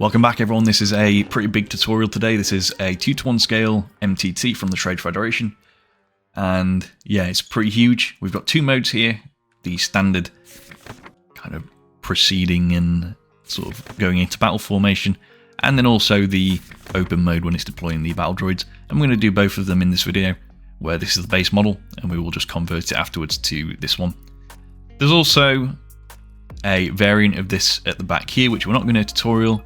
Welcome back everyone, this is a pretty big tutorial today. This is a 2:1 scale MTT from the Trade Federation. And yeah, it's pretty huge. We've got two modes here. The standard kind of proceeding and sort of going into battle formation. And then also the open mode when it's deploying the battle droids. I'm going to do both of them in this video, where this is the base model and we will just convert it afterwards to this one. There's also a variant of this at the back here, which we're not going to tutorial.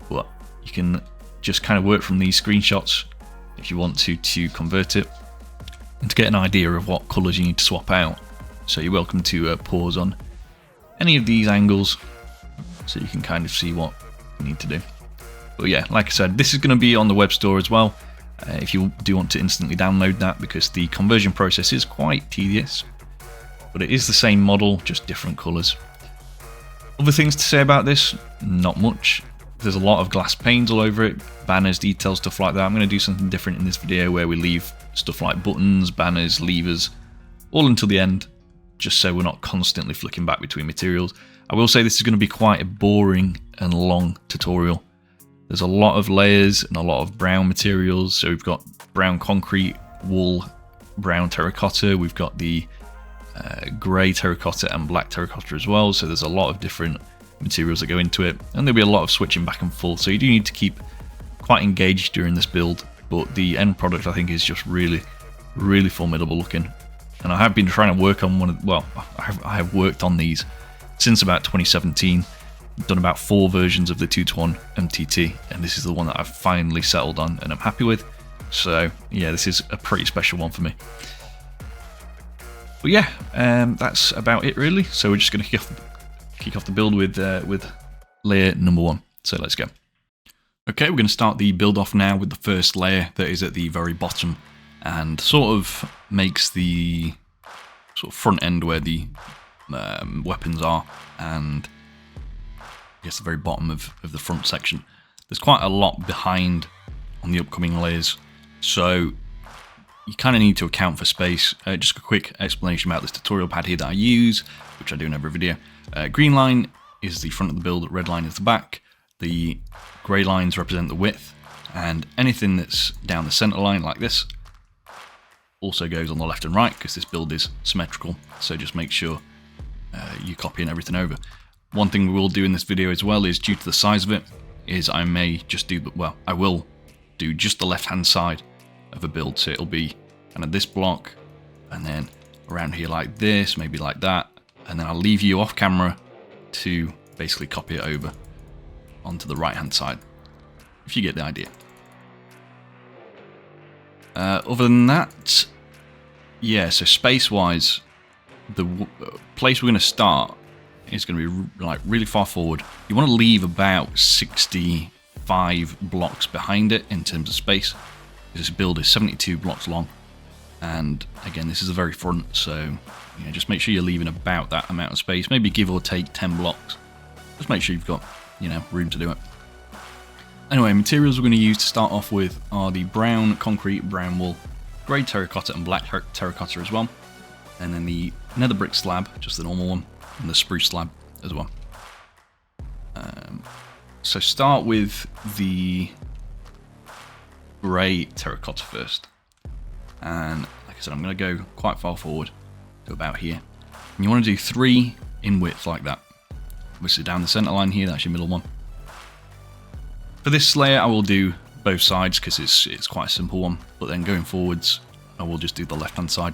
But you can just kind of work from these screenshots if you want to convert it and to get an idea of what colours you need to swap out. So you're welcome to pause on any of these angles so you can kind of see what you need to do. But yeah, like I said, this is going to be on the web store as well if you do want to instantly download that, because the conversion process is quite tedious, but it is the same model, just different colours. Other things to say about this, not much. There's a lot of glass panes all over it, banners, details, stuff like that. I'm going to do something different in this video where we leave stuff like buttons, banners, levers, all until the end, just so we're not constantly flicking back between materials. I will say this is going to be quite a boring and long tutorial. There's a lot of layers and a lot of brown materials. So we've got brown concrete, wool, brown terracotta, we've got the grey terracotta and black terracotta as well. So there's a lot of different materials that go into it, and there'll be a lot of switching back and forth, so you do need to keep quite engaged during this build. But the end product I think is just really formidable looking, and I have been trying to work on one of, well, I have worked on these since about 2017, done about 4 versions of the 2:1 MTT, and this is the one that I've finally settled on and I'm happy with. So yeah, this is a pretty special one for me. But yeah, that's about it really. So we're just going to kick off the build with layer number 1. So let's go. Okay, we're going to start the build off now with the first layer that is at the very bottom and sort of makes the sort of front end where the weapons are, and I guess the very bottom of the front section. There's quite a lot behind on the upcoming layers, so you kind of need to account for space. Just a quick explanation about this tutorial pad here that I use, which I do in every video. Green line is the front of the build, red line is the back. The grey lines represent the width, and anything that's down the centre line like this also goes on the left and right, because this build is symmetrical, so just make sure you're copying everything over. One thing we will do in this video as well is, due to the size of it, is I may just do, well, I will do just the left hand side of a build, so it'll be kind of this block, and then around here like this, maybe like that, and then I'll leave you off camera to basically copy it over onto the right hand side, if you get the idea. Other than that, yeah, so space wise, the place we're going to start is going to be like really far forward. You want to leave about 65 blocks behind it in terms of space. This build is 72 blocks long, and again, this is the very front, so yeah, just make sure you're leaving about that amount of space, maybe give or take 10 blocks. Just make sure you've got, you know, room to do it. Anyway, materials we're going to use to start off with are the brown concrete, brown wool, grey terracotta and black terracotta as well, and then the nether brick slab, just the normal one, and the spruce slab as well. So start with the grey terracotta first, and like I said, I'm going to go quite far forward to about here, and you want to do 3 in width like that. Obviously down the centre line here, that's your middle one. For this layer I will do both sides because it's quite a simple one, but then going forwards I will just do the left hand side.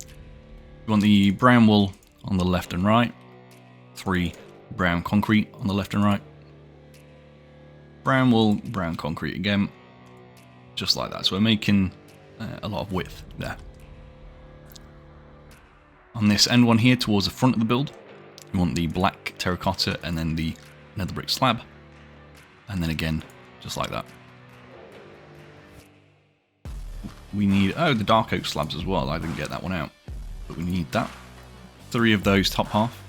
You want the brown wool on the left and right, 3 brown concrete on the left and right, brown wool, brown concrete again, just like that. So we're making a lot of width there. On this end one here towards the front of the build, you want the black terracotta and then the nether brick slab, and then again just like that. We need, oh, the dark oak slabs as well. I didn't get that one out, but we need that. 3 of those top half,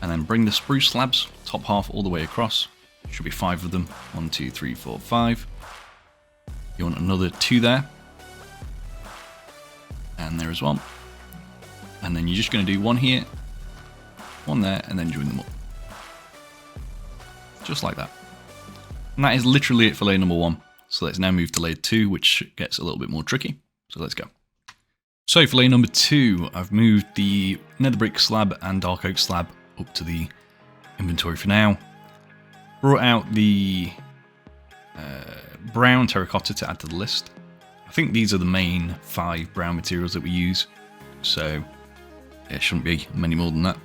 and then bring the spruce slabs top half all the way across. Should be 5 of them. 1, 2, 3, 4, 5. You want another 2 there, and there as well. And then you're just going to do 1 here, 1 there, and then join them up. Just like that. And that is literally it for layer number 1. So let's now move to layer 2, which gets a little bit more tricky. So let's go. So for layer number 2, I've moved the nether brick slab and dark oak slab up to the inventory for now. Brought out the brown terracotta to add to the list. I think these are the main 5 brown materials that we use, so it shouldn't be many more than that.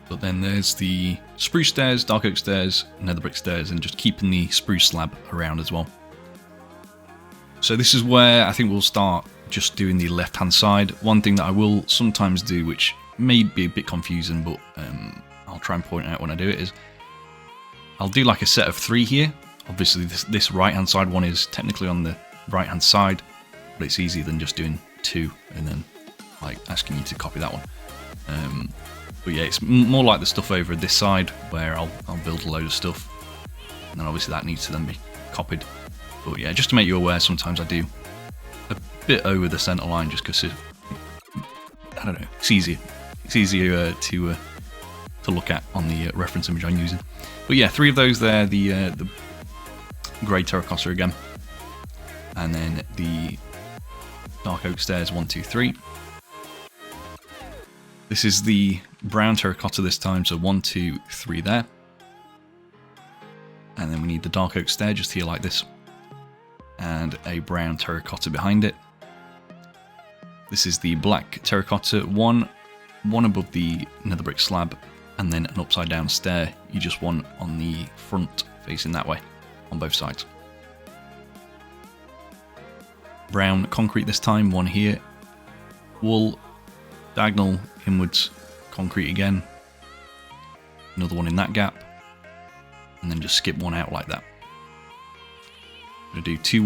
But then there's the spruce stairs, dark oak stairs, nether brick stairs, and just keeping the spruce slab around as well. So this is where I think we'll start just doing the left hand side. One thing that I will sometimes do, which may be a bit confusing, but I'll try and point out when I do it, is I'll do like a set of 3 here. Obviously this right hand side one is technically on the right hand side, but it's easier than just doing 2 and then like asking you to copy that one. But yeah, it's more like the stuff over this side where I'll build a load of stuff, and then obviously that needs to then be copied. But yeah, just to make you aware, sometimes I do a bit over the center line just because I don't know, it's easier. It's easier to look at on the reference image I'm using. But yeah, 3 of those there, the grey terracotta again, and then the dark oak stairs 1, 2, 3. This is the brown terracotta this time, so 1, 2, 3 there. And then we need the dark oak stair just here like this, and a brown terracotta behind it. This is the black terracotta, one above the nether brick slab, and then an upside down stair. You just want on the front facing that way on both sides. Brown concrete this time, 1 here. Wool, diagonal inwards, concrete again. Another one in that gap. And then just skip 1 out like that. I'm going to do 3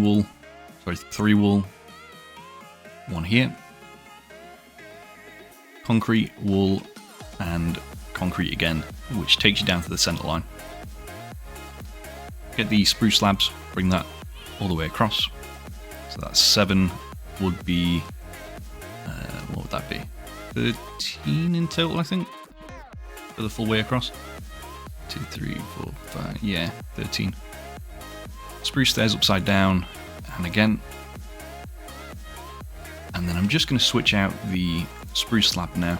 wool, 1 here. Concrete, wool, and concrete again, which takes you down to the center line. Get the spruce slabs, bring that all the way across. So that's 7 would be, what would that be? 13 in total, I think, for the full way across. 2, 3, 4, 5, yeah, 13. Spruce stairs upside down, and again. And then I'm just going to switch out the spruce slab now,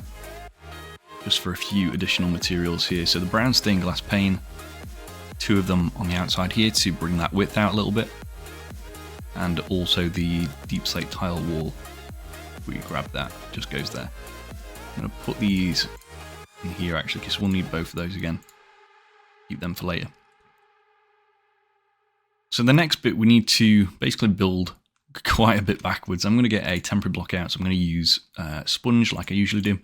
just for a few additional materials here. So the brown stained glass pane, 2 of them on the outside here to bring that width out a little bit, and also the deep slate tile wall. We grab that, just goes there. I'm going to put these in here actually, because we'll need both of those again. Keep them for later. So the next bit we need to basically build quite a bit backwards. I'm going to get a temporary block out, so I'm going to use sponge like I usually do.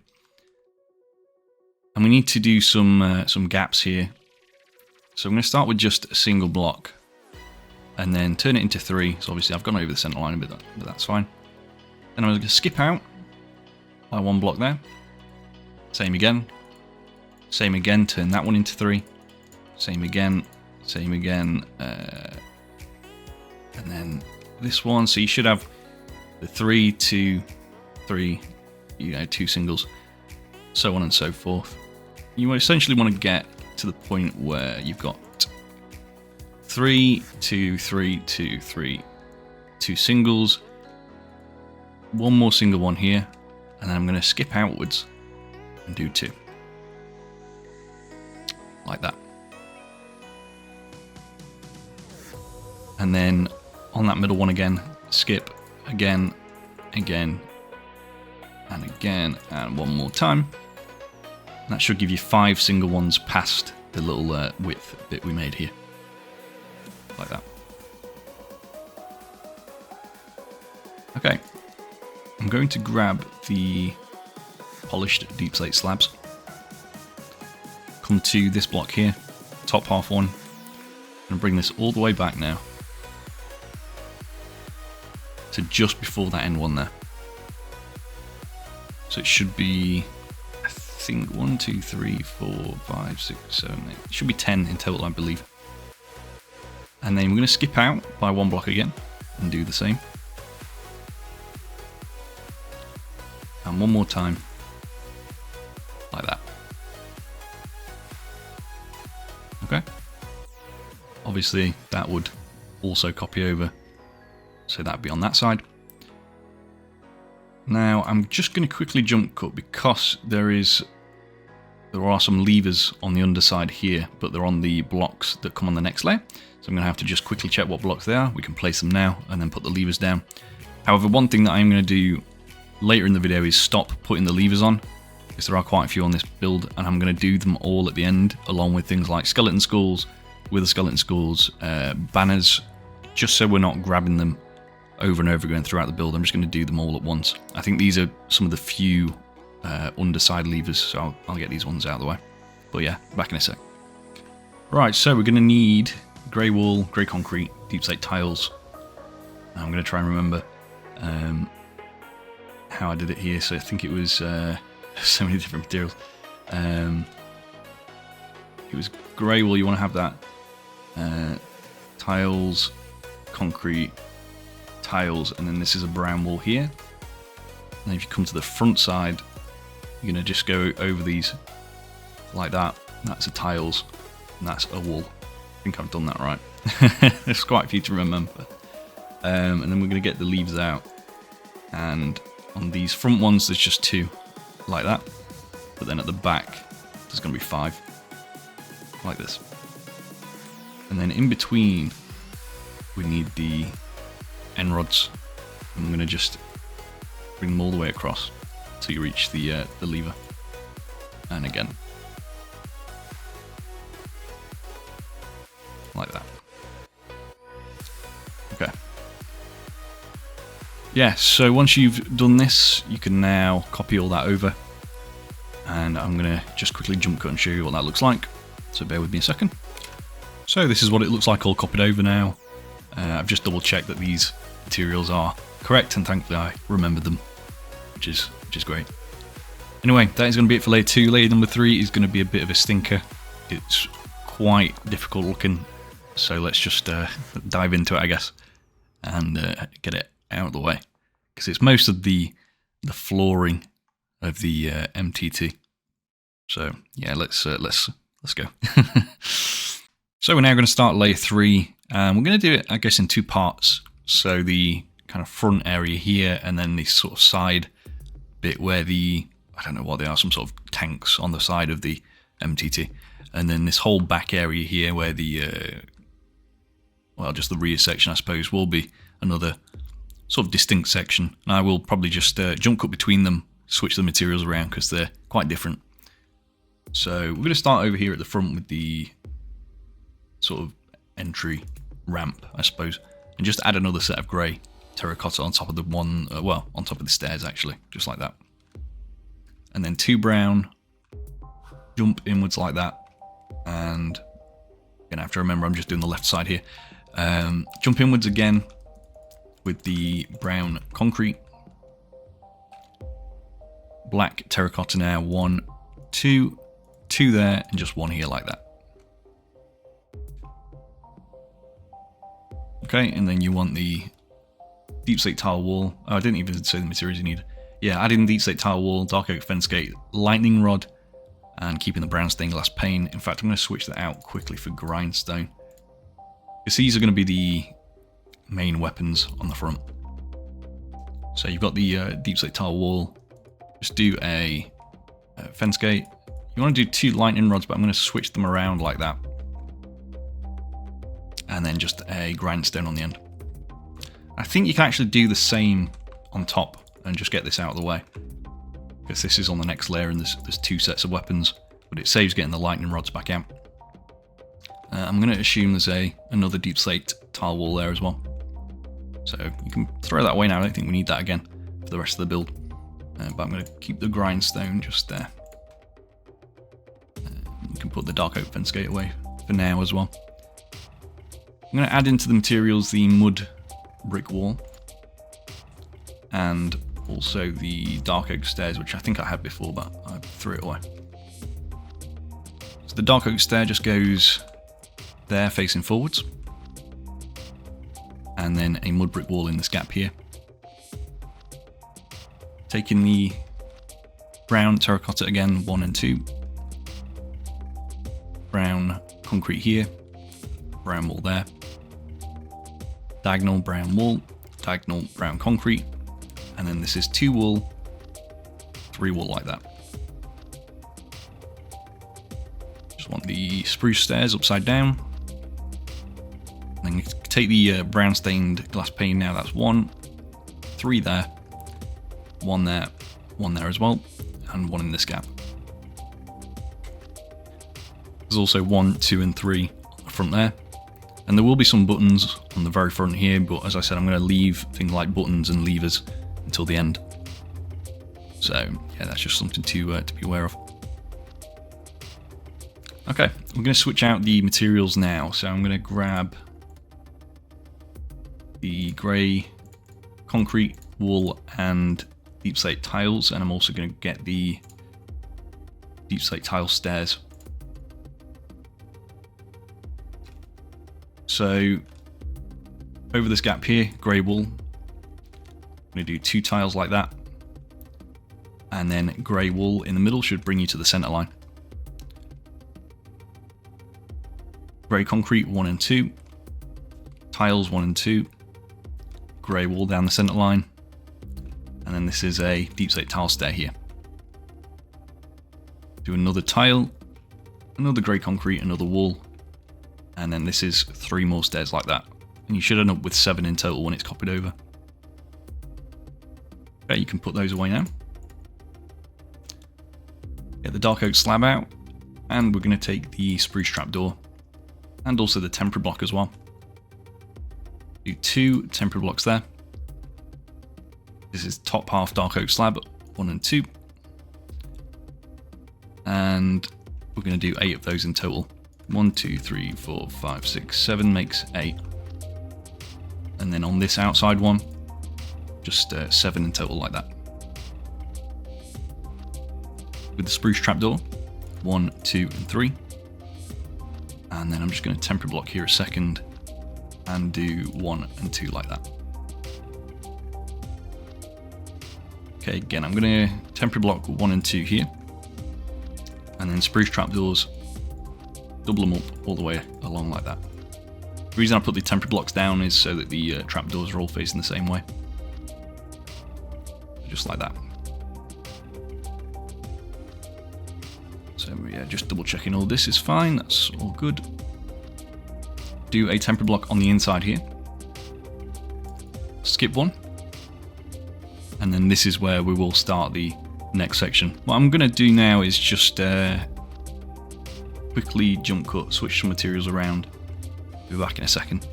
And we need to do some gaps here. So I'm going to start with just a single block, and then turn it into 3. So obviously I've gone over the center line a bit, but that's fine. Then I'm going to skip out by 1 block there. Same again. Same again, turn that one into 3. Same again. Same again. And then this one. So you should have the 3, 2, 3, 2 singles, so on and so forth. You essentially want to get to the point where you've got 3, 2, 3, 2, 3, 2 singles, 1 more single one here, and then I'm going to skip outwards and do 2. Like that. And then on that middle one again, skip again, again, and again, and 1 more time. And that should give you 5 single ones past the little width bit we made here. Like that. Okay. I'm going to grab the polished deep slate slabs. Come to this block here, top half one, and bring this all the way back now to just before that end one there. So it should be, I think, 1, 2, 3, 4, 5, 6, 7, 8. It should be 10 in total, I believe. And then we're going to skip out by 1 block again and do the same. And 1 more time, like that. Okay. obviously that would also copy over, so that'd be on that side. Now I'm just going to quickly jump cut because there are some levers on the underside here, but they're on the blocks that come on the next layer. So I'm going to have to just quickly check what blocks they are. We can place them now and then put the levers down. However, one thing that I'm going to do later in the video is stop putting the levers on, because there are quite a few on this build, and I'm going to do them all at the end, along with things like skeleton skulls, with the skeleton skulls, banners, just so we're not grabbing them over and over again throughout the build. I'm just going to do them all at once. I think these are some of the few underside levers, so I'll get these ones out of the way. But yeah, back in a sec. Right, so we're going to need grey wool, grey concrete, deep slate tiles. I'm going to try and remember how I did it here. So I think it was so many different materials. It was grey wool, you want to have that. Tiles, concrete, tiles, and then this is a brown wool here. And if you come to the front side, you're going to just go over these like that. That's a tiles, and that's a wool. I think I've done that right. There's quite a few to remember. And then we're going to get the leaves out. And on these front ones, there's just 2, like that. But then at the back, there's going to be 5, like this. And then in between, we need the end rods. And I'm going to just bring them all the way across till you reach the lever. And again, like that. Okay. Yeah, so once you've done this, you can now copy all that over. And I'm going to just quickly jump cut and show you what that looks like. So bear with me a second. So this is what it looks like all copied over now. I've just double checked that these materials are correct, and thankfully I remembered them, which is great. Anyway, that is going to be it for layer 2. Layer number 3 is going to be a bit of a stinker. It's quite difficult looking, so let's just dive into it, I guess, and get it out of the way, because it's most of the flooring of the MTT. So yeah, let's go. So we're now going to start layer 3, and we're going to do it, I guess, in 2 parts. So the kind of front area here, and then this sort of side bit where I don't know what they are, some sort of tanks on the side of the MTT. And then this whole back area here where well, just the rear section, I suppose, will be another sort of distinct section. And I will probably just jump cut between them, switch the materials around because they're quite different. So we're going to start over here at the front with the sort of entry ramp, I suppose, and just add another set of grey terracotta on top of the one, well, on top of the stairs actually, just like that. And then 2 brown, jump inwards like that, and you're gonna have to remember I'm just doing the left side here. Jump inwards again with the brown concrete, black terracotta now, 1, 2 there, and just 1 here like that. Okay, and then you want the deep slate tile wall. Oh, I didn't even say the materials you need. Yeah, adding deep slate tile wall, dark oak fence gate, lightning rod, and keeping the brown stained glass pane. In fact, I'm going to switch that out quickly for grindstone, because these are going to be the main weapons on the front. So you've got the deep slate tile wall. Just do a fence gate. You want to do 2 lightning rods, but I'm going to switch them around like that. And then just a grindstone on the end. I think you can actually do the same on top and just get this out of the way, because this is on the next layer and there's 2 sets of weapons, but it saves getting the lightning rods back out. I'm going to assume there's another deep slate tile wall there as well. So you can throw that away now. I don't think we need that again for the rest of the build. But I'm going to keep the grindstone just there. You can put the dark oak fence gate away for now as well. I'm going to add into the materials the mud brick wall and also the dark oak stairs, which I think I had before, but I threw it away. So the dark oak stair just goes there facing forwards, and then a mud brick wall in this gap here. Taking the brown terracotta again, 1 and 2. Brown concrete here. brown wall there. Diagonal brown wall, diagonal brown concrete, and then this is 2 wool, 3 wool like that. Just want the spruce stairs upside down. Then take the brown stained glass pane now, that's 1, 3 there, 1 there, 1 there as well, and 1 in this gap. There's also 1, 2 and 3 on the front there. And there will be some buttons on the very front here, but as I said, I'm going to leave things like buttons and levers until the end. So yeah, that's just something to be aware of. Okay, we're going to switch out the materials now. So I'm going to grab the grey concrete, wool and deep slate tiles, and I'm also going to get the deep slate tile stairs. So over this gap here, grey wool, I'm going to do 2 tiles like that, and then grey wool in the middle should bring you to the centre line. Grey concrete 1 and 2, tiles 1 and 2, grey wool down the centre line, and then this is a deep slate tile stair here. Do another tile, another grey concrete, another wool, and then this is 3 more stairs like that. And you should end up with 7 in total when it's copied over. Okay, you can put those away now. Get the dark oak slab out, and we're going to take the spruce trapdoor, and also the temporary block as well. Do 2 temporary blocks there. This is top half dark oak slab, 1 and 2. And we're going to do 8 of those in total. 1, 2, 3, 4, 5, 6, 7 makes 8. And then on this outside one, just 7 in total like that. With the spruce trapdoor, 1, 2, and 3. And then I'm just going to temporary block here a second and do 1 and 2 like that. Okay, again, I'm going to temporary block 1 and 2 here. And then spruce trapdoors, double them up all the way along like that. The reason I put the temporary blocks down is so that the trapdoors are all facing the same way. Just like that. So yeah, just double checking all this is fine, that's all good. Do a temporary block on the inside here. Skip 1. And then this is where we will start the next section. What I'm going to do now is just quickly jump cut, switch some materials around. Be back in a second.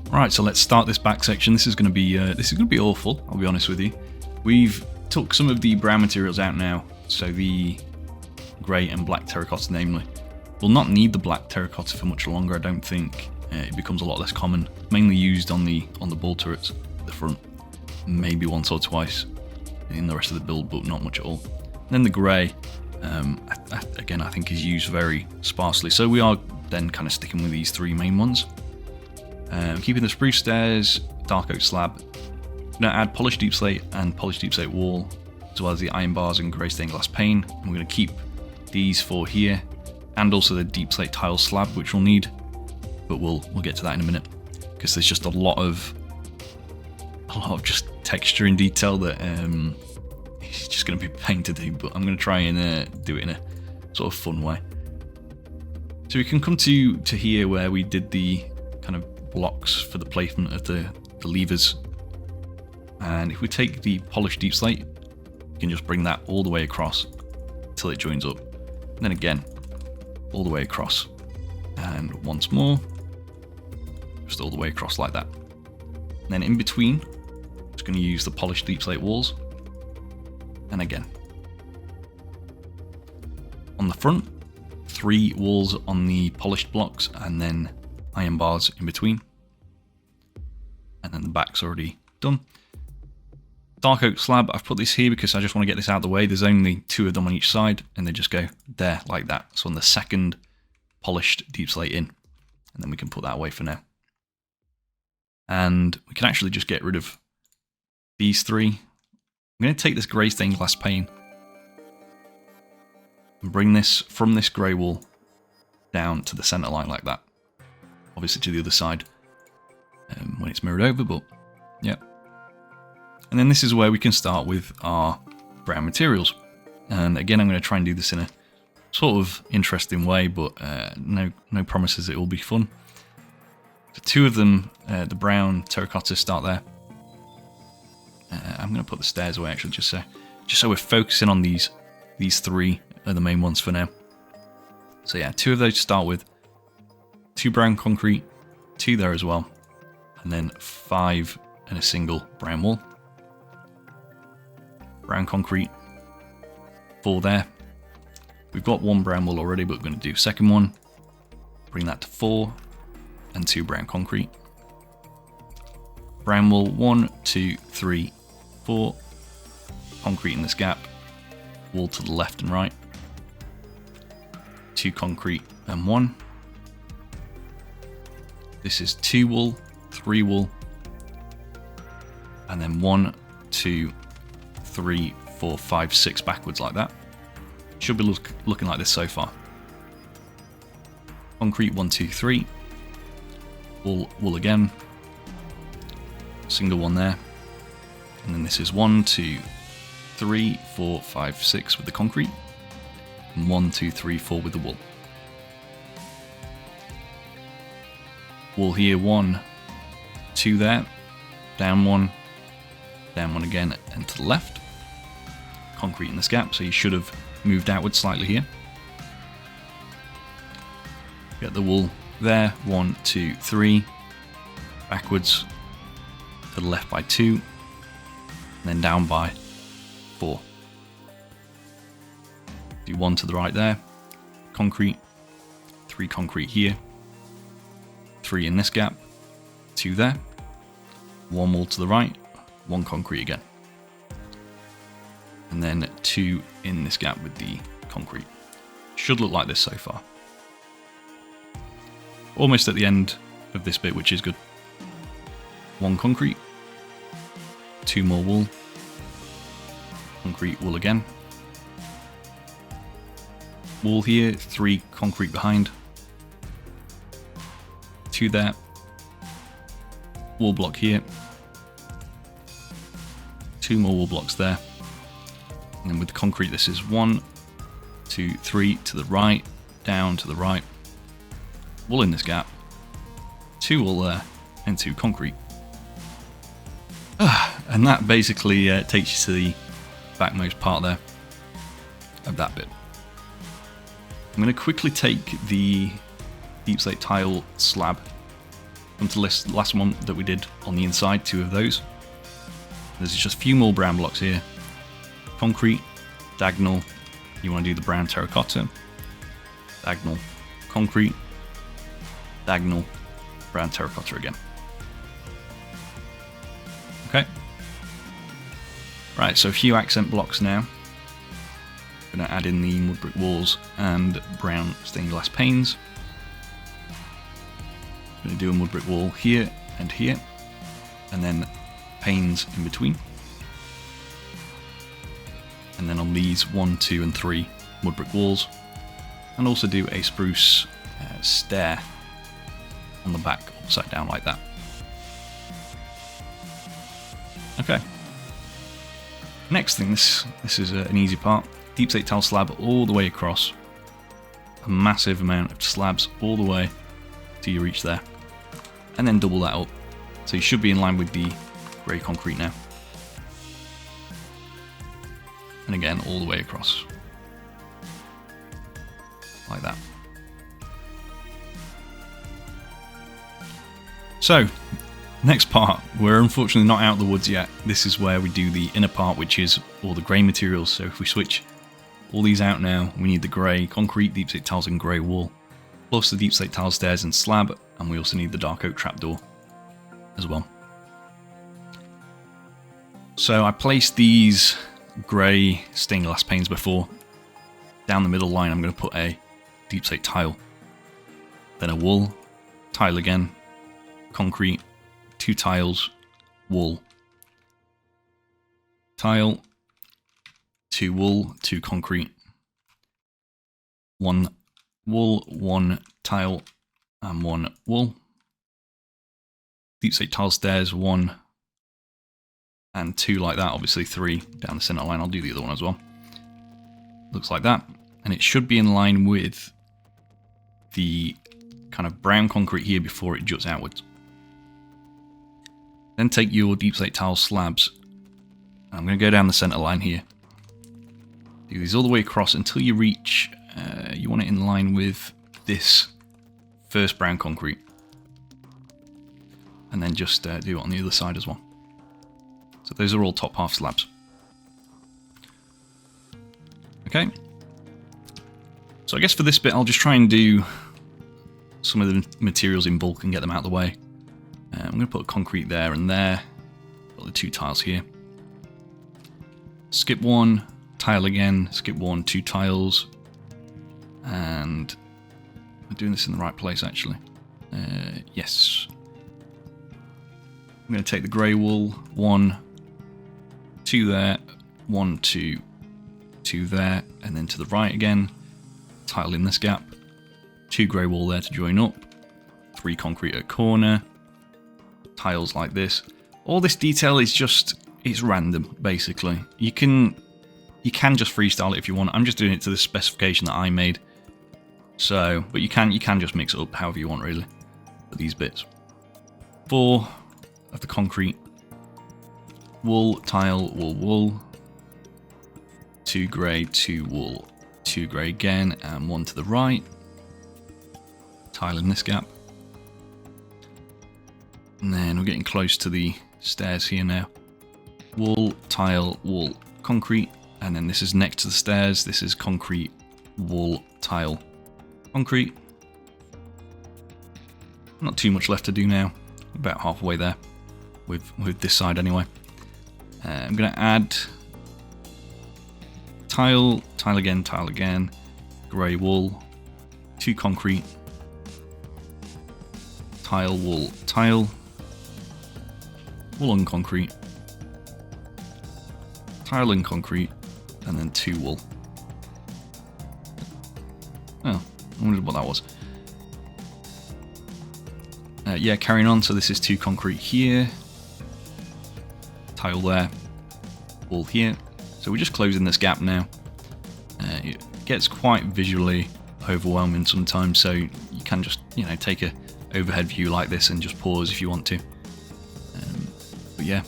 Right, so let's start this back section. This is going to be awful, I'll be honest with you. We've took some of the brown materials out now, so the grey and black terracotta namely. We'll not need the black terracotta for much longer, I don't think. It becomes a lot less common, mainly used on the ball turrets at the front. Maybe once or twice in the rest of the build, but not much at all. And then the grey, again, I think is used very sparsely. So we are then kind of sticking with these 3 main ones. Keeping the spruce stairs, dark oak slab. I'm going to add polished deep slate and polished deep slate wall, as well as the iron bars and grey stained glass pane. And we're going to keep these 4 here, and also the deep slate tile slab, which we'll need, but we'll get to that in a minute, because there's just a lot of just texture and detail that it's just going to be a pain to do, but I'm going to try and do it in a sort of fun way. So we can come to here where we did the kind of blocks for the placement of the levers, and if we take the polished deep slate, you can just bring that all the way across until it joins up, and then again all the way across, and once more just all the way across like that. And then in between, just going to use the polished deep slate walls, and again on the front, 3 walls on the polished blocks, and then iron bars in between, and then the back's already done. Dark oak slab, I've put this here because I just want to get this out of the way. There's only 2 of them on each side, and they just go there like that. So on the second polished deep slate in, and then we can put that away for now. And we can actually just get rid of these 3. I'm going to take this grey stained glass pane and bring this from this grey wall down to the centre line like that. obviously to the other side when it's mirrored over, but yeah. And then this is where we can start with our brown materials. And again, I'm going to try and do this in a sort of interesting way, but no promises it will be fun. So two of them, the brown terracotta, start there. I'm going to put the stairs away actually, just so we're focusing on these three are the main ones for now. So yeah, two of those to start with, two brown concrete, two there as well, and then 5 and a single brown wall. Brown concrete, 4 there. We've got 1 brown wall already, but we're going to do a second one. Bring that to 4 and 2 brown concrete. Brown wall, 1, 2, 3, 4. Concrete in this gap. Wall to the left and right. 2 concrete and 1. This is 2 wool, 3 wool, and then 1, 2, 3, 4, 5, 6 backwards like that. Should be looking like this so far. Concrete 1, 2, 3. Wool again. Single one there. And then this is 1, 2, 3, 4, 5, 6 with the concrete. And 1, 2, 3, 4 with the wool. Wool here, 1, 2 there. Down 1 again, and to the left. Concrete in this gap, so you should have moved outwards slightly here. Get the wool there, 1, 2, 3. Backwards to the left by 2. And then down by 4. Do 1 to the right there. Concrete. 3 concrete here. 3 in this gap. 2 there. 1 wall to the right. 1 concrete again. And then 2 in this gap with the concrete. Should look like this so far. Almost at the end of this bit, which is good. 1 concrete. 2 more wool. Concrete, wool again. Wool here, 3 concrete behind. 2 there. Wool block here. 2 more wool blocks there. And then with the concrete, this is 1, 2, 3 to the right, down to the right. Wool in this gap. 2 wool there, and 2 concrete. And that basically takes you to the backmost part there of that bit. I'm going to quickly take the deep slate tile slab from the last one that we did on the inside, 2 of those. There's just a few more brown blocks here. Concrete, diagonal, you want to do the brown terracotta, diagonal, concrete, diagonal, brown terracotta again. Okay. Right, so a few accent blocks now. Going to add in the mud brick walls and brown stained glass panes. Going to do a mud brick wall here, and then panes in between. And then on these 1, 2, and 3 mud brick walls, and also do a spruce stair on the back, upside down like that. Okay. Next thing, this is an easy part. Deep slate tile slab all the way across. A massive amount of slabs all the way till you reach there. And then double that up. So you should be in line with the grey concrete now. And again, all the way across. Like that. So, next part, we're unfortunately not out of the woods yet. This is where we do the inner part, which is all the grey materials. So if we switch all these out now, we need the grey concrete, deep slate tiles and grey wool, plus the deep slate tile stairs and slab, and we also need the dark oak trapdoor as well. So I placed these grey stained glass panes before. Down the middle line I'm going to put a deep slate tile, then a wool, tile again, concrete, 2 tiles, wool, tile, 2 wool, 2 concrete, 1 wool, 1 tile, and 1 wool. deep slate tile stairs, 1 and 2 like that. Obviously 3 down the center line. I'll do the other one as well. Looks like that. And it should be in line with the kind of brown concrete here before it juts outwards. Then take your deep slate tile slabs. I'm going to go down the center line here. Do these all the way across until you reach, you want it in line with this first brown concrete. And then just do it on the other side as well. So those are all top half slabs. Okay. So I guess for this bit I'll just try and do some of the materials in bulk and get them out of the way. I'm going to put concrete there and there. Got the 2 tiles here. Skip 1, tile again, skip 1, 2 tiles. And I'm doing this in the right place actually. Yes. I'm going to take the grey wool, 1, 2 there, 1, 2, 2 there, and then to the right again, tile in this gap, 2 grey wool there to join up, 3 concrete at corner, tiles like this. All this detail is just, it's random basically. You can just freestyle it if you want. I'm just doing it to the specification that I made. So, but you can just mix it up however you want really for these bits. 4 of the concrete, wool, tile, wool, wool, 2 grey, 2 wool, 2 grey again, and 1 to the right. Tile in this gap. And then we're getting close to the stairs here now. Wool, tile, wool, concrete, and then this is next to the stairs. This is concrete, wool, tile, concrete. Not too much left to do now. About halfway there with this side anyway. I'm going to add tile, tile again, grey wool, 2 concrete, tile, wool and concrete, tile and concrete, and then 2 wool. Oh, I wondered what that was. Yeah, carrying on, so this is 2 concrete here, tile there, wool here. So we're just closing this gap now. It gets quite visually overwhelming sometimes, so you can just, take a overhead view like this and just pause if you want to. But yeah.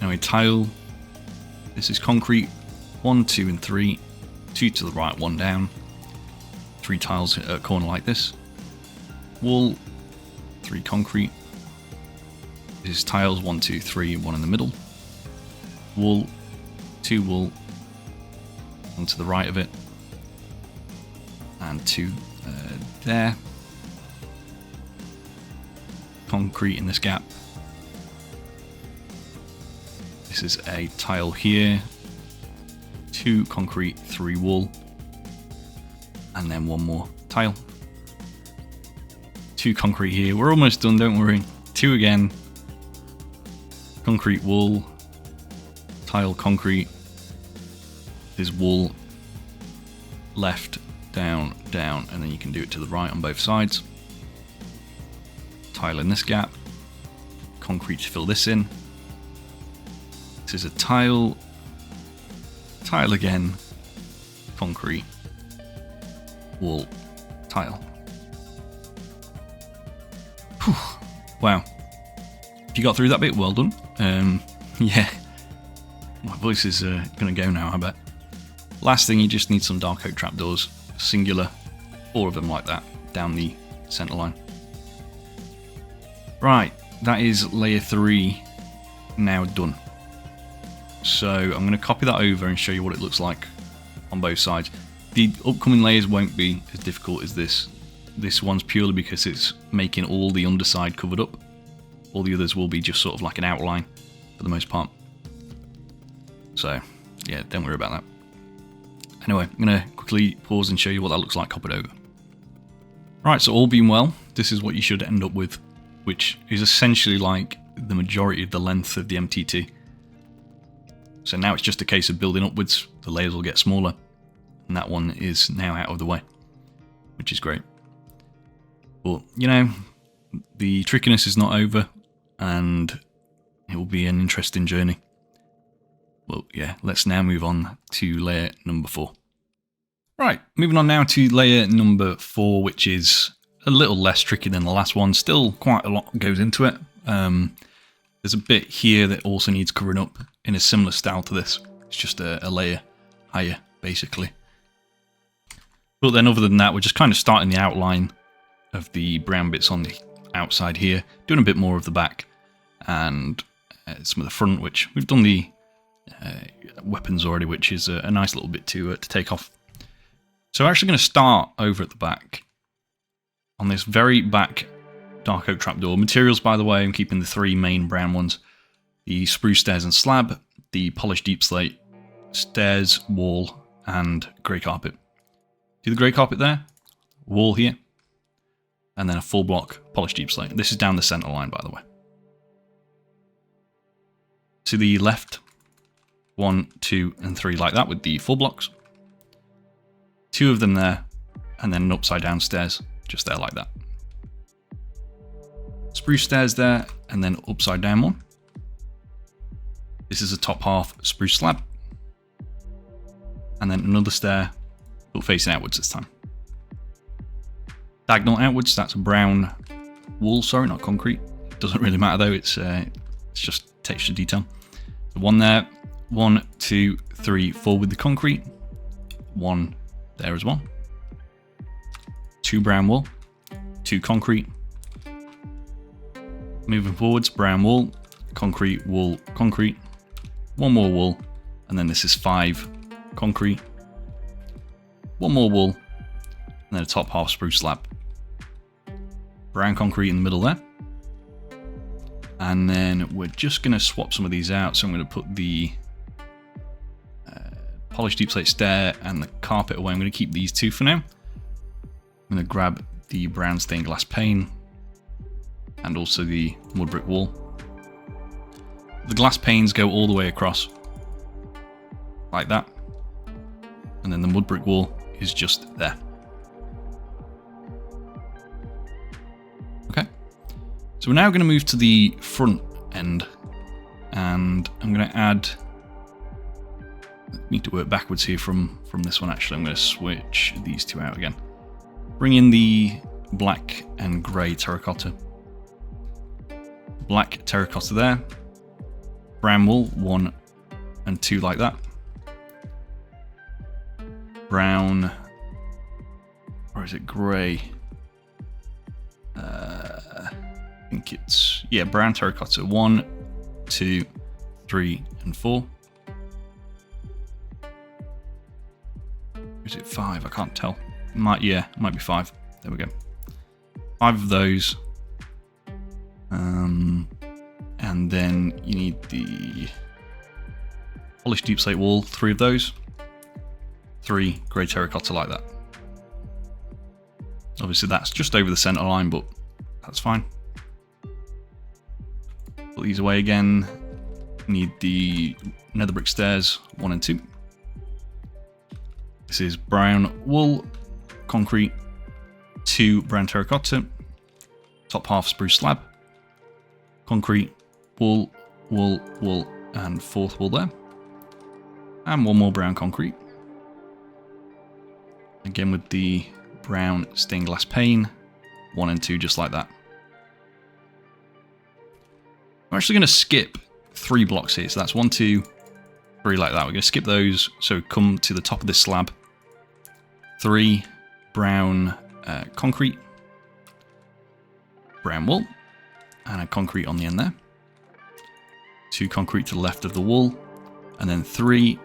Anyway, tile. This is concrete, 1, 2, and 3. 2 to the right, 1 down. 3 tiles at a corner like this. Wool, 3 concrete. This is tiles, 1, 2, 3, 1 in the middle. Wool, 2 wool, 1 to the right of it, and 2 there. Concrete in this gap. This is a tile here, 2 concrete, 3 wool, and then 1 more tile. 2 concrete here. We're almost done, don't worry. 2 again. Concrete, wool, tile, concrete. There's wool, left, down, down, and then you can do it to the right on both sides. Tile in this gap. Concrete to fill this in. This is a tile. Tile again. Concrete. Wool. Tile. Whew. Wow. If you got through that bit, well done. Yeah. My voice is going to go now, I bet. Last thing, you just need some dark oak trapdoors. Singular. 4 of them like that. Down the centre line. Right. That is layer 3 now done. So I'm going to copy that over and show you what it looks like on both sides. The upcoming layers won't be as difficult as this. This one's purely because it's making all the underside covered up. All the others will be just sort of like an outline for the most part. So, yeah, don't worry about that. Anyway, I'm going to quickly pause and show you what that looks like copied over. Right, so all being well, this is what you should end up with, which is essentially like the majority of the length of the MTT. So now it's just a case of building upwards, the layers will get smaller, and that one is now out of the way, which is great. But, the trickiness is not over, and it will be an interesting journey. Well, yeah, let's now move on to layer number 4. Right, moving on now to layer number 4, which is a little less tricky than the last one. Still quite a lot goes into it. There's a bit here that also needs covering up in a similar style to this. It's just a layer higher, basically. But then other than that, we're just kind of starting the outline of the brown bits on the outside here, doing a bit more of the back and some of the front, which we've done the weapons already, which is a nice little bit to take off. So we're actually going to start over at the back on this very back dark oak trapdoor. Materials, by the way, I'm keeping the 3 main brown ones: the spruce stairs and slab, the polished deep slate, stairs, wall, and grey carpet. See the grey carpet there, wall here, and then a full block polished deep slate. This is down the centre line, by the way. To the left, 1, 2, and 3 like that with the full blocks. 2 of them there, and then an upside down stairs just there like that. Spruce stairs there, and then upside down one. This is a top half spruce slab. And then another stair, but facing outwards this time. Diagonal outwards, that's a brown wool, sorry, not concrete. Doesn't really matter though, it's just texture detail. So 1 there, 1, 2, 3, 4 with the concrete. 1 there as well. 2 brown wool, 2 concrete. Moving forwards, brown wool, concrete, 1 more wool, and then this is 5 concrete, 1 more wool, and then a top half spruce slab. Brown concrete in the middle there. And then we're just going to swap some of these out, so I'm going to put the polished deep slate stair and the carpet away. I'm going to keep these 2 for now. I'm going to grab the brown stained glass pane and also the mud brick wall. The glass panes go all the way across like that, and then the mud brick wall is just there. Okay, so we're now going to move to the front end, and I'm going to add, I need to work backwards here from this one actually. I'm going to switch these 2 out again. Bring in the black and grey terracotta. Black terracotta there. Brown wool, 1 and 2 like that. Brown, or is it grey? I think it's, yeah, brown terracotta, 1, 2, 3, and 4. Is it 5? I can't tell. It might be 5. There we go. 5 of those. And then you need the polished deep slate wall, 3 of those. 3 grey terracotta like that. Obviously that's just over the centre line, but that's fine. Put these away again. Need the nether brick stairs, 1 and 2. This is brown wool, concrete, 2 brown terracotta, top half spruce slab, concrete, wool, wool, wool, and 4th wool there. And 1 more brown concrete. Again with the brown stained glass pane, 1 and 2 just like that. I'm actually going to skip 3 blocks here, so that's 1, 2, 3 like that. We're going to skip those, so come to the top of this slab. 3 brown concrete, brown wool, and a concrete on the end there. 2 concrete to the left of the wool, and then 3,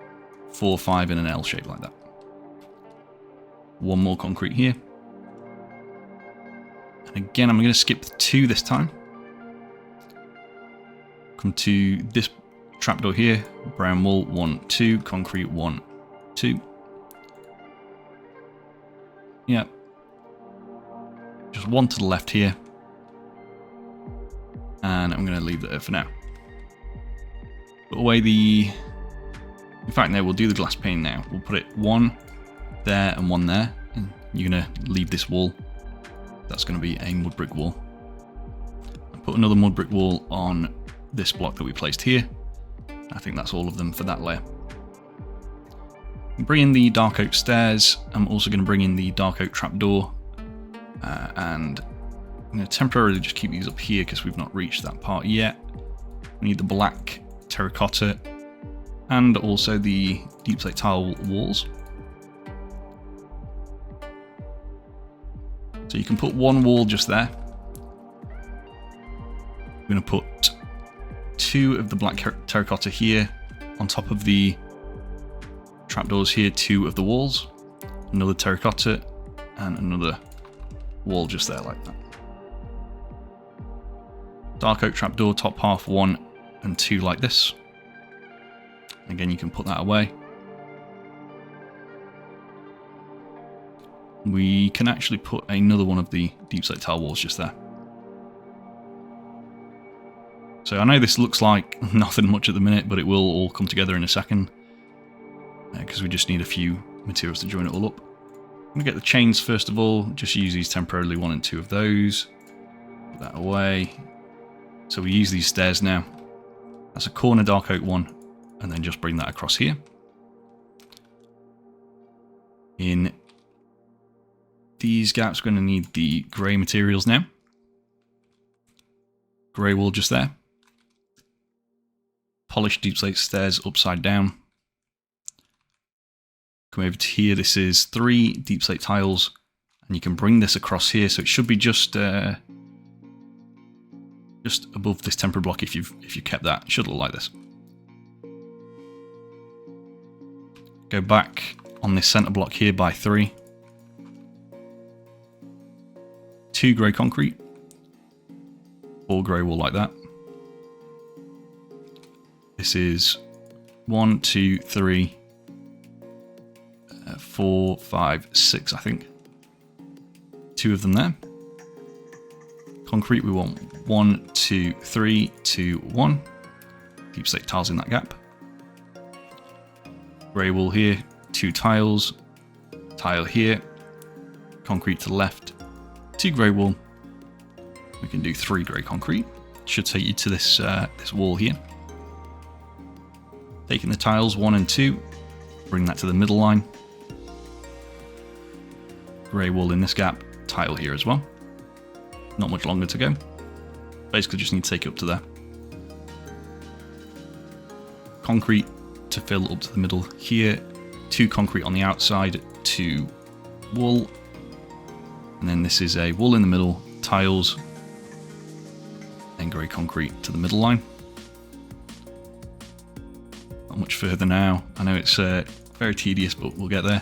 4, 5 in an L shape like that. 1 more concrete here. And again, I'm going to skip 2 this time. Come to this trapdoor here, brown wool, 1, 2, concrete, 1, 2. Yeah. Just 1 to the left here. And I'm going to leave that there for now. Put away the... In fact, no, we'll do the glass pane now. We'll put it 1 there and 1 there. And you're going to leave this wall. That's going to be a mud brick wall. Put another mud brick wall on this block that we placed here. I think that's all of them for that layer. Bring in the dark oak stairs. I'm also going to bring in the dark oak trapdoor, and I'm going to temporarily just keep these up here because we've not reached that part yet. We need the black terracotta and also the deep slate tile walls. So you can put one wall just there. I'm going to put 2 of the black terracotta here on top of the trapdoors here, 2 of the walls, another terracotta, and another wall just there like that. Dark oak trapdoor, top half 1 and 2 like this. Again, you can put that away. We can actually put another one of the deep slate tile walls just there. So I know this looks like nothing much at the minute, but it will all come together in a second, because we just need a few materials to join it all up. I'm going to get the chains first of all, just use these temporarily, 1 and 2 of those. Put that away. So we use these stairs now. That's a corner dark oak one, and then just bring that across here. In these gaps, we're going to need the grey materials now. Grey wall just there. Polished deep slate stairs upside down. Come over to here, this is 3 deep slate tiles, and you can bring this across here, so it should be just above this temporary block if you kept that. It should look like this. Go back on this centre block here by 3. 2 grey concrete. 4 grey wall like that. This is 1, 2, 3, 4, 5, 6, I think. 2 of them there. Concrete, we want 1, 2, 3, 2, 1. Deep slate tiles in that gap. Grey wall here, 2 tiles. Tile here. Concrete to the left. 2 grey wall. We can do 3 grey concrete. Should take you to this this wall here. Taking the tiles 1 and 2, bring that to the middle line. Grey wall in this gap, tile here as well. Not much longer to go. Basically just need to take it up to there. Concrete to fill up to the middle here. 2 concrete on the outside, 2 wool. And then this is a wool in the middle, tiles, and grey concrete to the middle line. Not much further now. I know it's very tedious, but we'll get there.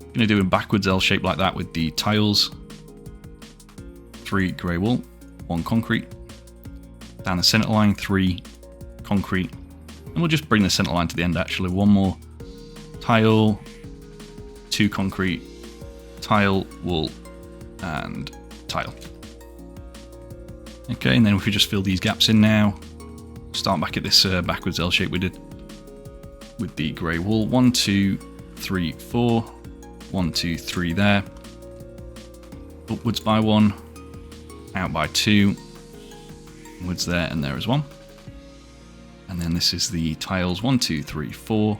I'm going to do a backwards L shape like that with the tiles. 3 grey wool, 1 concrete. Down the centre line, 3 concrete. And we'll just bring the centre line to the end actually. 1 more tile, 2 concrete, tile, wool, and tile. Okay, and then if we just fill these gaps in now, start back at this backwards L shape we did with the grey wool. 1, 2, 3, 4. 1, 2, 3 there. Upwards by 1. Out by 2. Inwards there and there as well. And then this is the tiles 1, 2, 3, 4.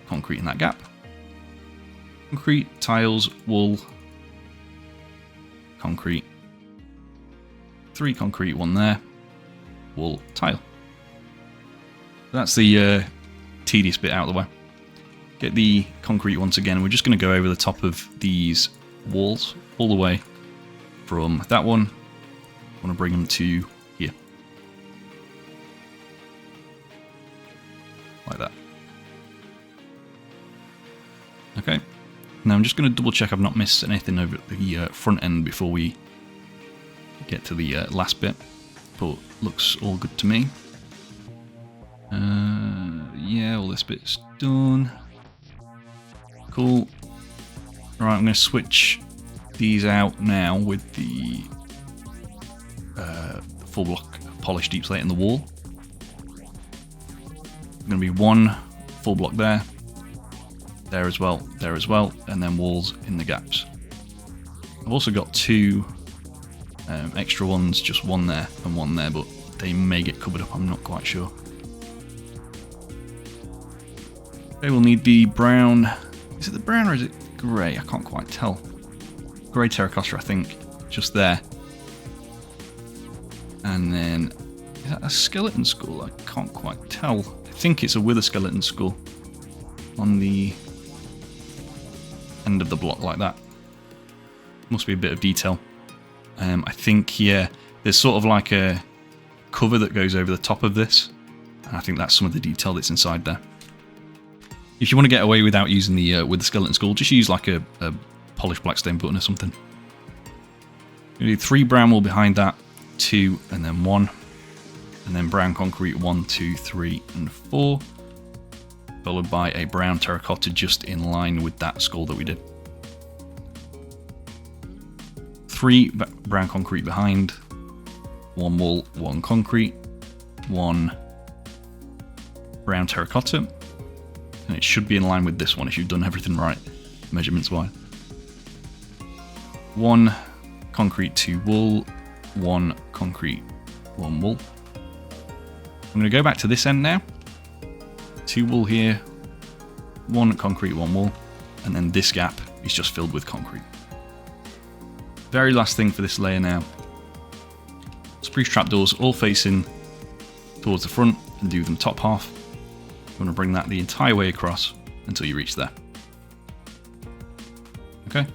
Concrete in that gap. Concrete, tiles, wool. Concrete. 3 concrete, 1 there. Wool, tile. That's the tedious bit out of the way. Get the concrete once again. We're just going to go over the top of these walls all the way from that one. I want to bring them to here. Like that. Okay. Now I'm just going to double check I've not missed anything over at the front end before we get to the last bit. But looks all good to me. Yeah, all this bit's done. Cool. Alright, I'm going to switch these out now with the full block polished deep slate in the wall. Going to be 1 full block there as well, and then walls in the gaps. I've also got 2 extra ones, just one there and one there, but they may get covered up, I'm not quite sure. Okay, we'll need the brown. Is it the brown or is it grey? I can't quite tell. Grey terracotta, I think, just there. And then, is that a skeleton skull? I can't quite tell. I think it's a wither skeleton skull on the end of the block like that. Must be a bit of detail. I think, yeah, there's sort of like a cover that goes over the top of this. And I think that's some of the detail that's inside there. If you want to get away without using the with the skeleton skull, just use like a polished blackstone button or something. You need 3 brown wool behind that, 2 and then 1. And then brown concrete 1, 2, 3 and 4. Followed by a brown terracotta just in line with that skull that we did. 3 brown concrete behind, 1 wool, 1 concrete, 1 brown terracotta, and it should be in line with this one if you've done everything right, measurements wise. 1 concrete, 2 wool, 1 concrete, 1 wool. I'm going to go back to this end now. 2 wool here, 1 concrete, 1 wool, and then this gap is just filled with concrete. Very last thing for this layer now. Spruce trapdoors all facing towards the front and do them top half. I'm going to bring that the entire way across until you reach there. Okay.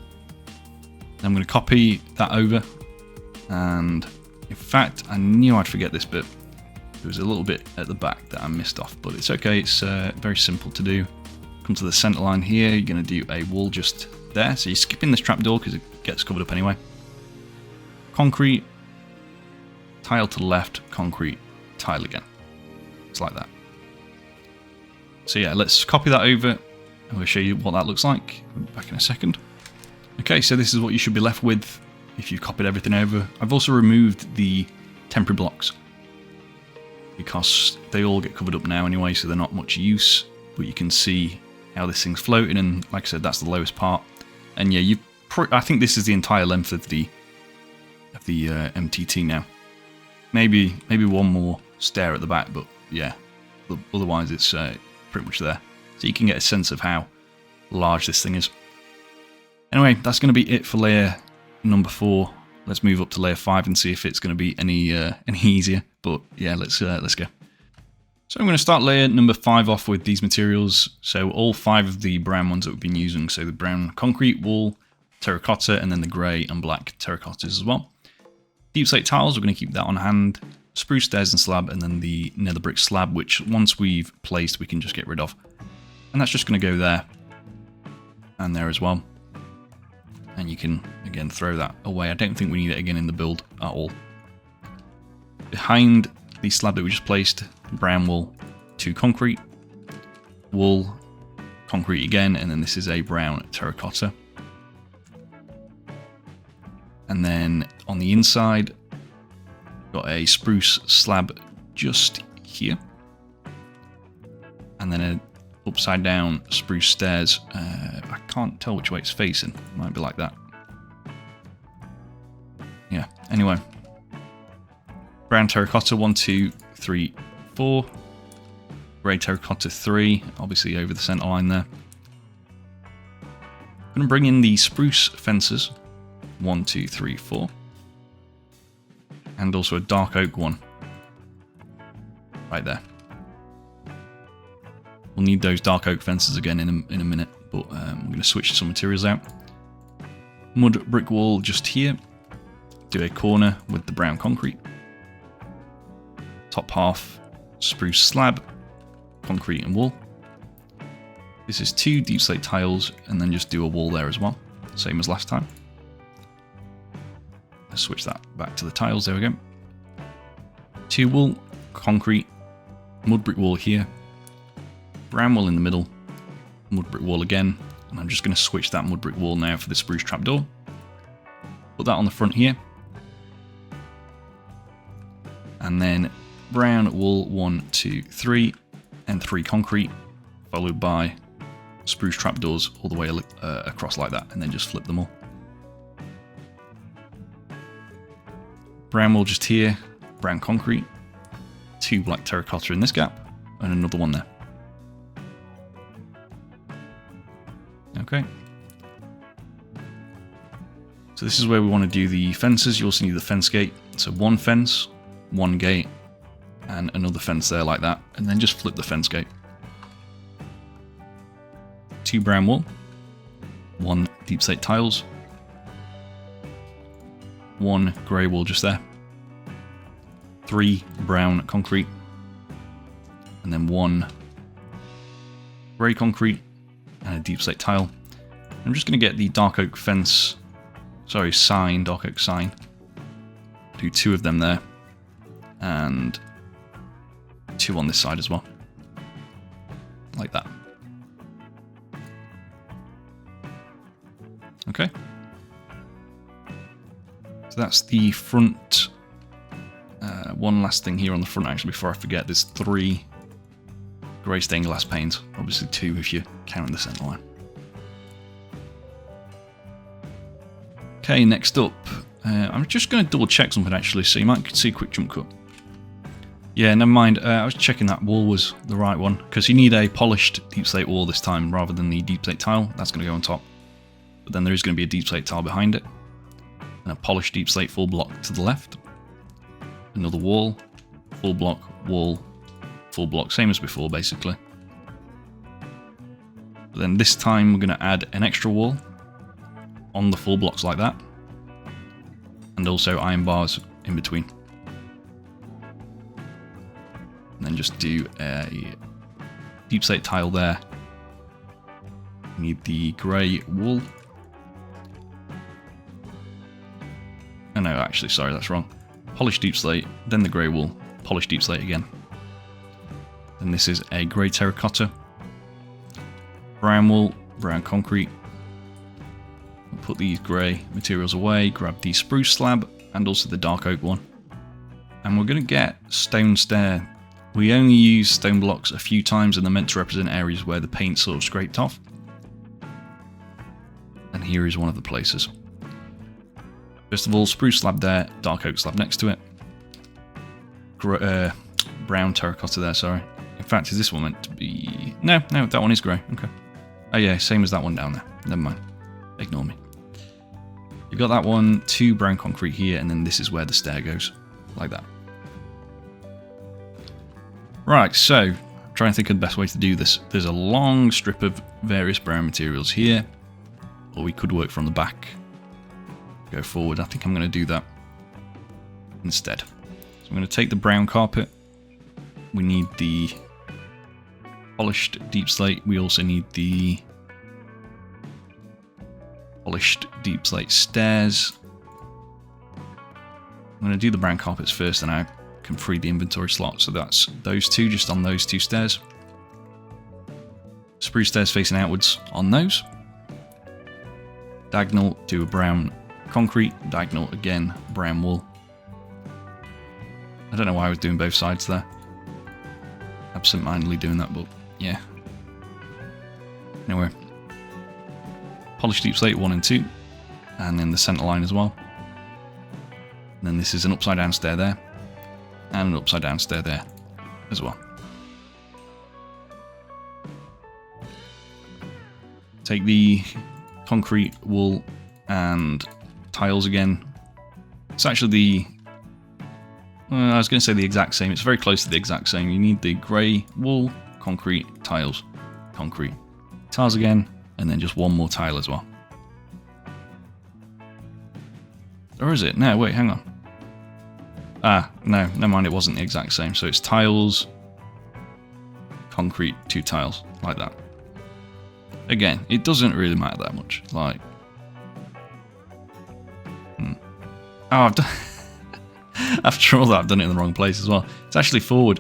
I'm going to copy that over, and in fact I knew I'd forget this bit. There was a little bit at the back that I missed off, but it's okay, it's very simple to do. Come to the center line here, you're going to do a wall just there, so you're skipping this trapdoor because it gets covered up anyway. Concrete, tile to the left, concrete, tile again. It's like that. So yeah, let's copy that over, and we'll show you what that looks like. Back in a second. Okay, so this is what you should be left with if you've copied everything over. I've also removed the temporary blocks because they all get covered up now anyway, so they're not much use. But you can see how this thing's floating, and like I said, that's the lowest part. And yeah, I think this is the entire length of the MTT now. Maybe one more stair at the back, but yeah, otherwise it's pretty much there. So you can get a sense of how large this thing is. Anyway, that's going to be it for layer number 4. Let's move up to layer 5 and see if it's going to be any easier. But yeah, let's go. So I'm going to start layer number 5 off with these materials. So all 5 of the brown ones that we've been using. So the brown concrete, wool, terracotta, and then the grey and black terracottas as well. Deep slate tiles, we're going to keep that on hand. Spruce stairs and slab, and then the nether brick slab, which once we've placed, we can just get rid of. And that's just going to go there and there as well. And you can, again, throw that away. I don't think we need it again in the build at all. Behind the slab that we just placed, brown wool, 2 concrete, wool, concrete again, and then this is a brown terracotta. And then on the inside, got a spruce slab just here. And then an upside down spruce stairs. I can't tell which way it's facing. It might be like that. Yeah, anyway. Brown terracotta, 1, 2, 3, 4. Grey terracotta, 3. Obviously over the centre line there. I'm going to bring in the spruce fences. 1, 2, 3, 4. And also a dark oak one. Right there. We'll need those dark oak fences again in a minute, but I'm going to switch some materials out. Mud brick wall just here. Do a corner with the brown concrete. Top half spruce slab, concrete and wool. This is 2 deep slate tiles, and then just do a wall there as well, same as last time. Let's switch that back to the tiles, there we go. 2 wool, concrete, mud brick wall here, brown wool in the middle, mud brick wall again, and I'm just going to switch that mud brick wall now for the spruce trapdoor. Put that on the front here. And then brown wool 1, 2, 3, and 3 concrete, followed by spruce trapdoors all the way across like that, and then just flip them all. Brown wool just here, brown concrete, 2 black terracotta in this gap, and another one there. Okay. So this is where we want to do the fences. You also need the fence gate. So 1 fence, 1 gate, and another fence there like that. And then just flip the fence gate. 2 brown wool, 1 deep slate tiles, 1 grey wool just there, 3 brown concrete, and then 1 grey concrete and a deep slate tile. I'm just going to get the dark oak fence, sign, dark oak sign. Do 2 of them there, and 2 on this side as well, like that. Okay. So that's the front. One last thing here on the front, actually, before I forget. There's 3 grey stained glass panes. Obviously 2 if you're counting the centre line. Okay, next up. I'm just going to double check something, actually, so you might see a quick jump cut. Yeah, never mind. I was checking that wall was the right one, because you need a polished deep slate wall this time rather than the deep slate tile. That's going to go on top. But then there is going to be a deep slate tile behind it, and a polished deep slate full block to the left. Another wall, full block, wall, full block, same as before basically. But then this time we're going to add an extra wall on the full blocks like that, and also iron bars in between. And then just do a deep slate tile there. We need the grey wool. Oh no, actually, sorry, that's wrong. Polished deep slate, then the grey wool, polished deep slate again. Then this is a grey terracotta, brown wool, brown concrete. We'll put these grey materials away, grab the spruce slab, and also the dark oak one. And we're going to get stone stair. We only use stone blocks a few times, and they're meant to represent areas where the paint sort of scraped off. And here is one of the places. First of all, spruce slab there, dark oak slab next to it. Brown terracotta there, sorry. In fact, is this one meant to be... No, that one is grey. Okay. Oh yeah, same as that one down there. Never mind. Ignore me. You've got that one, 2 brown concrete here, and then this is where the stair goes. Like that. Right, so, I'm trying to think of the best way to do this. There's a long strip of various brown materials here, or we could work from the back. Go forward. I think I'm going to do that instead. So I'm going to take the brown carpet. We need the polished deep slate. We also need the polished deep slate stairs. I'm going to do the brown carpets first, and I can free the inventory slot. So that's those 2 just on those 2 stairs. Spruce stairs facing outwards on those. Diagonal, do a brown concrete, diagonal again, brown wool. I don't know why I was doing both sides there. Absent-mindedly doing that, but yeah. Anyway. Polished deep slate 1 and 2, and then the centre line as well. And then this is an upside down stair there, and an upside down stair there as well. Take the concrete, wool, and tiles again. It's actually the... I was going to say the exact same. It's very close to the exact same. You need the grey wool, concrete, tiles, concrete, tiles again, and then just 1 more tile as well. Or is it? No, wait, hang on. Ah, no, never mind, it wasn't the exact same. So it's tiles, concrete, 2 tiles, like that. Again, it doesn't really matter that much. Like, oh, I've done... After all that, I've done it in the wrong place as well. It's actually forward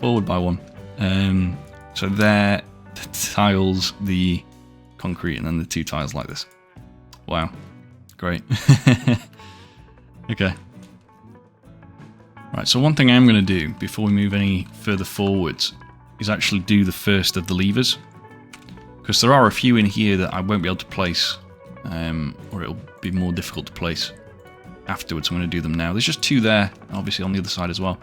by 1. So there, the tiles, the concrete, and then the 2 tiles like this. Wow, great. Okay. Right, so one thing I am going to do before we move any further forwards is actually do the first of the levers. Because there are a few in here that I won't be able to place, or it'll be more difficult to place afterwards. I'm going to do them now. There's just 2 there, obviously on the other side as well.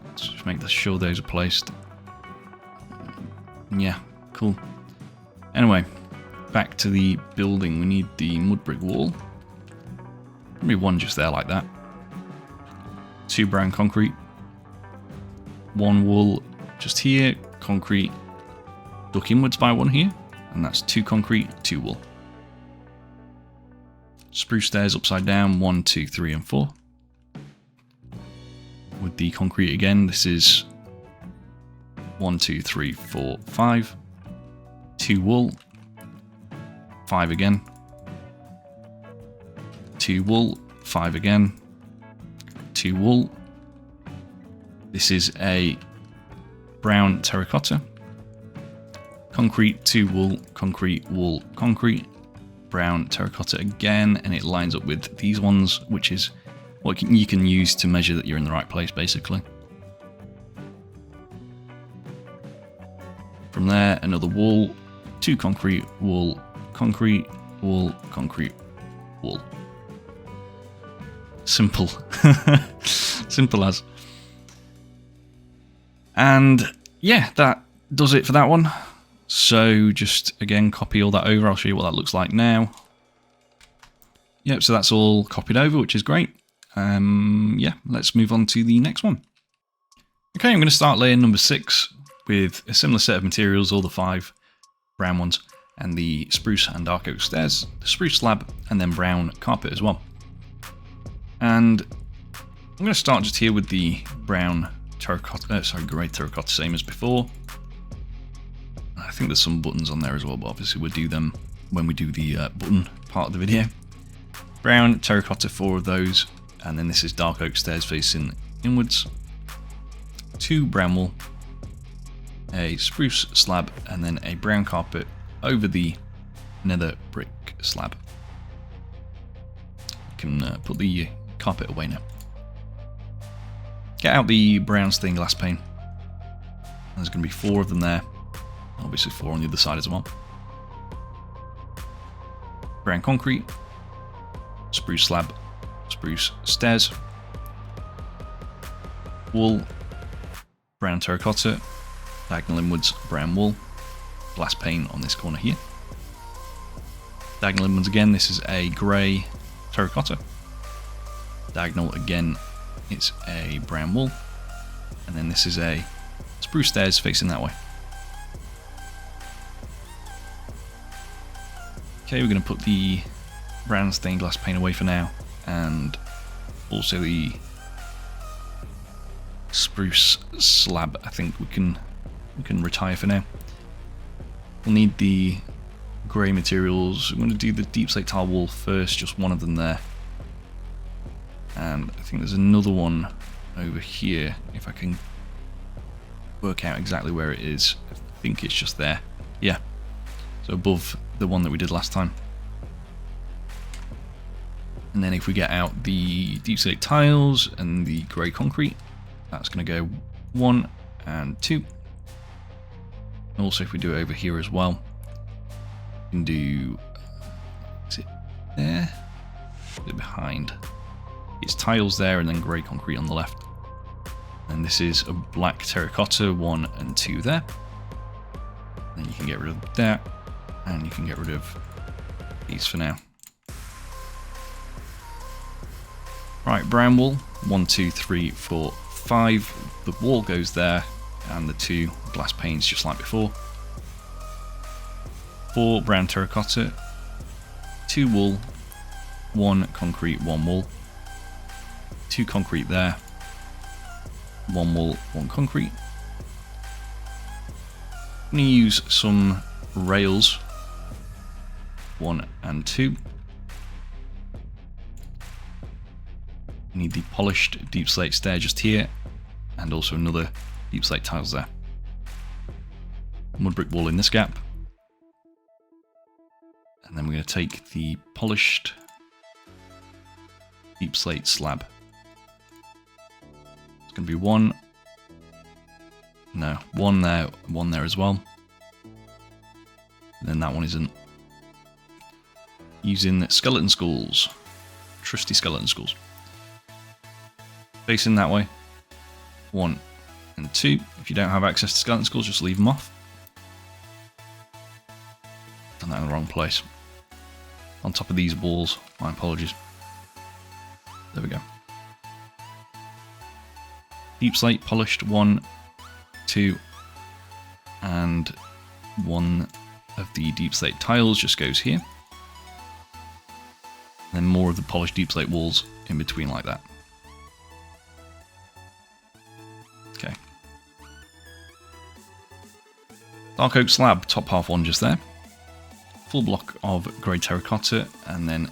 Let's just make sure those are placed. Yeah, cool. Anyway, back to the building. We need the mud brick wall. Maybe 1 just there like that. 2 brown concrete. 1 wool just here. Concrete. Duck inwards by 1 here. And that's 2 concrete, 2 wool. Spruce stairs upside down. 1, 2, 3, and 4. With the concrete again, this is 1, 2, 3, 4, 5. 2 wool. 5 again. 2 wool. 5 again. 2 wool. This is a brown terracotta. Concrete, 2 wool, concrete, wool, concrete. Brown terracotta again, and it lines up with these ones, which is what you can use to measure that you're in the right place, basically. From there, another wool, 2 concrete, wool, concrete, wool, concrete, wool. Simple. Simple as. And yeah, that does it for that one. So just again, copy all that over. I'll show you what that looks like now. Yep, so that's all copied over, which is great. Yeah, let's move on to the next one. Okay, I'm going to start layer number 6 with a similar set of materials, all the 5 brown ones, and the spruce and dark oak stairs, the spruce slab, and then brown carpet as well. And I'm going to start just here with the brown terracotta, grey terracotta, same as before. I think there's some buttons on there as well, but obviously we'll do them when we do the button part of the video. Brown terracotta, 4 of those, and then this is dark oak stairs facing inwards. 2 brown wool, a spruce slab, and then a brown carpet over the nether brick slab. You can put the carpet away now. Get out the brown stained glass pane. There's going to be 4 of them there. Obviously 4 on the other side as well. Brown concrete, spruce slab, spruce stairs, wool, brown terracotta, diagonal inwards, brown wool, glass pane on this corner here. Diagonal inwards again, this is a grey terracotta. Diagonal again, it's a brown wool, and then this is a spruce stairs facing that way. Okay, we're going to put the brown stained glass pane away for now, and also the spruce slab I think we can retire for now. We'll need the grey materials. I'm going to do the deep slate tile wall first, just 1 of them there. And I think there's another one over here, if I can work out exactly where it is. I think it's just there. Yeah, so above the one that we did last time. And then if we get out the deep slate tiles and the grey concrete, that's going to go 1 and 2. Also, if we do it over here as well, we can do, is it there? Is it behind? It's tiles there and then grey concrete on the left. And this is a black terracotta, 1 and 2 there. Then you can get rid of that, and you can get rid of these for now. Right, brown wool, 1, 2, 3, 4, 5. The wall goes there, and the 2 glass panes just like before. 4 brown terracotta, 2 wool, 1 concrete, 1 wool. 2 concrete there, 1 wool, 1 concrete. I'm going to use some rails, 1 and 2. We need the polished deep slate stair just here, and also another deep slate tiles there. Mud brick wall in this gap. And then we're going to take the polished deep slate slab. It's going to be 1 there as well. And then that one isn't. Using skeleton skulls. trusty skeleton skulls. Facing that way. 1 and 2. If you don't have access to skeleton skulls, just leave them off. Done that in the wrong place. On top of these walls. My apologies. There we go. Deep slate polished 1, 2, and 1 of the deep slate tiles just goes here. And then more of the polished deep slate walls in between like that. Okay. Dark oak slab, top half one just there. Full block of grey terracotta and then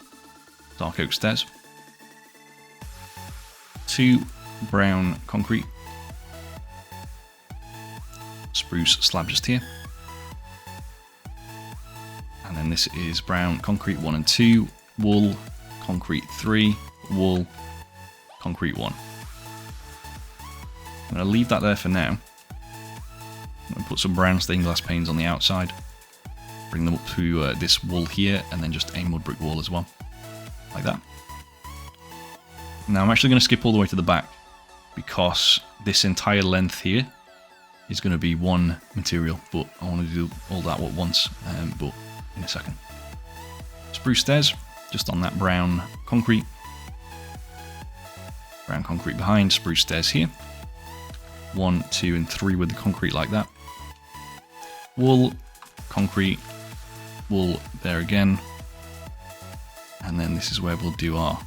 dark oak stairs. 2 brown concrete. Spruce slab just here. And then this is brown concrete 1 and 2, wool, concrete 3, wool, concrete 1. I'm going to leave that there for now. I'm going to put some brown stained glass panes on the outside. Bring them up to this wall here and then just a mud brick wall as well. Like that. Now I'm actually going to skip all the way to the back because this entire length here is going to be one material, but I want to do all that at once, but in a second. Spruce stairs, just on that brown concrete. Brown concrete behind, spruce stairs here. 1, 2, and 3 with the concrete like that. Wool, concrete, wool there again. And then this is where we'll do our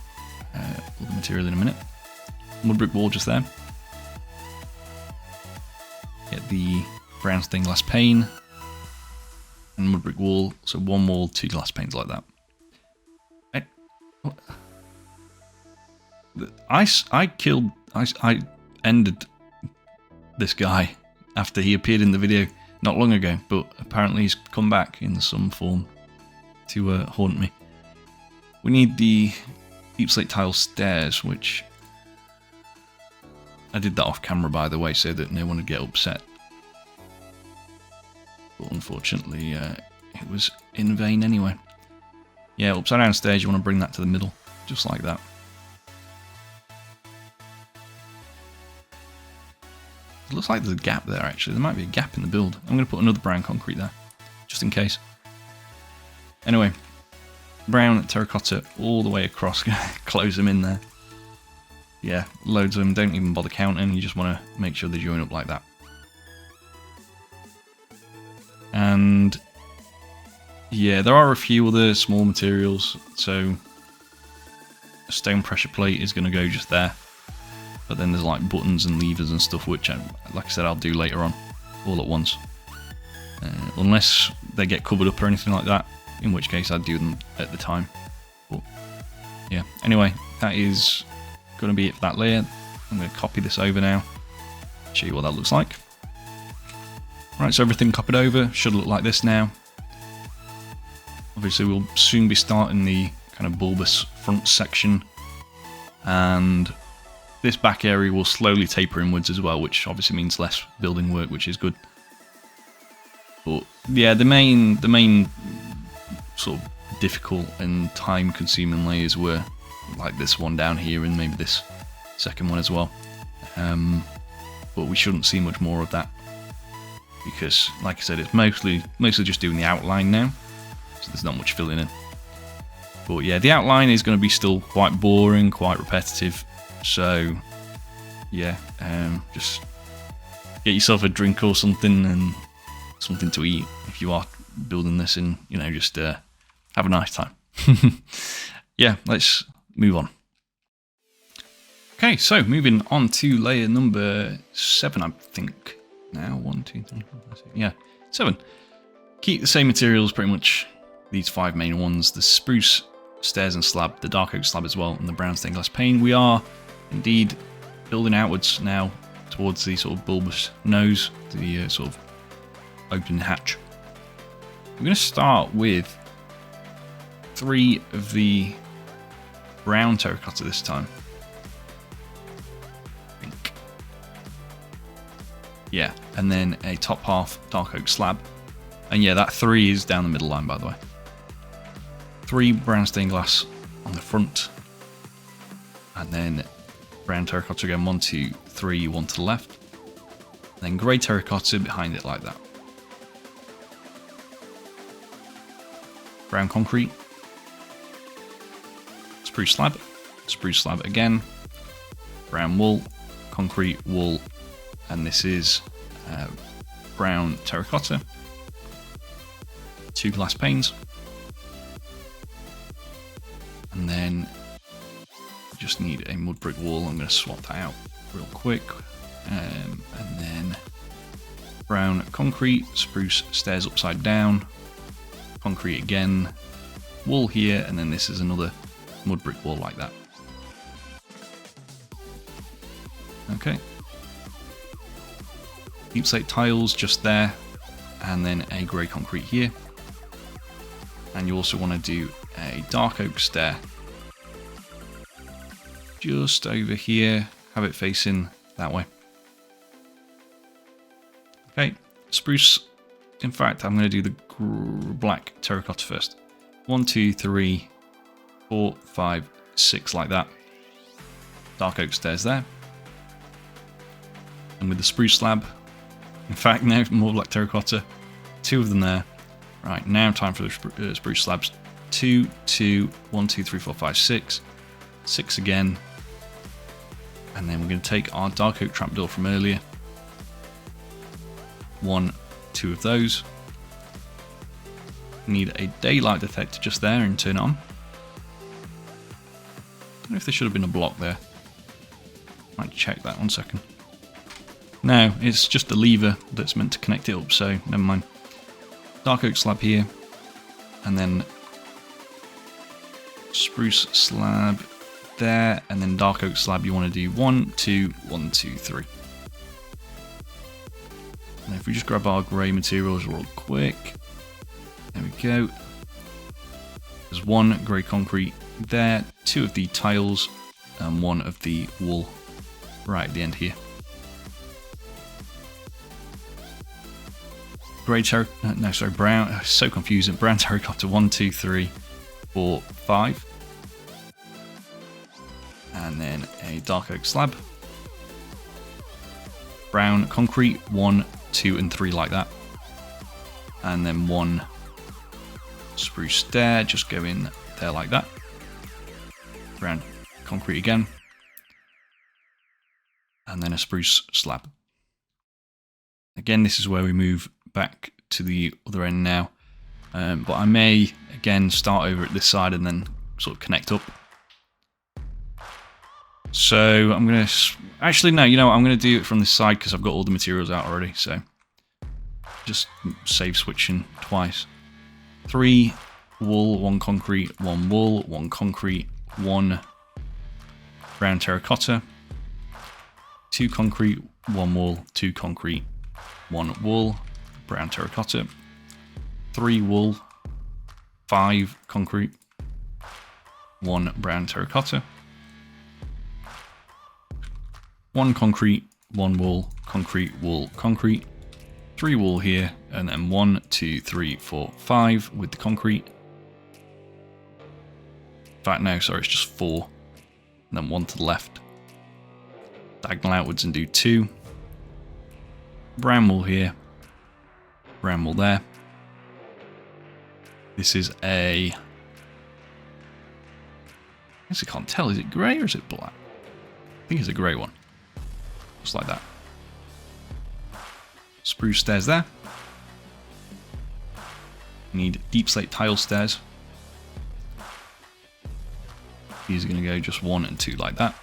all the material in a minute. Mud brick wall just there. Get the brown stained glass pane and mud brick wall. So 1 wall, 2 glass panes like that. I ended this guy after he appeared in the video not long ago, but apparently he's come back in some form to haunt me. We need the deep slate tile stairs, which I did that off camera by the way, so that no one would get upset. But unfortunately, it was in vain anyway. Yeah, upside down stairs, you want to bring that to the middle, just like that. It looks like there's a gap there actually, there might be a gap in the build. I'm going to put another brown concrete there, just in case. Anyway, brown terracotta all the way across, close them in there. Yeah, loads of them, don't even bother counting, you just want to make sure they join up like that. And yeah, there are a few other small materials, so a stone pressure plate is going to go just there. But then there's like buttons and levers and stuff, which, like I said, I'll do later on, all at once. Unless they get covered up or anything like that, in which case I'd do them at the time. But yeah, anyway, that is going to be it for that layer. I'm going to copy this over now, show you what that looks like. Right, so everything copied over, should look like this now. Obviously we'll soon be starting the kind of bulbous front section, and this back area will slowly taper inwards as well, which obviously means less building work, which is good. But yeah, the main sort of difficult and time-consuming layers were like this one down here and maybe this second one as well. But we shouldn't see much more of that because, like I said, it's mostly just doing the outline now, so there's not much filling in. But yeah, the outline is going to be still quite boring, quite repetitive. So yeah, just get yourself a drink or something and something to eat if you are building this, and you know, just have a nice time. Yeah, let's move on. Okay, so moving on to layer number 7, I think. Now 1, 2, 3, 4, 5, 6. Yeah, 7. Keep the same materials pretty much. These 5 main ones: the spruce stairs and slab, the dark oak slab as well, and the brown stained glass pane. We are indeed building outwards now towards the sort of bulbous nose, the sort of open hatch. We're going to start with 3 of the brown terracotta this time. I think. Yeah, and then a top half dark oak slab. And yeah, that 3 is down the middle line, by the way. 3 brown stained glass on the front, And then brown terracotta again, 1, 2, 3, 1 to the left. Then grey terracotta behind it like that. Brown concrete. Spruce slab again. Brown wool, concrete, wool, and this is brown terracotta. 2 glass panes. And then just need a mud brick wall. I'm going to swap that out real quick. And then brown concrete, spruce stairs upside down, concrete again, wool here, and then this is another mud brick wall like that. Okay. Deep slate tiles just there, and then a grey concrete here. And you also want to do a dark oak stair just over here, have it facing that way. Okay, spruce. In fact, I'm going to do the black terracotta first. 1, 2, 3, 4, 5, 6 like that. Dark oak stairs there. And with the spruce slab, in fact, now more black terracotta. 2 of them there. Right, now time for the spruce slabs. 2, 2, 1, 2, 3, 4, 5, 6. 6 again. And then we're going to take our dark oak trapdoor from earlier. 1, 2 of those. Need a daylight detector just there and turn it on. I don't know if there should have been a block there. Might check that 1 second. No, it's just a lever that's meant to connect it up, so never mind. Dark oak slab here, and then spruce slab there, and then dark oak slab you want to do 1, 2, 1, 2, 3. And if we just grab our grey materials real quick, there we go. There's 1 grey concrete there, 2 of the tiles, and 1 of the wool right at the end here. Brown, so confusing. Brown terracotta, 1, 2, 3, 4, 5. And then a dark oak slab. Brown concrete, 1, 2, and 3 like that. And then 1 spruce stair, just go in there like that. Brown concrete again. And then a spruce slab. Again, this is where we move back to the other end now. But I may, again, start over at this side and then sort of connect up. So I'm going to... Actually, no, you know what? I'm going to do it from this side because I've got all the materials out already. So just save switching twice. 3 wool, 1 concrete, 1 wool, 1 concrete, 1 brown terracotta, 2 concrete, 1 wool, 2 concrete, 1 wool, brown terracotta, 3 wool, 5 concrete, 1 brown terracotta, 1 concrete, 1 wool, concrete, wool, concrete, 3 wool here, and then 1, 2, 3, 4, 5 with the concrete. In fact, no, sorry, it's just 4, and then 1 to the left. Diagonal outwards and do 2. Brown wool here, brown wool there. This is a... I guess I can't tell, is it grey or is it black? I think it's a grey one. Just like that. Spruce stairs there. Need deep slate tile stairs. These are going to go just 1 and 2 like that.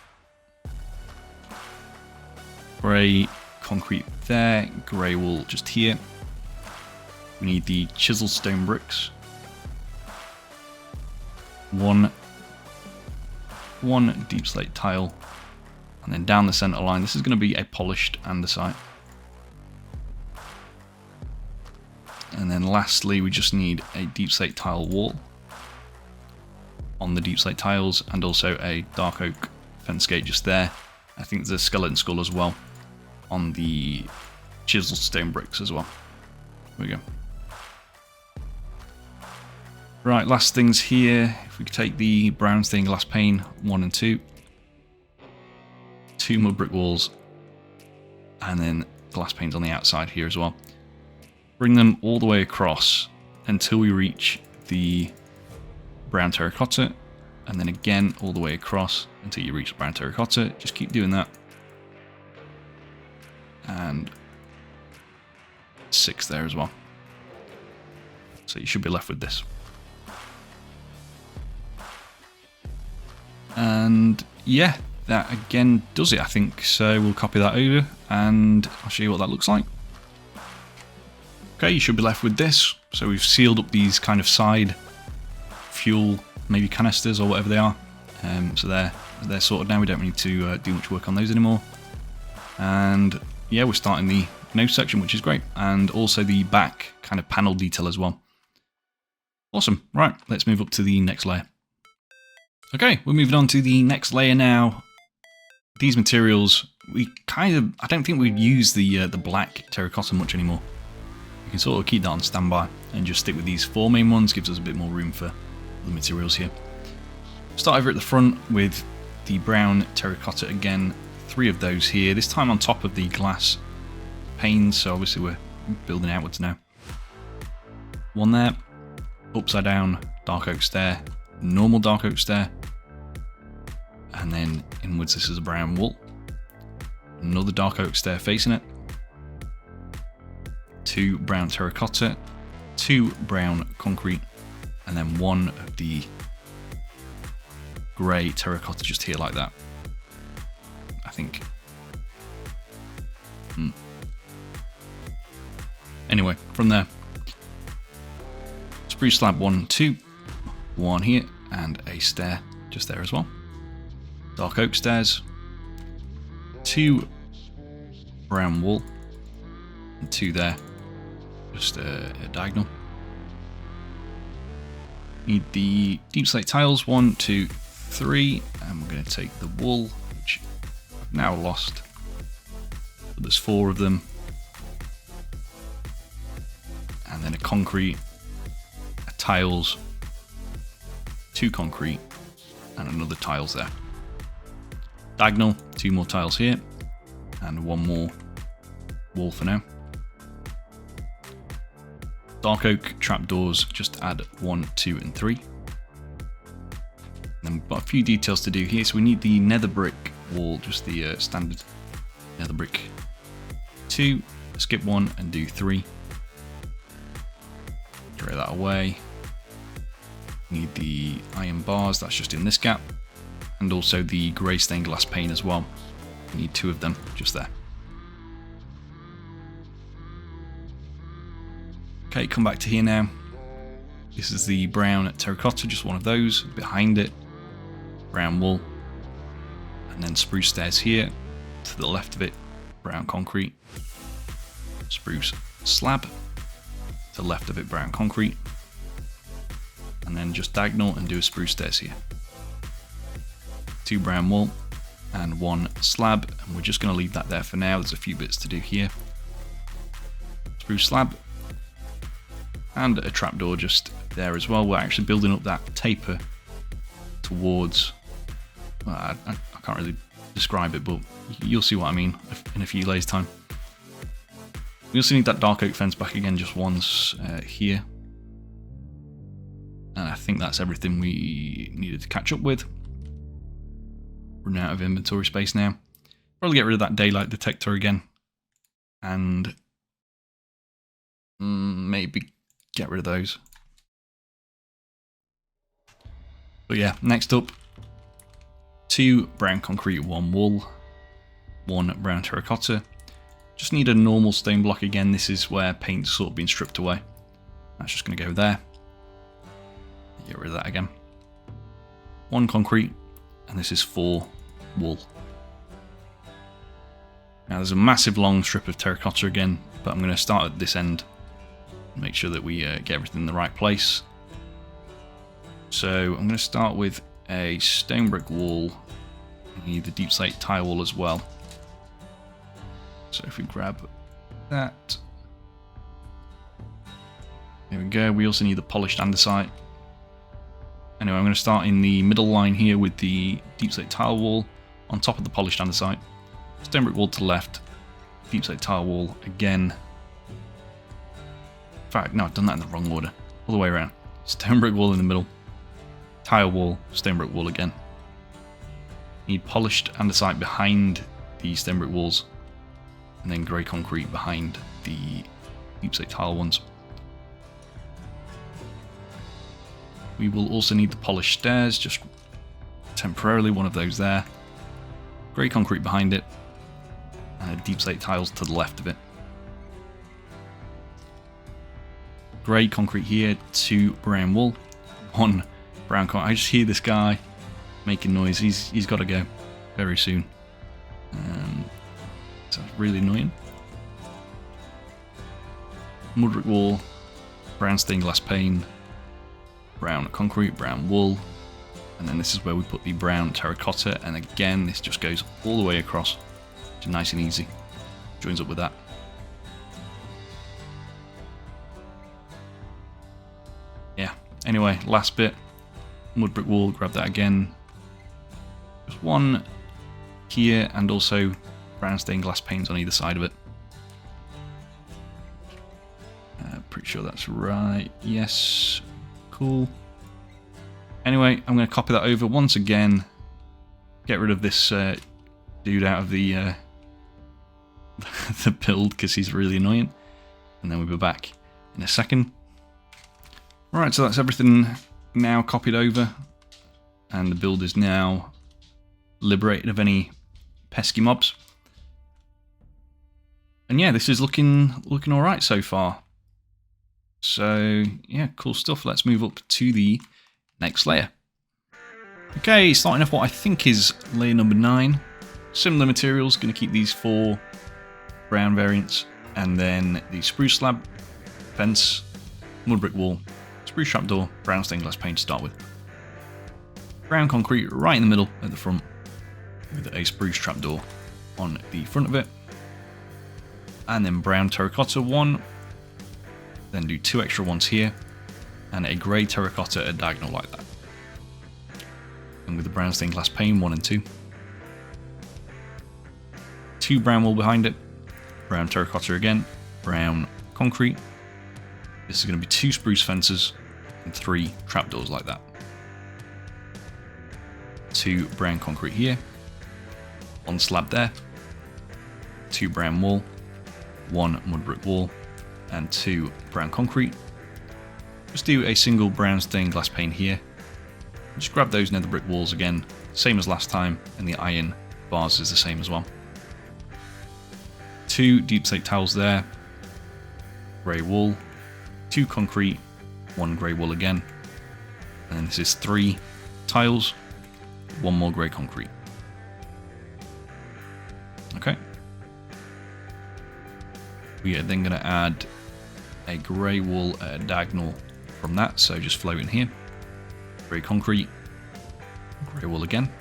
Grey concrete there, grey wool just here. We need the chiseled stone bricks. 1 deep slate tile, and then down the center line. This is going to be a polished andesite. And then lastly, we just need a deep slate tile wall on the deep slate tiles, and also a dark oak fence gate just there. I think there's a skeleton skull as well on the chiseled stone bricks as well. There we go. Right, last things here. If we could take the brown stained glass pane 1 and 2, 2 mud brick walls, and then glass panes on the outside here as well. Bring them all the way across until we reach the brown terracotta, and then again all the way across until you reach the brown terracotta. Just keep doing that. And 6 there as well. So you should be left with this. And yeah, that again does it, I think. So we'll copy that over and I'll show you what that looks like. Okay, you should be left with this. So we've sealed up these kind of side fuel, maybe canisters or whatever they are. So they're sorted now. We don't need to do much work on those anymore. And yeah, we're starting the nose section, which is great, and also the back kind of panel detail as well. Awesome. Right, let's move up to the next layer. Okay, we're moving on to the next layer now. These materials, I don't think we'd use the black terracotta much anymore. We can sort of keep that on standby and just stick with these 4 main ones. Gives us a bit more room for the materials here. Start over at the front with the brown terracotta again. 3 of those here, this time on top of the glass panes, so obviously we're building outwards now. 1 there, upside down dark oak stair, normal dark oak stair, and then inwards this is a brown wool. Another dark oak stair facing it. 2 brown terracotta, 2 brown concrete, and then 1 of the grey terracotta just here like that. I think. Anyway, from there, spruce slab 1, 2, 1 here, and a stair just there as well. Dark oak stairs, 2 brown wool, and 2 there, just a diagonal. Need the deep slate tiles, 1, 2, 3, and we're going to take the wool, which I've now lost, but there's 4 of them, and then a concrete, a tiles, 2 concrete, and another tiles there. Diagonal, 2 more tiles here, and 1 more wall for now. Dark oak trapdoors, just add 1, 2, and 3. Then we've got a few details to do here, so we need the nether brick wall, just the standard nether brick. 2, skip 1 and do 3. Throw that away. Need the iron bars, that's just in this gap. And also the grey stained glass pane as well. We need 2 of them just there. Okay, come back to here now. This is the brown terracotta, just one of those. Behind it, brown wool. And then spruce stairs here. To the left of it, brown concrete. Spruce slab. To the left of it, brown concrete. And then just diagonal and do a spruce stairs here. 2 brown wool and 1 slab, and we're just going to leave that there for now. There's a few bits to do here. Spruce slab and a trapdoor just there as well. We're actually building up that taper towards, well, I can't really describe it, but you'll see what I mean in a few layers time. We also need that dark oak fence back again just once here, and I think that's everything we needed to catch up with. Run out of inventory space now. Probably get rid of that daylight detector again. And maybe get rid of those. But yeah, next up, 2 brown concrete, 1 wool, 1 brown terracotta. Just need a normal stone block again. This is where paint's sort of been stripped away. That's just going to go there. Get rid of that again. 1 concrete. And this is 4 wool. Now there's a massive long strip of terracotta again, but I'm going to start at this end and make sure that we get everything in the right place. So I'm going to start with a stone brick wall. We need the deep slate tile wall as well. So if we grab that, there we go. We also need the polished andesite. Anyway, I'm going to start in the middle line here with the deep slate tile wall on top of the polished andesite. stone brick wall to the left, deep slate tile wall again. In fact, no, I've done that in the wrong order. All the way around. Stone brick wall in the middle, tile wall, stone brick wall again. Need polished andesite behind the stone brick walls, and then grey concrete behind the deep slate tile ones. We will also need the polished stairs, just temporarily one of those there. Grey concrete behind it, and deep slate tiles to the left of it. Grey concrete here, 2 brown wool, 1 brown concrete. I just hear this guy making noise. He's got to go very soon. So it's really annoying. Mud brick wall, brown stained glass pane, brown concrete, brown wool, and then this is where we put the brown terracotta, and again this just goes all the way across, which is nice and easy. Joins up with that. Yeah, anyway, last bit, mud brick wall, grab that again. Just 1 here, and also brown stained glass panes on either side of it. Pretty sure that's right. Yes. Cool. Anyway, I'm going to copy that over once again. Get rid of this dude out of the the build because he's really annoying. And then we'll be back in a second. Right, so that's everything now copied over. And the build is now liberated of any pesky mobs. And yeah, this is looking alright so far. So yeah, cool stuff. Let's move up to the next layer. Okay, starting off what I think is layer number 9. Similar materials, going to keep these 4 brown variants, and then the spruce slab, fence, mud brick wall, spruce trapdoor, brown stained glass pane to start with. Brown concrete right in the middle at the front, with a spruce trapdoor on the front of it. And then brown terracotta 1, then do 2 extra ones here, and a grey terracotta at diagonal like that. And with the brown stained glass pane 1 and 2. 2 brown wool behind it, brown terracotta again, brown concrete. This is going to be 2 spruce fences and 3 trapdoors like that. 2 brown concrete here, 1 slab there, 2 brown wool, 1 mud brick wall, and 2 brown concrete. Just do a single brown stained glass pane here. Just grab those nether brick walls again, same as last time, and the iron bars is the same as well. 2 deep slate tiles there, grey wool, 2 concrete, 1 grey wool again, and then this is 3 tiles, 1 more grey concrete. Okay. We are then going to add a grey wool diagonal from that, so just flow in here. Grey concrete, grey wool again.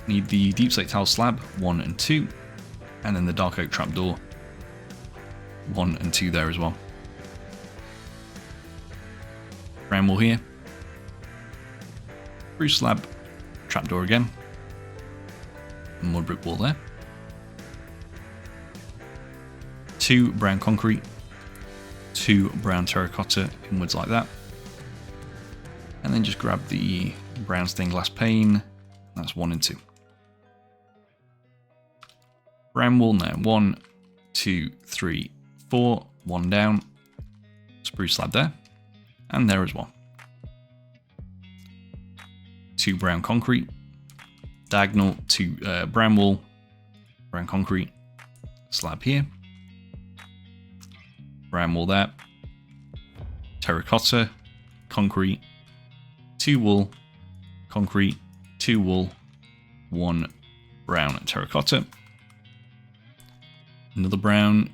Need the deep slate tile slab 1 and 2, and then the dark oak trapdoor 1 and 2 there as well. Brown wool here, spruce slab, trapdoor again, and mud brick wall there. 2 brown concrete, 2 brown terracotta inwards like that, and then just grab the brown stained glass pane. That's 1 and 2. Brown wool now, 1, 2, 3, 4, 1 down, spruce slab there, and there as well. 2 brown concrete, diagonal to brown wool, brown concrete, slab here, brown wool there, terracotta, concrete, 2 wool, concrete, 2 wool, 1 brown terracotta, another brown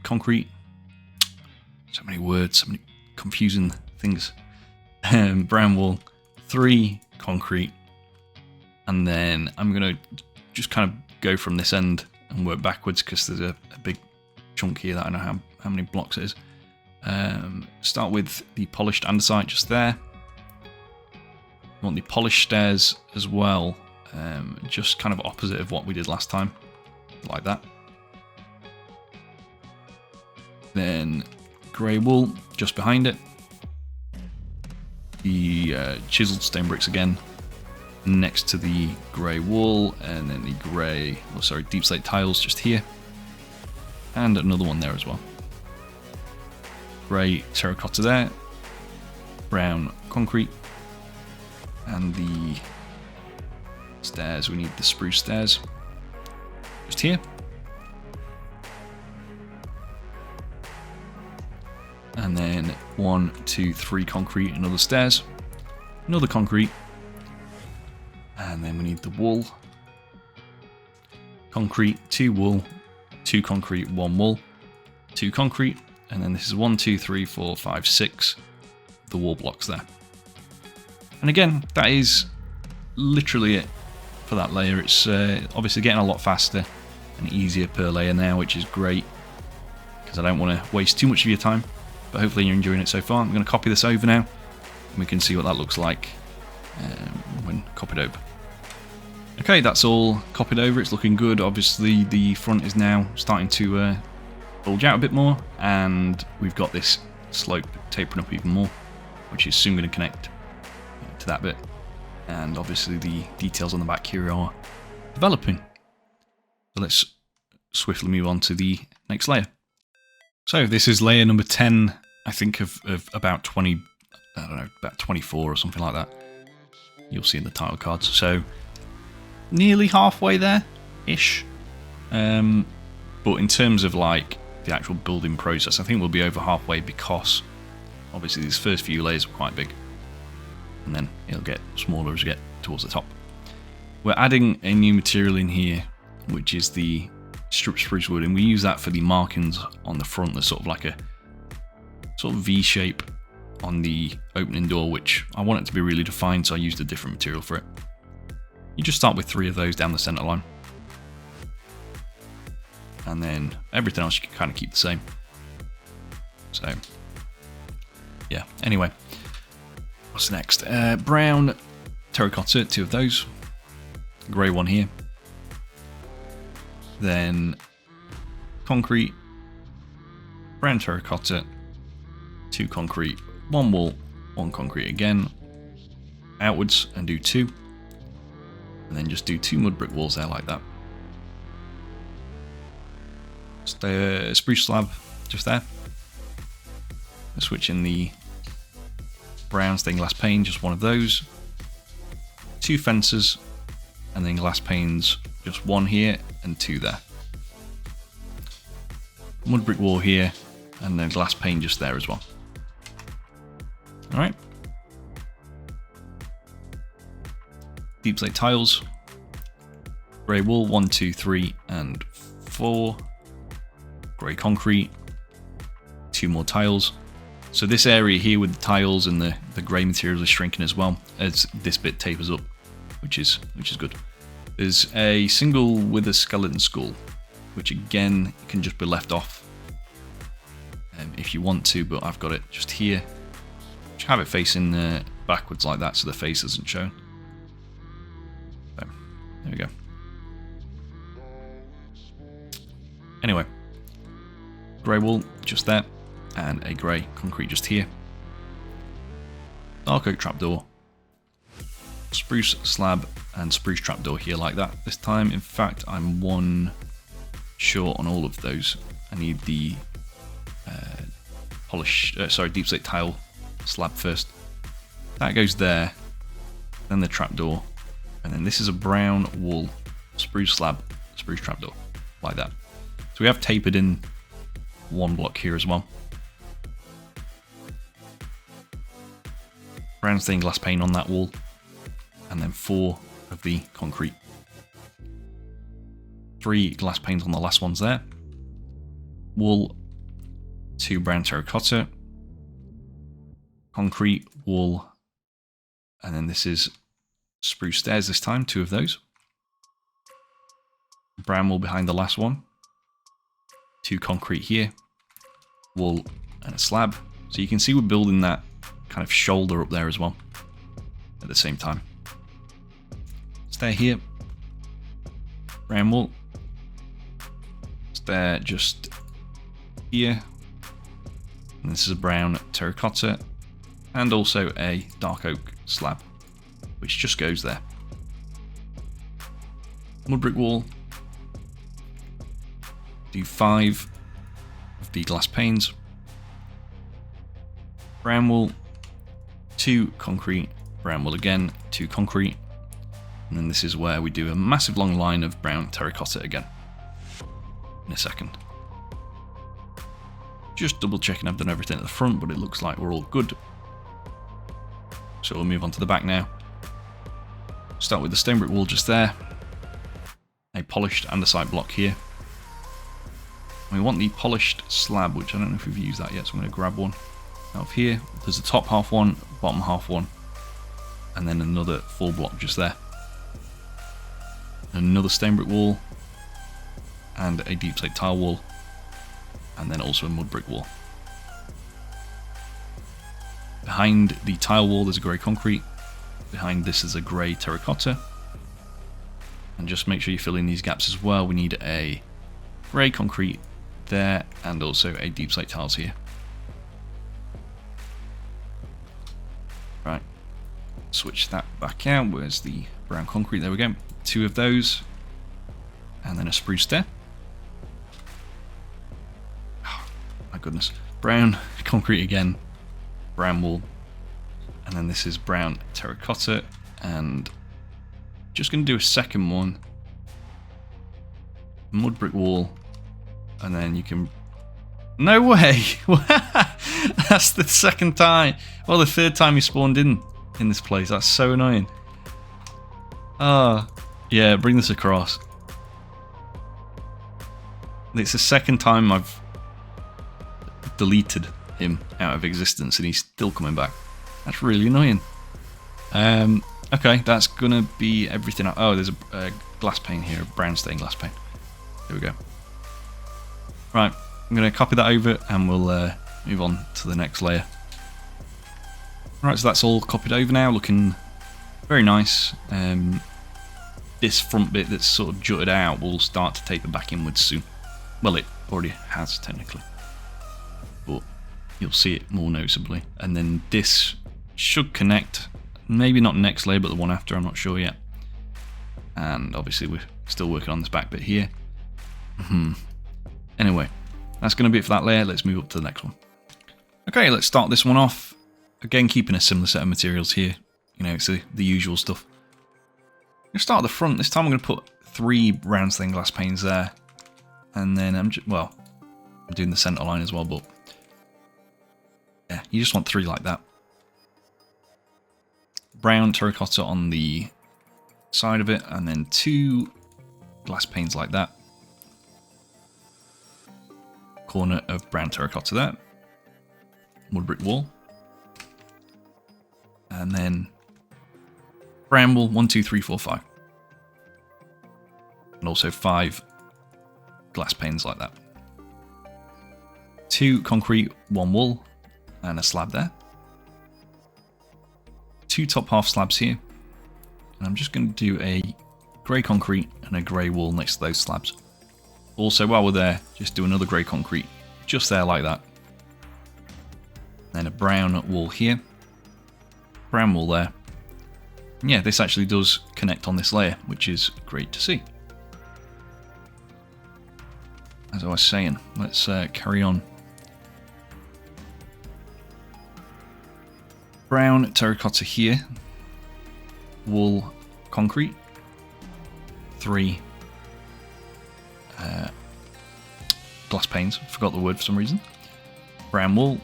concrete. So many words, so many confusing things. Brown wool, 3 concrete, and then I'm going to just kind of go from this end and work backwards because there's a big chunk here that I don't know how many blocks it is. Start with the polished andesite just there. I want the polished stairs as well just kind of opposite of what we did last time, like that. Then grey wool just behind it. The chiseled stone bricks again next to the grey wool, and then the grey, oh sorry, deep slate tiles just here, and another one there as well. Grey terracotta there, brown concrete, and the stairs, we need the spruce stairs just here. And then 1, 2, 3 concrete, another stairs, another concrete, and then we need the wool. Concrete, 2 wool, 2 concrete, 1 wool, 2 concrete, and then this is 1, 2, 3, 4, 5, 6, the wall blocks there. And again, that is literally it for that layer. It's obviously getting a lot faster and easier per layer now, which is great, because I don't want to waste too much of your time. But hopefully you're enjoying it so far. I'm going to copy this over now, and we can see what that looks like when copied over. Okay, that's all copied over. It's looking good. Obviously, the front is now starting to bulge out a bit more, and we've got this slope tapering up even more, which is soon going to connect to that bit. And obviously, the details on the back here are developing. So let's swiftly move on to the next layer. So this is layer number 10, I think, of about 20, I don't know, about 24 or something like that. You'll see in the title cards. So nearly halfway there-ish. But in terms of like the actual building process, I think we'll be over halfway, because obviously these first few layers are quite big. And then it'll get smaller as we get towards the top. We're adding a new material in here, which is the stripped spruce wood, and we use that for the markings on the front. There's sort of like a sort of V shape on the opening door, which I want it to be really defined, so I used a different material for it. You just start with 3 of those down the center line, and then everything else you can kind of keep the same. So yeah, anyway, what's next? Brown terracotta, 2 of those, grey one here. Then concrete, brown terracotta, 2 concrete, 1 wool, 1 concrete again, outwards, and do 2. And then just do 2 mud brick walls there like that. Spruce slab just there. Switch in the brown stained glass pane, just 1 of those. 2 fences, and then glass panes, just 1 here and 2 there. Mud brick wall here, and then glass pane just there as well. Alright. Deep slate tiles. Grey wool, 1, 2, 3, and 4. Grey concrete. 2 more tiles. So this area here with the tiles and the grey materials is shrinking as well as this bit tapers up, which is good. There's a single with a skeleton skull, which again can just be left off if you want to, but I've got it just here. Just have it facing backwards like that so the face isn't shown. So, there we go. Anyway, grey wool just there, and a grey concrete just here. Dark oak trapdoor, spruce slab, and spruce trapdoor here like that. This time, in fact, I'm 1 short on all of those. I need the deep slate tile slab first. That goes there, then the trapdoor, and then this is a brown wool spruce slab, spruce trapdoor, like that. So we have tapered in 1 block here as well. Brown stained glass pane on that wall, and then 4 of the concrete. 3 glass panes on the last ones there. Wool, 2 brown terracotta, concrete, wool, and then this is spruce stairs this time, 2 of those. Brown wool behind the last one. 2 concrete here, wool, and a slab. So you can see we're building that kind of shoulder up there as well at the same time. stair here. Brown wool. Stair just here. And this is a brown terracotta. And also a dark oak slab, which just goes there. Mud brick wall. Do 5 of the glass panes. Brown wool. 2 concrete. Brown wool again. 2 concrete. And then this is where we do a massive long line of brown terracotta again. In a second. Just double checking I've done everything at the front, but it looks like we're all good. So we'll move on to the back now. Start with the stone brick wall just there. A polished andesite block here. And we want the polished slab, which I don't know if we've used that yet, so I'm going to grab one out of here. There's the top half one, bottom half one, and then another full block just there. Another stone brick wall, and a deep slate tile wall, and then also a mud brick wall. Behind the tile wall there's a grey concrete, behind this is a grey terracotta, and just make sure you fill in these gaps as well. We need a grey concrete there, and also a deep slate tiles here. Right, switch that back out. Where's the brown concrete? There we go. 2 of those, and then a spruce stair. Oh, my goodness. Brown concrete again, brown wool, and then this is brown terracotta, and just going to do a second one. Mud brick wall, and then you can... No way! That's the second time. Well, the third time you spawned in this place. That's so annoying. Ah, yeah, bring this across. It's the second time I've deleted him out of existence and he's still coming back. That's really annoying. Okay, that's gonna be everything. Oh, there's a glass pane here, a brown stained glass pane. There we go. Right, I'm gonna copy that over and we'll move on to the next layer. Right, so that's all copied over now, looking very nice. This front bit that's sort of jutted out will start to taper back inwards soon. Well, it already has technically, but you'll see it more noticeably. And then this should connect, maybe not next layer, but the one after, I'm not sure yet. And obviously we're still working on this back bit here. Anyway, that's going to be it for that layer. Let's move up to the next one. Okay, let's start this one off. Again, keeping a similar set of materials here. You know, it's the usual stuff. I'm going to start at the front. This time I'm going to put 3 round stained glass panes there. And then I'm doing the center line as well, but yeah, you just want 3 like that. Brown terracotta on the side of it, and then 2 glass panes like that. Corner of brown terracotta there. Wood brick wall. And then brown wool, 1, 2, 3, 4, 5. And also 5 glass panes like that. 2 concrete, 1 wool, and a slab there. 2 top half slabs here. And I'm just going to do a grey concrete and a grey wool next to those slabs. Also, while we're there, just do another grey concrete just there like that. Then a brown wool here. Brown wool there. And yeah, this actually does connect on this layer, which is great to see. As I was saying, let's carry on. Brown terracotta here. Wool concrete. 3 glass panes. Forgot the word for some reason. Brown wool,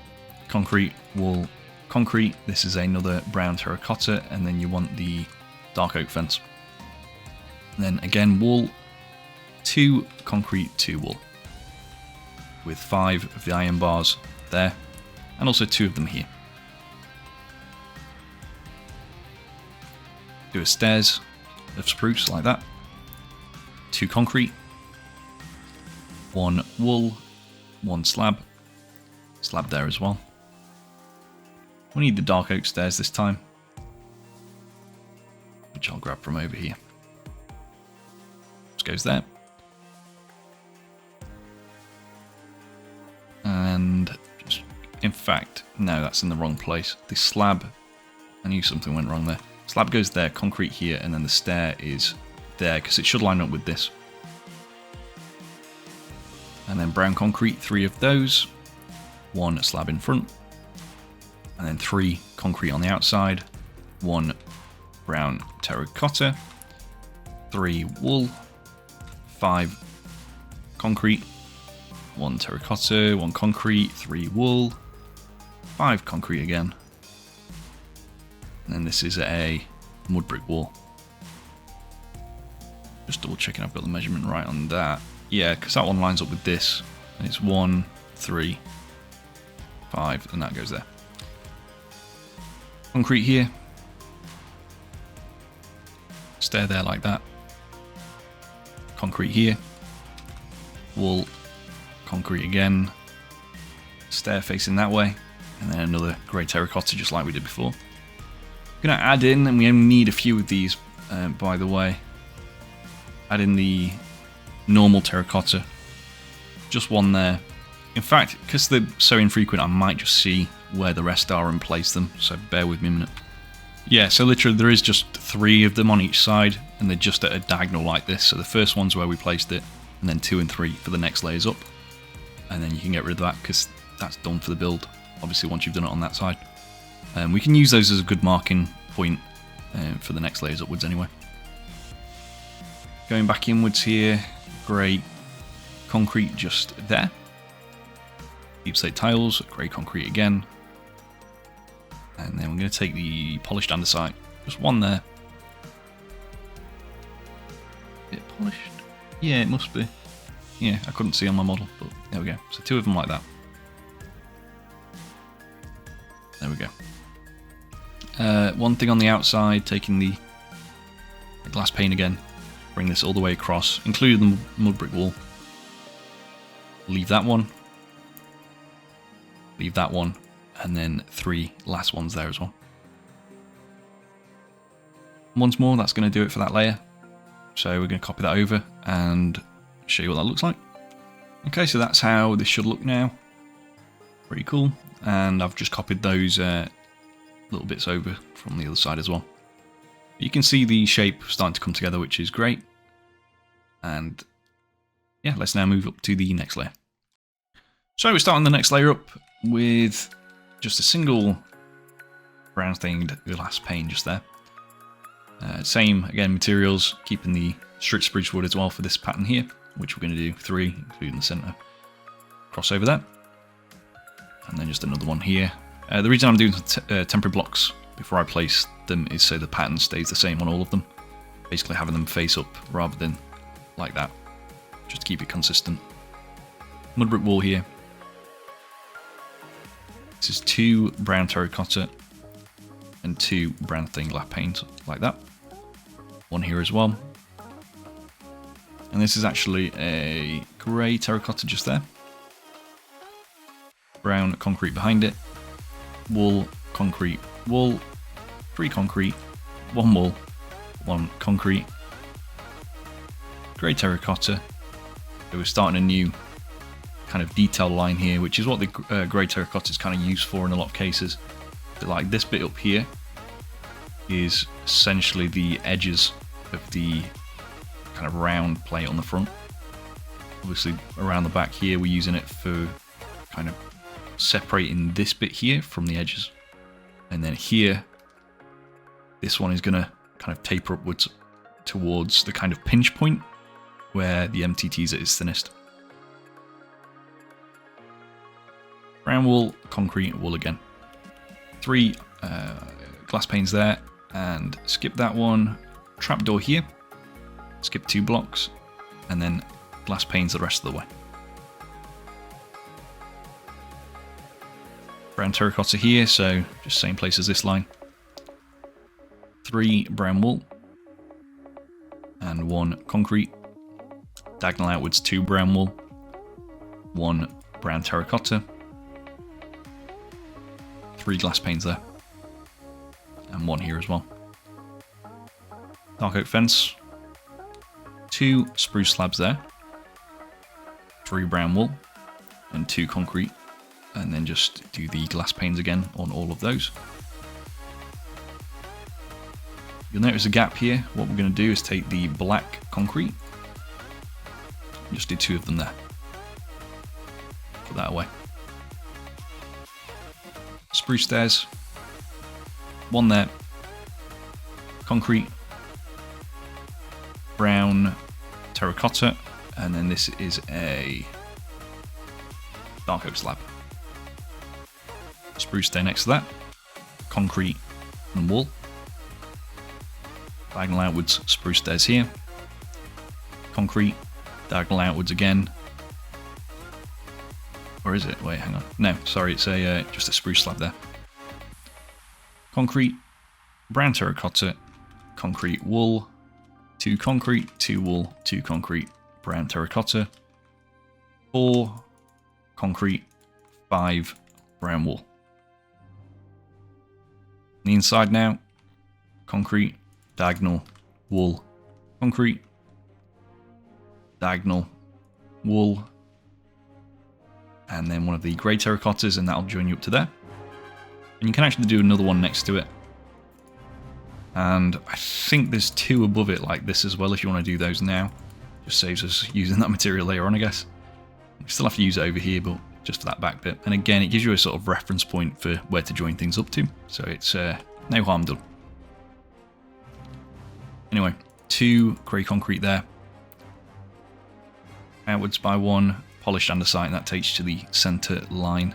concrete, wool, concrete. This is another brown terracotta, and then you want the dark oak fence. And then again, wool, 2 concrete, 2 wool. With 5 of the iron bars there, and also 2 of them here. Do a stairs of spruce like that. 2 concrete, 1 wool, 1 slab. Slab there as well. We need the dark oak stairs this time, which I'll grab from over here. goes there. And just, in fact, no, that's in the wrong place. The slab, I knew something went wrong there. Slab goes there, concrete here, and then the stair is there because it should line up with this. And then brown concrete, 3 of those, 1 slab in front, and then 3 concrete on the outside, 1 brown terracotta, 3 wool, 5 concrete, 1 terracotta, 1 concrete, 3 wool, 5 concrete again. And then this is a mud brick wall. Just double checking I've got the measurement right on that. Yeah, because that one lines up with this. And it's 1, 3, 5, and that goes there. Concrete here. Stair there like that. Concrete here. Wool. Concrete again. Stair facing that way. And then another grey terracotta just like we did before. We're going to add in, and we only need a few of these, by the way. Add in the normal terracotta. Just 1 there. In fact, because they're so infrequent, I might just see where the rest are and place them. So bear with me a minute. Yeah, so literally there is just 3 of them on each side, and they're just at a diagonal like this. So the first one's where we placed it, and then 2 and 3 for the next layers up. And then you can get rid of that because that's done for the build, obviously once you've done it on that side. We can use those as a good marking point for the next layers upwards anyway. Going back inwards here, grey concrete just there. Deep slate tiles, grey concrete again. And then we're going to take the polished andesite, just 1 there. Is it polished? Yeah, it must be. Yeah, I couldn't see on my model, but there we go. So 2 of them like that. There we go. One thing on the outside, taking the glass pane again, bring this all the way across, including the mud brick wall. Leave that one. Leave that one. And then 3 last ones there as well. Once more, that's going to do it for that layer. So we're going to copy that over and show you what that looks like. Okay, so that's how this should look now. Pretty cool. And I've just copied those little bits over from the other side as well. You can see the shape starting to come together, which is great. And yeah, let's now move up to the next layer. So we're starting the next layer up with just a single brown stained glass pane just there. Same, again, materials, keeping the strict spruce wood as well for this pattern here, which we're going to do 3, including the centre. Cross over that. And then just another one here. The reason I'm doing temporary blocks before I place them is so the pattern stays the same on all of them. Basically having them face up rather than like that, just to keep it consistent. Mud brick wall here. This is 2 brown terracotta and 2 brown stained glass panes like that. 1 here as well. And this is actually a grey terracotta just there. Brown concrete behind it. Wool, concrete, wool, 3 concrete, 1 wool, 1 concrete, grey terracotta. So we're starting a new kind of detail line here, which is what the grey terracotta is kind of used for in a lot of cases. But like this bit up here is essentially the edges of the kind of round plate on the front. Obviously around the back here we're using it for kind of separating this bit here from the edges. And then here, this one is going to kind of taper upwards towards the kind of pinch point where the MTT is at its thinnest. Brown wool, concrete, wool again. 3 glass panes there, and skip that one. Trapdoor here. Skip 2 blocks, and then glass panes the rest of the way. Brown terracotta here, so just same place as this line. 3 brown wool and 1 concrete. Diagonal outwards 2 brown wool, 1 brown terracotta, 3 glass panes there, and 1 here as well. Dark oak fence, 2 spruce slabs there, 3 brown wool, and 2 concrete, and then just do the glass panes again on all of those. You'll notice a gap here. What we're going to do is take the black concrete, just do 2 of them there. Put that away. Spruce stairs, 1 there, concrete, brown terracotta, and then this is a dark oak slab. Spruce stair next to that, concrete and wool. Diagonal outwards, spruce stairs here, concrete, diagonal outwards again. Or is it? Wait, hang on. No, sorry, it's just a spruce slab there. Concrete, brown terracotta, concrete, wool, 2 concrete, 2 wool, 2 concrete, brown terracotta, 4 concrete, 5 brown wool. On the inside now, concrete, diagonal, wool, concrete, diagonal, wool, and then one of the grey terracottas, and that'll join you up to there. And you can actually do another one next to it. And I think there's 2 above it like this as well if you want to do those now. Just saves us using that material later on, I guess. We still have to use it over here, but just for that back bit. And again, it gives you a sort of reference point for where to join things up to. So it's no harm done. Anyway, 2 grey concrete there. Outwards by 1, polished andesite, and that takes you to the centre line.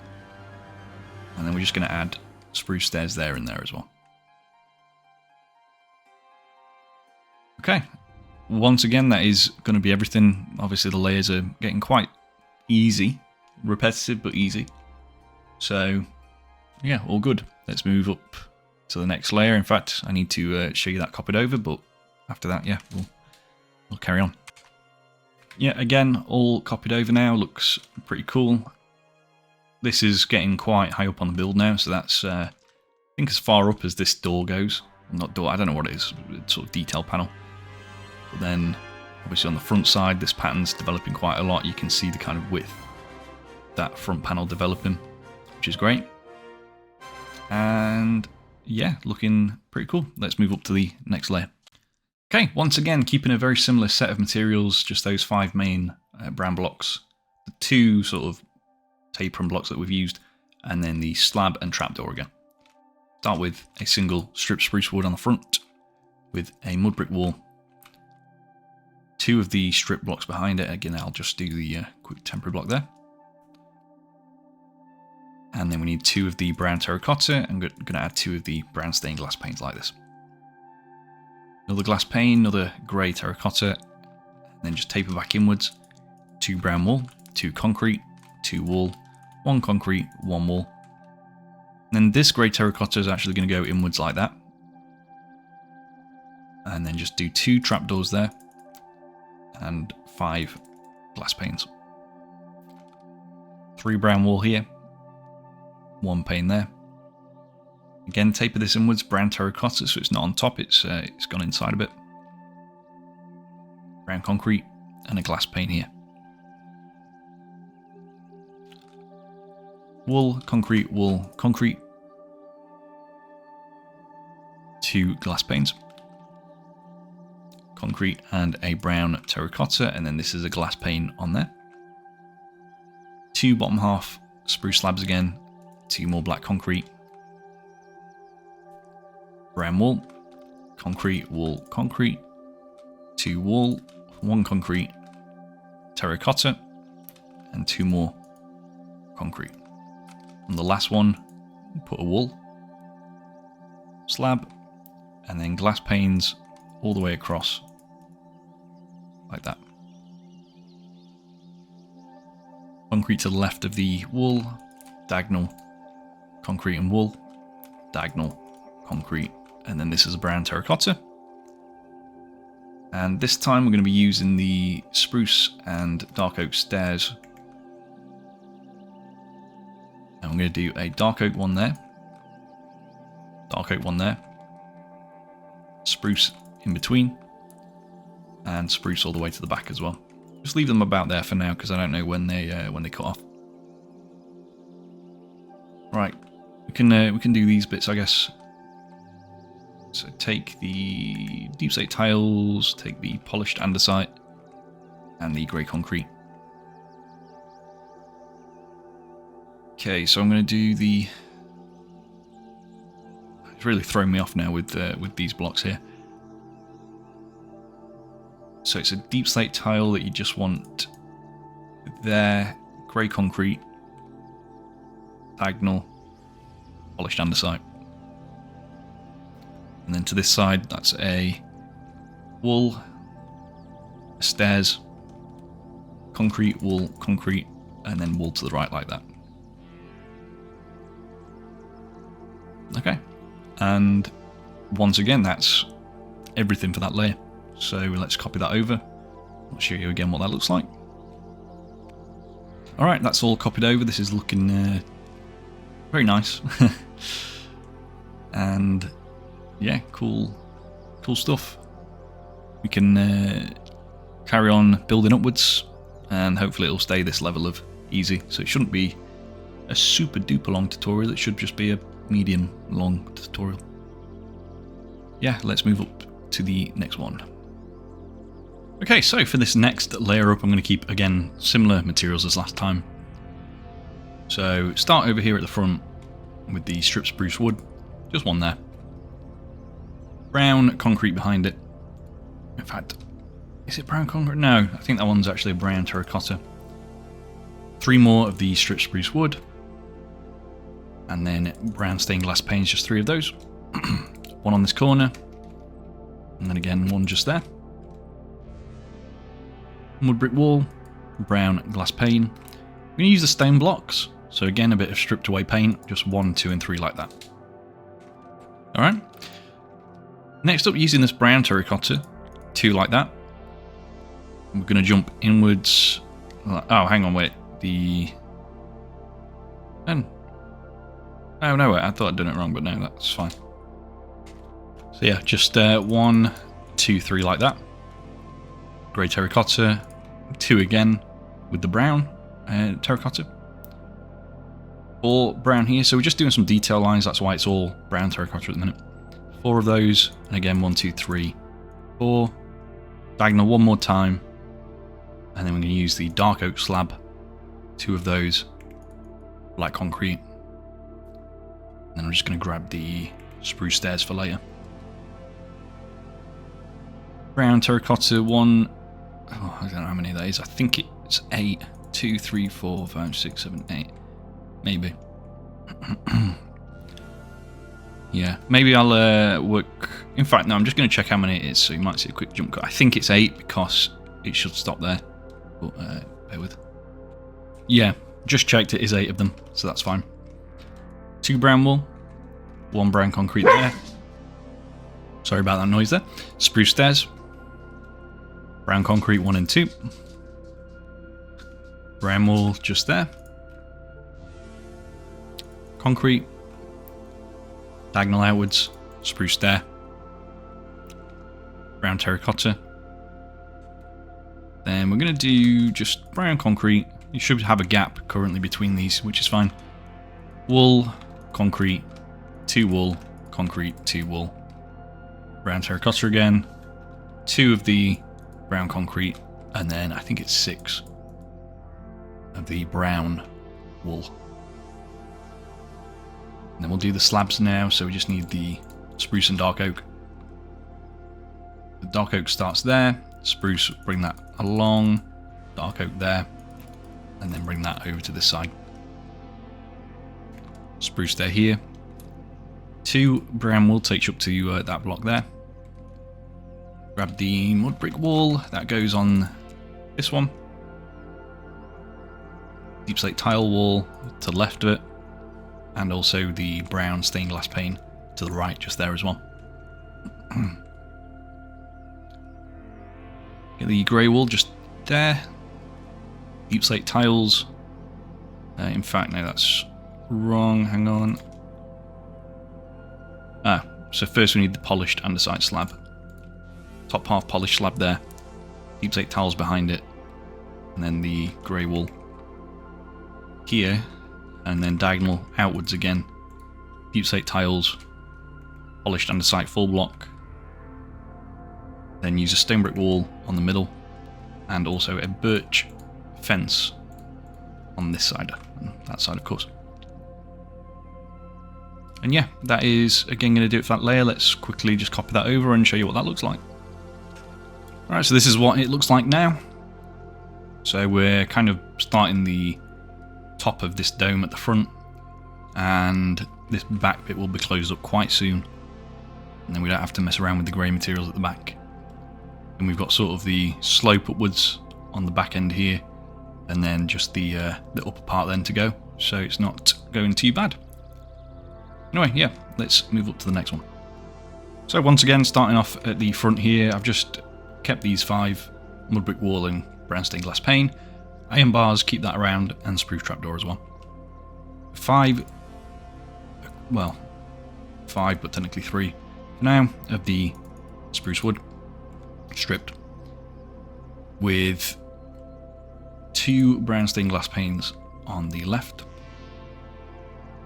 And then we're just going to add spruce stairs there and there as well. Okay, once again, that is going to be everything. Obviously, the layers are getting quite easy, repetitive but easy. So, yeah, all good. Let's move up to the next layer. In fact, I need to show you that copied over, but after that, yeah, we'll carry on. Yeah, again, all copied over now. Looks pretty cool. This is getting quite high up on the build now, so that's, I think, as far up as this door goes. Not door, I don't know what it is. It's sort of detail panel. But then, obviously on the front side, this pattern's developing quite a lot. You can see the kind of width that front panel developing, which is great. And yeah, looking pretty cool. Let's move up to the next layer. Okay, once again, keeping a very similar set of materials, just those 5 main brown blocks, the 2 sort of taper blocks that we've used, and then the slab and trapdoor again. Start with a single strip spruce wood on the front, with a mud brick wall. 2 of the strip blocks behind it. Again, I'll just do the quick temporary block there. And then we need 2 of the brown terracotta. I'm going to add 2 of the brown stained glass panes like this. Another glass pane, another grey terracotta, and then just taper back inwards. 2 brown wool, 2 concrete, 2 wool, 1 concrete, 1 wool. And then this grey terracotta is actually going to go inwards like that. And then just do 2 trapdoors there. And 5 glass panes. 3 brown wool here. 1 pane there. Again, taper this inwards, brown terracotta, so it's not on top, it's gone inside a bit. Brown concrete, and a glass pane here. Wool, concrete, 2 glass panes. Concrete and a brown terracotta, and then this is a glass pane on there. 2 bottom half spruce slabs again, 2 more black concrete. Brown wool, concrete, 2 wool, 1 concrete, terracotta, and 2 more concrete. On the last one, put a wool, slab, and then glass panes all the way across, like that. Concrete to the left of the wool, diagonal, concrete and wool, diagonal, concrete, and then this is a brown terracotta. And this time we're going to be using the spruce and dark oak stairs. And I'm going to do a dark oak one there, dark oak one there, spruce in between, and spruce all the way to the back as well. Just leave them about there for now because I don't know when they cut off. Right, we can do these bits, I guess. So take the deep slate tiles, take the polished andesite, and the grey concrete. Okay, so I'm going to do the... It's really throwing me off now with these blocks here. So it's a deep slate tile that you just want there, grey concrete, diagonal, polished andesite. And then to this side, that's a wall, stairs, concrete, wall, concrete, and then wall to the right like that. Okay, and once again, that's everything for that layer. So let's copy that over. I'll show you again what that looks like. Alright, that's all copied over. This is looking very nice. And yeah, cool stuff. We can carry on building upwards, and hopefully it'll stay this level of easy. So it shouldn't be a super duper long tutorial. It should just be a medium long tutorial. Yeah, let's move up to the next one. Okay, so for this next layer up, I'm going to keep, again, similar materials as last time. So start over here at the front with the strip spruce wood, just one there. Brown concrete behind it. In fact, is it brown concrete? No, I think that one's actually a brown terracotta. 3 more of the strip spruce wood. And then brown stained glass panes, just 3 of those. One on this corner. And then again, one just there. Mud brick wall, brown glass pane. We're going to use the stone blocks. So again, a bit of stripped away paint, just 1, 2, and 3 like that. Alright. Next up, using this brown terracotta, 2 like that. We're going to jump inwards. Oh, hang on, wait. Oh no, wait, I thought I'd done it wrong, but no, that's fine. So yeah, just 1, 2, 3 like that. Grey terracotta, 2 again with the brown terracotta. 4 brown here, so we're just doing some detail lines, that's why it's all brown terracotta at the minute. 4 of those, and again 1, 2, 3, 4. Diagonal one more time, and then we're going to use the dark oak slab, 2 of those, black concrete. And then I'm just going to grab the spruce stairs for later. Brown terracotta 1. Oh, I don't know how many that is. I think it's 8. 2, 3, 4, 5, 6, 7, 8. Maybe. Yeah, maybe I'll work... In fact, no, I'm just going to check how many it is, so you might see a quick jump cut. I think it's 8 because it should stop there. But bear with. Yeah, just checked, it is 8 of them, so that's fine. 2 brown wool, 1 brown concrete there. Sorry about that noise there. Spruce stairs. Brown concrete 1 and 2. Brown wool just there. Concrete. Diagonal outwards. Spruce stair. Brown terracotta. Then we're going to do just brown concrete. You should have a gap currently between these, which is fine. Wool, concrete, 2 wool, concrete, 2 wool. Brown terracotta again. 2 of the brown concrete, and then I think it's 6 of the brown wool. And then we'll do the slabs now, so we just need the spruce and dark oak. The dark oak starts there, spruce, bring that along, dark oak there, and then bring that over to this side. Spruce there here. 2 brown wool takes you up to that block there. Grab the mud brick wall, that goes on this one. Deep slate tile wall to the left of it, and also the brown stained glass pane to the right, just there as well. Get the grey wall just there. Deep slate tiles. In fact, no, that's wrong. Hang on. So first we need the polished andesite slab. Top half polished slab there. deep slate tiles behind it, and then the grey wool here, and then diagonal outwards again. Deep slate tiles, polished andesite full block. Then use a stone brick wall on the middle, and also a birch fence on this side, and that side of course. And yeah, that is again going to do it for that layer. Let's quickly just copy that over and show you what that looks like. Alright, so this is what it looks like now. So we're kind of starting the top of this dome at the front, and this back bit will be closed up quite soon. And then we don't have to mess around with the grey materials at the back. And we've got sort of the slope upwards on the back end here, and then just the upper part then to go. So it's not going too bad. Anyway, yeah, let's move up to the next one. So once again, starting off at the front here, I've just kept these 5 mud brick wall and brown stained glass pane. Iron bars, keep that around, and spruce trapdoor as well. 5, well, 5, but technically 3 for now, of the spruce wood stripped, with 2 brown stained glass panes on the left,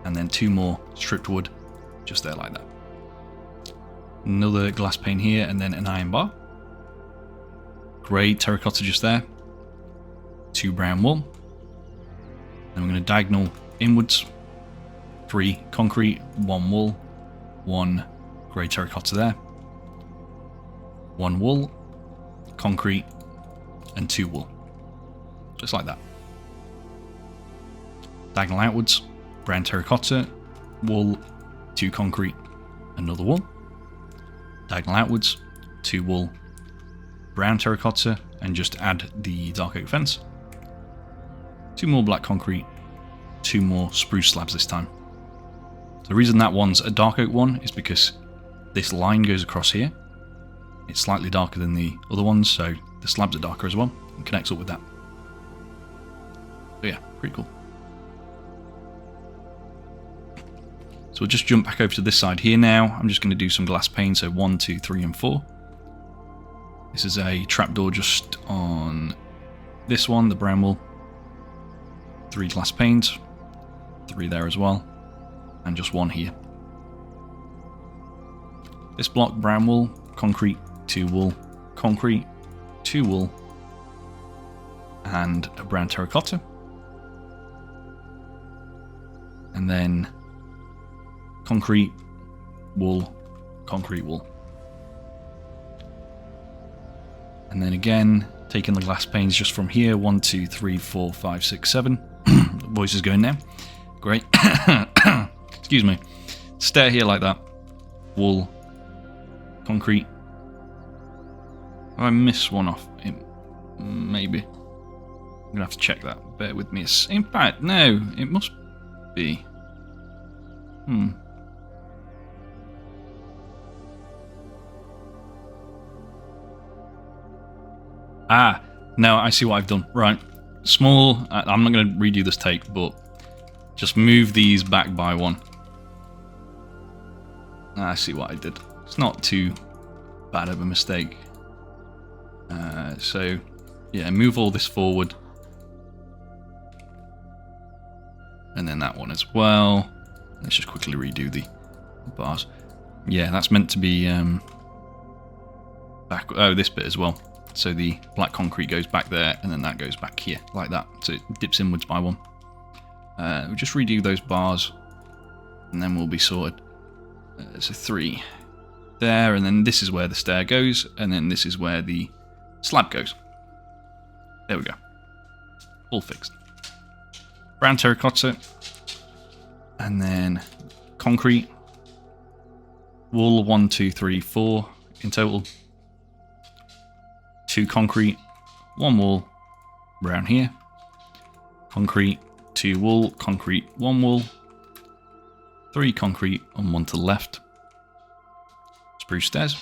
and then 2 more stripped wood just there like that. Another glass pane here, and then an iron bar. Grey terracotta just there. 2 brown wool. Then we're going to diagonal inwards. 3 concrete, 1 wool, 1 grey terracotta there. 1 wool, concrete, and 2 wool. Just like that. Diagonal outwards. Brown terracotta, wool, 2 concrete, another wool. Diagonal outwards, 2 wool, brown terracotta, and just add the dark oak fence. 2 more black concrete, 2 more spruce slabs this time. The reason that one's a dark oak one is because this line goes across here. It's slightly darker than the other ones, so the slabs are darker as well, and connects up with that. So yeah, pretty cool. So we'll just jump back over to this side here now. I'm just going to do some glass pane, so 1, 2, 3, and 4. This is a trapdoor just on this one, the brown wool. 3 glass panes, 3 there as well, and just 1 here. This block, brown wool, concrete, 2 wool, concrete, 2 wool, and a brown terracotta. And then concrete, wool, concrete, wool. And then again, taking the glass panes just from here, 1, 2, 3, 4, 5, 6, 7. The voice is going now. Great. Excuse me. Stair here like that. Wool, concrete. Have I missed one off? Maybe. I'm going to have to check that. Bear with me. In fact, no, it must be. Ah, no, I see what I've done. Right. Small, I'm not going to redo this take, but just move these back by 1. I see what I did. It's not too bad of a mistake. So, yeah, move all this forward. And then that one as well. Let's just quickly redo the bars. Yeah, that's meant to be back. Oh, this bit as well. So the black concrete goes back there, and then that goes back here, like that. So it dips inwards by 1. We'll just redo those bars, and then we'll be sorted. So 3 there, and then this is where the stair goes, and then this is where the slab goes. There we go. All fixed. Brown terracotta, and then concrete. Wool, 1, 2, 3, 4 in total. 2 concrete, 1 wool, brown here. Concrete, 2 wool, concrete, 1 wool. 3 concrete and 1 to the left. Spruce stairs.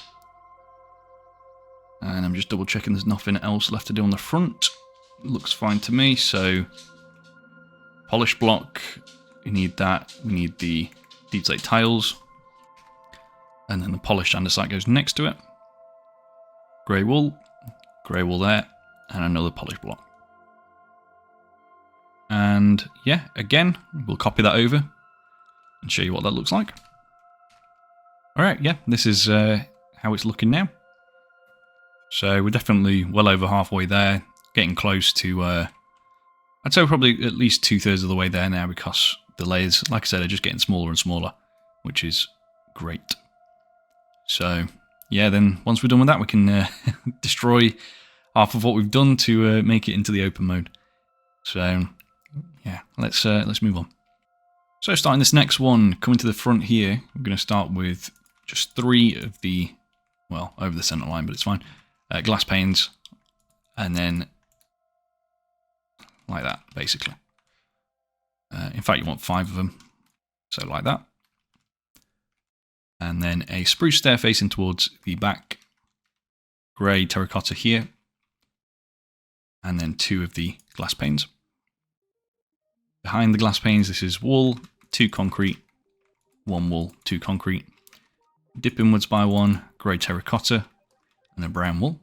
And I'm just double checking there's nothing else left to do on the front. Looks fine to me, so polish block, we need that. We need the deep slate tiles. And then the polished andesite goes next to it. Grey wool, grey wool there, and another polished block. And yeah, again, we'll copy that over and show you what that looks like. Alright, yeah, this is how it's looking now. So we're definitely well over halfway there, getting close to, I'd say probably at least 2/3 of the way there now, because the layers, like I said, are just getting smaller and smaller, which is great. So yeah, then once we're done with that, we can destroy half of what we've done to make it into the open mode. So yeah, let's move on. So starting this next one, coming to the front here, we're going to start with just 3 of the, well, over the center line, but it's fine, glass panes, and then like that, basically. In fact, you want 5 of them, so like that. And then a spruce stair facing towards the back, grey terracotta here, and then 2 of the glass panes. Behind the glass panes, this is wool, 2 concrete, 1 wool, 2 concrete. Dip inwards by 1, grey terracotta, and a brown wool.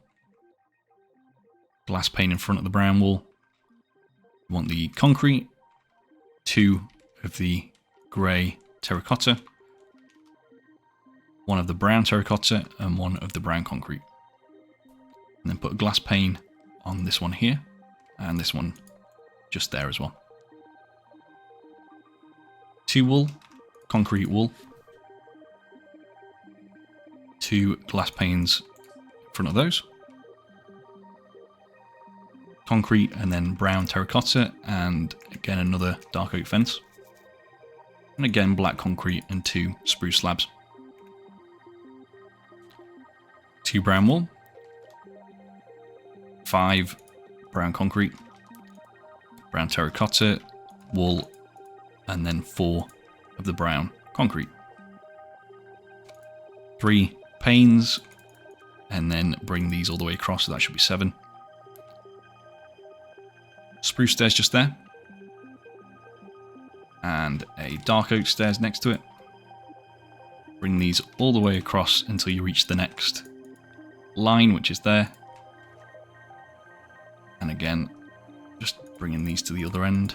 Glass pane in front of the brown wool. You want the concrete, 2 of the grey terracotta, 1 of the brown terracotta, and 1 of the brown concrete. And then put a glass pane on this one here, and this one just there as well. 2 wool, concrete wool, 2 glass panes in front of those, concrete, and then brown terracotta, and again another dark oak fence, and again black concrete and 2 spruce slabs. 2 brown wool, 5 brown concrete, brown terracotta, wool, and then 4 of the brown concrete. 3 panes, and then bring these all the way across, so that should be 7. Spruce stairs just there, and a dark oak stairs next to it. Bring these all the way across until you reach the next line, which is there. And again, just bringing these to the other end.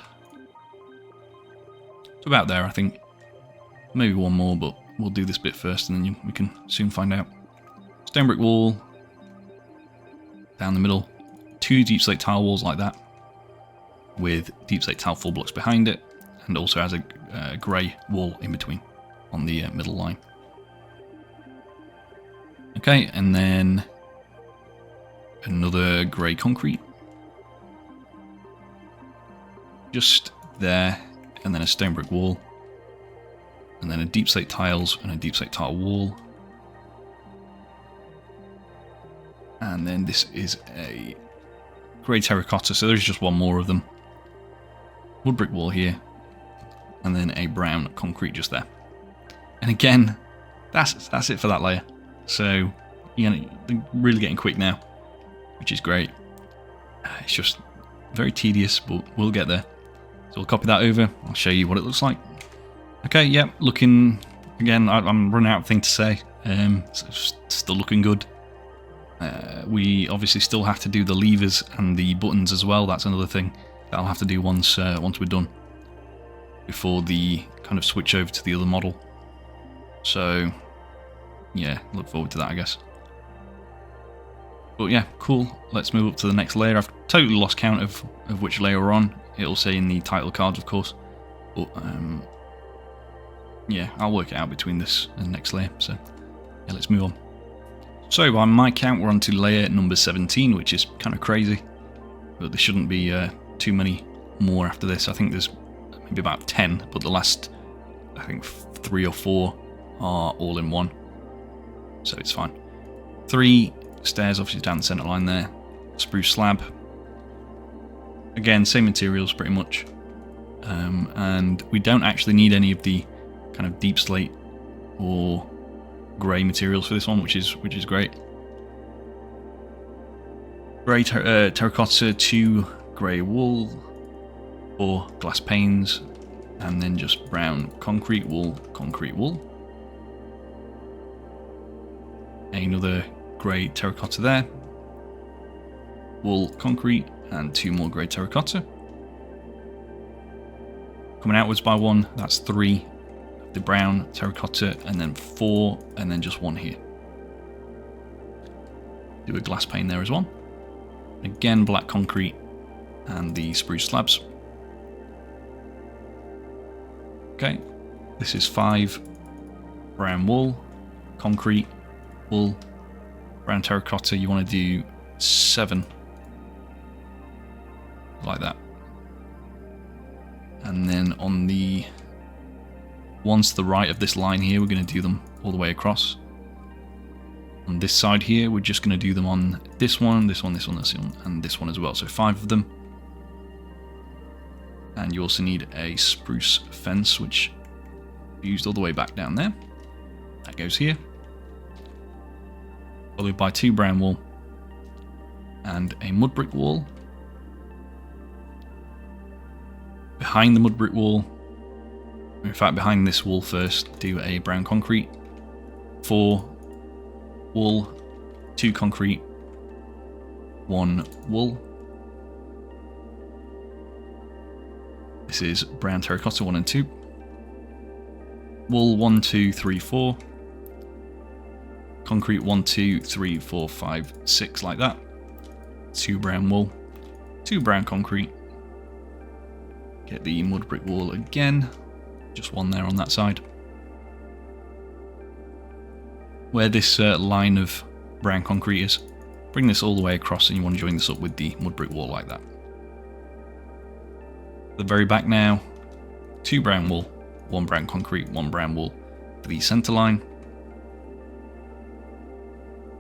It's about there, I think. Maybe 1 more, but we'll do this bit first, and then we can soon find out. Stone brick wall down the middle. 2 deep slate tile walls like that, with deep slate tile full blocks behind it, and also has a grey wall in between on the middle line. Okay, and then another grey concrete just there, and then a stone brick wall, and then a deep slate tiles and a deep slate tile wall, and then this is a grey terracotta, so there's just 1 more of them. Wood brick wall here, and then a brown concrete just there. And again, that's it for that layer. So you're really getting quick now, which is great. It's just very tedious, but we'll get there. So we'll copy that over. I'll show you what it looks like. Okay, yeah, looking again. I'm running out of things to say. It's still looking good. We obviously still have to do the levers and the buttons as well. That's another thing that I'll have to do once we're done, before the kind of switch over to the other model. So yeah, look forward to that, I guess. But yeah, cool. Let's move up to the next layer. I've totally lost count of which layer we're on. It'll say in the title cards, of course. But yeah, I'll work it out between this and the next layer. So yeah, let's move on. So by my count, we're on to layer number 17, which is kind of crazy. But there shouldn't be too many more after this. I think there's maybe about 10, but the last, I think 3 or 4 are all in one. So it's fine. 3 stairs, obviously down the centre line there. Spruce slab. Again, same materials pretty much. And we don't actually need any of the kind of deep slate or grey materials for this one, which is great. Grey terracotta, 2 grey wool, 4 glass panes, and then just brown concrete wool, concrete wool. Another grey terracotta there. wool, concrete, and 2 more grey terracotta. Coming outwards by 1, that's 3 of the brown terracotta, and then 4, and then just 1 here. Do a glass pane there as well. Again, black concrete and the spruce slabs. Okay, this is 5 brown wool, concrete, wool, brown terracotta. You want to do 7 like that. And then on the ones to the right of this line here, we're going to do them all the way across. On this side here, we're just going to do them on this one, this one, this one, this one, and this one as well. So 5 of them. And you also need a spruce fence, which used all the way back down there. That goes here. Followed by 2 brown wool and a mud brick wall. Behind the mud brick wall, in fact behind this wall first, do a brown concrete, 4 wool, 2 concrete, 1 wool. This is brown terracotta 1 and 2. Wool 1, 2, 3, 4. Concrete 1, 2, 3, 4, 5, 6 like that. 2 brown wool, 2 brown concrete. Get the mud brick wall again. Just 1 there on that side. Where this line of brown concrete is, bring this all the way across, and you want to join this up with the mud brick wall like that. The very back now, 2 brown wool, 1 brown concrete, 1 brown wool for the centre line.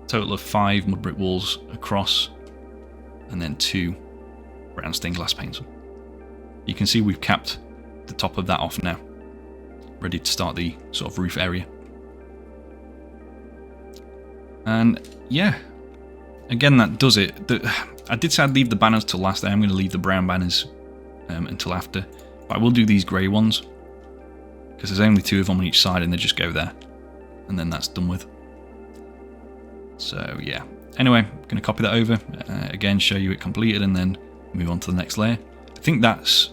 Total of 5 mud brick walls across, and then 2 brown stained glass panes. You can see we've capped the top of that off now, ready to start the sort of roof area. And yeah, again, that does it. I did say I'd leave the banners till last day. I'm going to leave the brown banners until after. But I will do these grey ones, because there's only 2 of them on each side, and they just go there. And then that's done with. So yeah. Anyway, I'm going to copy that over, again show you it completed, and then move on to the next layer. I think that's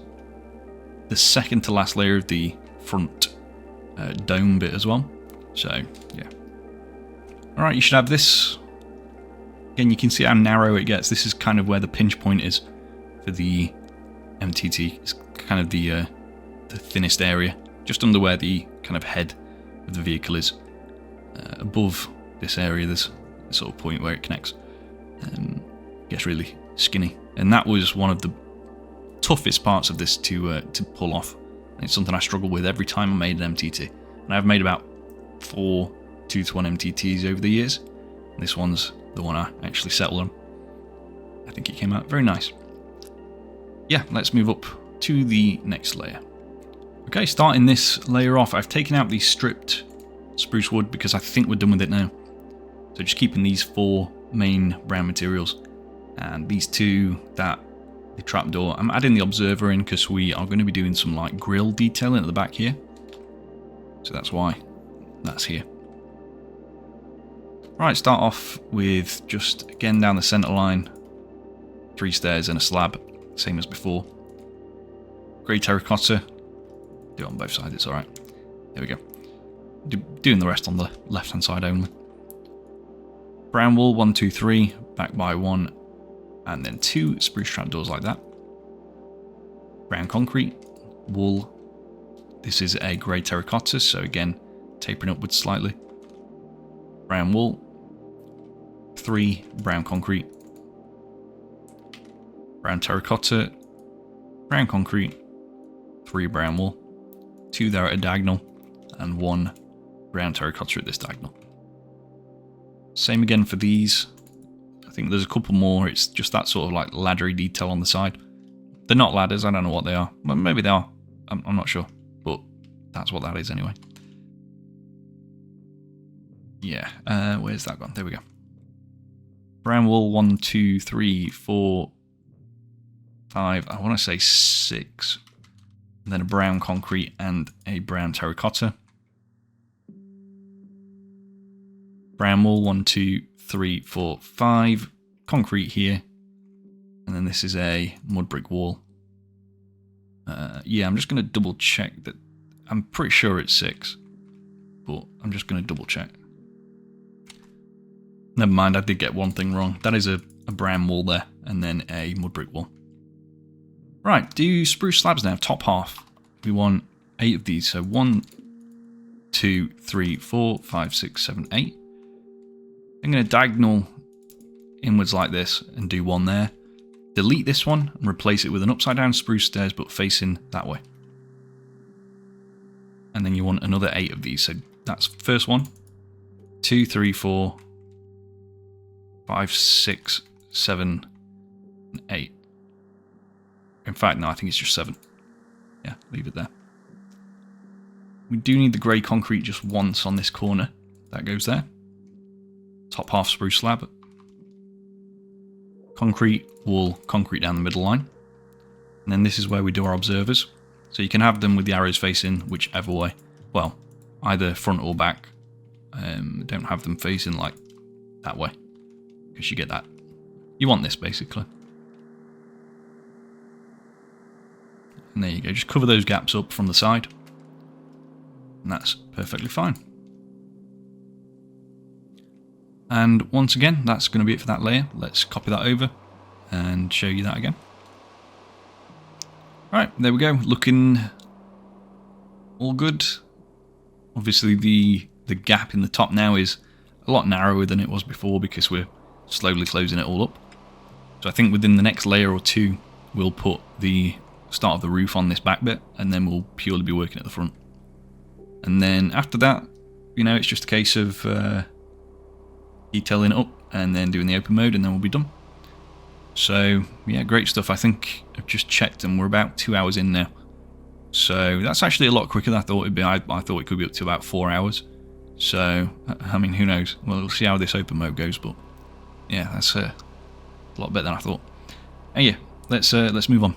the second to last layer of the front dome bit as well. So yeah. Alright, you should have this. Again, you can see how narrow it gets. This is kind of where the pinch point is for the MTT. It's kind of the thinnest area, just under where the kind of head of the vehicle is. Above this area, there's a sort of point where it connects. Gets really skinny, and that was one of the toughest parts of this to pull off. And it's something I struggle with every time I made an MTT, and I've made about 4 2-to-1 MTTs over the years. And this one's the one I actually settled on. I think it came out very nice. Yeah, let's move up to the next layer. Okay, starting this layer off, I've taken out the stripped spruce wood because I think we're done with it now. So just keeping these 4 main brown materials, and these 2, the trapdoor. I'm adding the observer in because we are going to be doing some like grill detailing at the back here. So that's why that's here. Right, start off with just, again, down the centre line, 3 stairs and a slab, same as before. Grey terracotta. Do it on both sides, it's alright. There we go. Doing the rest on the left-hand side only. Brown wool, 1, 2, 3, back by 1, and then 2 spruce trapdoors like that. Brown concrete, wool. This is a grey terracotta, so again, tapering upwards slightly. Brown wool, 3 brown concrete, brown terracotta, brown concrete, 3 brown wool, 2 there at a diagonal, and 1 brown terracotta at this diagonal. Same again for these. I think there's a couple more. It's just that sort of like laddery detail on the side. They're not ladders, I don't know what they are. Well, maybe they are, I'm not sure, but that's what that is anyway. Yeah, where's that gone? There we go. Brown wool, 1, 2, 3, 4, 5, I want to say 6. And then a brown concrete and a brown terracotta. Brown wool, 1, 2, 3, 4, 5. Concrete here. And then this is a mud brick wall. Yeah, I'm just going to double check that. I'm pretty sure it's 6, but I'm just going to double check. Never mind, I did get one thing wrong. That is a brown wall there, and then a mud brick wall. Right, do spruce slabs now, top half. We want 8 of these, so 1, 2, 3, 4, 5, 6, 7, 8. I'm going to diagonal inwards like this and do one there. Delete this one and replace it with an upside down spruce stairs but facing that way. And then you want another 8 of these. So that's first one, 2, 3, 4, 5, 6, 7, 8. In fact, no, I think it's just 7. Yeah, leave it there. We do need the grey concrete just once on this corner. That goes there. Top half spruce slab. Concrete, wall, concrete down the middle line. And then this is where we do our observers. So you can have them with the arrows facing whichever way. Well, either front or back. Don't have them facing like that way, because you get that. You want this basically. And there you go, just cover those gaps up from the side. And that's perfectly fine. And once again, that's going to be it for that layer. Let's copy that over and show you that again. Right, there we go, looking all good. Obviously the gap in the top now is a lot narrower than it was before because we're slowly closing it all up. So I think within the next layer or two, we'll put the start of the roof on this back bit, and then we'll purely be working at the front. And then after that, you know, it's just a case of detailing it up and then doing the open mode, and then we'll be done. So yeah, great stuff. I think I've just checked and we're about 2 hours in now. So that's actually a lot quicker than I thought it'd be. I thought it could be up to about 4 hours. So I mean, who knows? Well, we'll see how this open mode goes, but yeah, that's a lot better than I thought. And yeah, let's move on.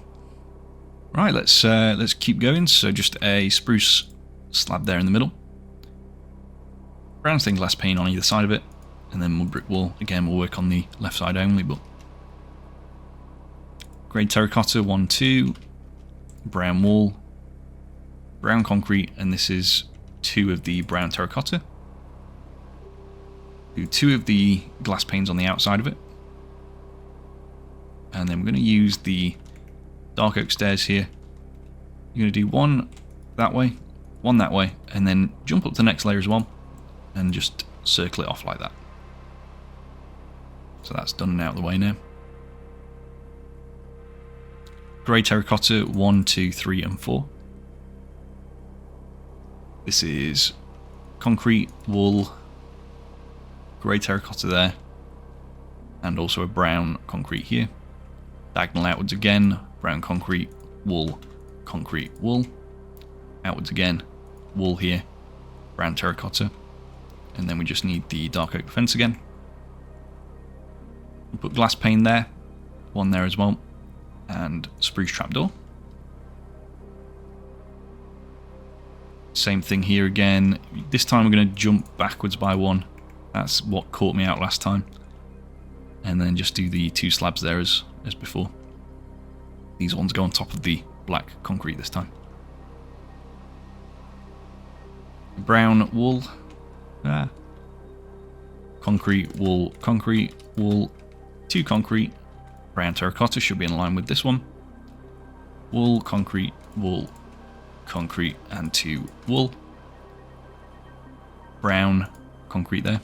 Right, let's keep going. So just a spruce slab there in the middle. Brown stained glass pane on either side of it, and then mud brick wall. Again, we'll work on the left side only, but grey terracotta 1, 2, brown wall, brown concrete, and this is 2 of the brown terracotta. Do 2 of the glass panes on the outside of it, and then we're going to use the dark oak stairs here. You're going to do one that way, one that way, and then jump up to the next layer as well, and just circle it off like that. So that's done and out of the way now. Grey terracotta 1, 2, 3, and 4. This is concrete, wool, grey terracotta there, and also a brown concrete here. Diagonal outwards again, brown concrete, wool, concrete, wool. Outwards again, wool here, brown terracotta. And then we just need the dark oak fence again. We'll put glass pane there, one there as well, and spruce trapdoor. Same thing here again. This time we're going to jump backwards by 1. That's what caught me out last time. And then just do the 2 slabs there as before. These ones go on top of the black concrete this time. Brown wool. Concrete, wool, 2 concrete. Brown terracotta should be in line with this one. Wool, concrete, and 2 wool. Brown concrete there.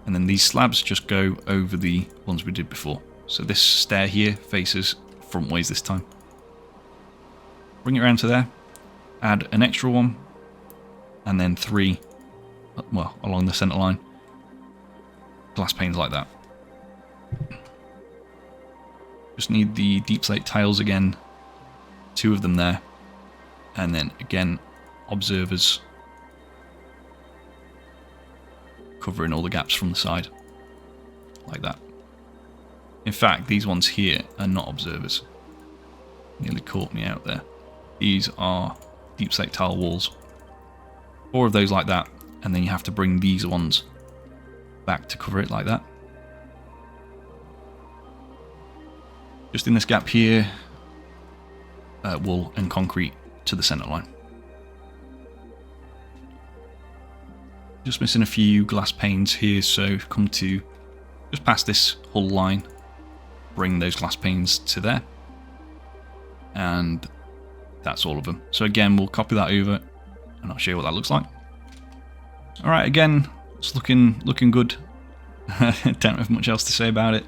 And then these slabs just go over the ones we did before. So this stair here faces front ways this time. Bring it around to there. Add an extra one. And then 3, well, along the centre line. Glass panes like that. Just need the deep slate tiles again. 2 of them there. And then again, observers. Covering all the gaps from the side. Like that. In fact, these ones here are not observers. Nearly caught me out there. These are deep slate tile walls. 4 of those like that. And then you have to bring these ones back to cover it like that. just in this gap here, wool and concrete to the center line. Just missing a few glass panes here, so come to just past this hull line, bring those glass panes to there, and that's all of them. So again, we'll copy that over and I'll show you what that looks like. Alright, again, it's looking good. Don't have much else to say about it,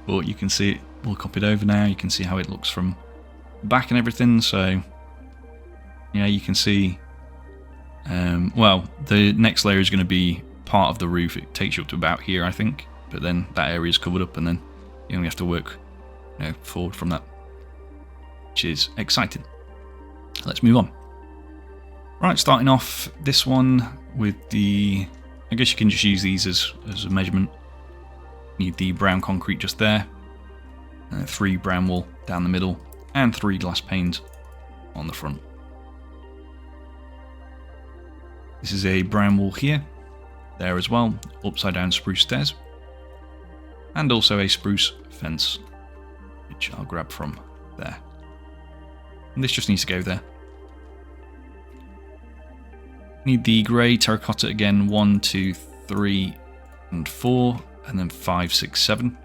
but you can see it all copied over now. You can see how it looks from the back and everything, so yeah, you can see well, the next layer is going to be part of the roof. It takes you up to about here, I think, but then that area is covered up and then you only have to work, you know, forward from that, which is exciting. Let's move on. Right, starting off this one with the, I guess you can just use these as a measurement. Need the brown concrete just there, 3 brown wool down the middle, and 3 glass panes on the front. This is a brown wool here, there as well, upside down spruce stairs, and also a spruce fence, which I'll grab from there. And this just needs to go there. Need the grey terracotta again, 1, 2, 3, and 4, and then 5, 6, 7.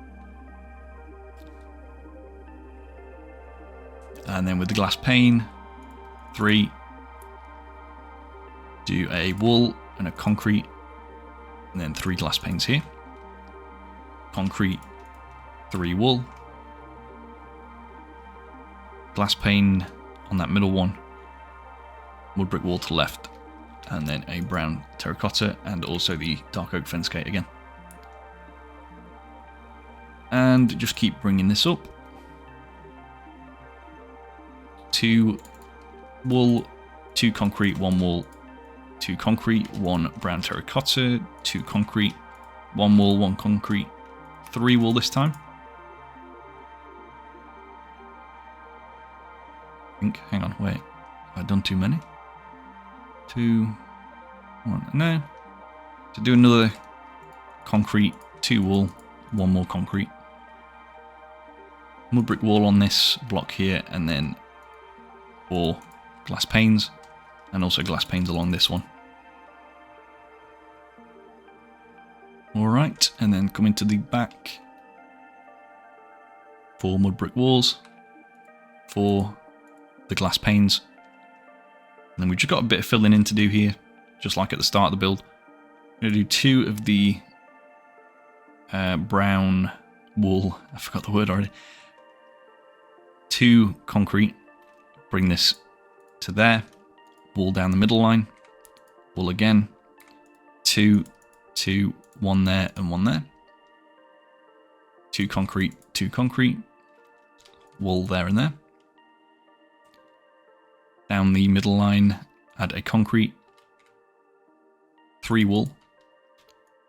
And then with the glass pane, 3, do a wool and a concrete, and then 3 glass panes here. Concrete, 3 wool. Glass pane on that middle one. Wood brick wall to the left. And then a brown terracotta, and also the dark oak fence gate again. And just keep bringing this up. 2 wool, 2 concrete, 1 wool, 2 concrete, 1 brown terracotta, 2 concrete, 1 wool, 1 concrete, 3 wool this time. I think, hang on, wait, have I done too many? 2, 1, no. To do another concrete, 2 wool, 1 more concrete. Mud brick wall on this block here, and then 4 glass panes, and also glass panes along this one. Alright, and then come into the back. 4 mud brick walls, 4 the glass panes. And then we've just got a bit of filling in to do here, just like at the start of the build. I'm going to do 2 of the brown wool, I forgot the word already. 2 concrete, bring this to there, wool down the middle line, wool again, 2, 2, 1 there and 1 there. 2 concrete, 2 concrete, wool there and there. Down the middle line, add a concrete, 3 wool,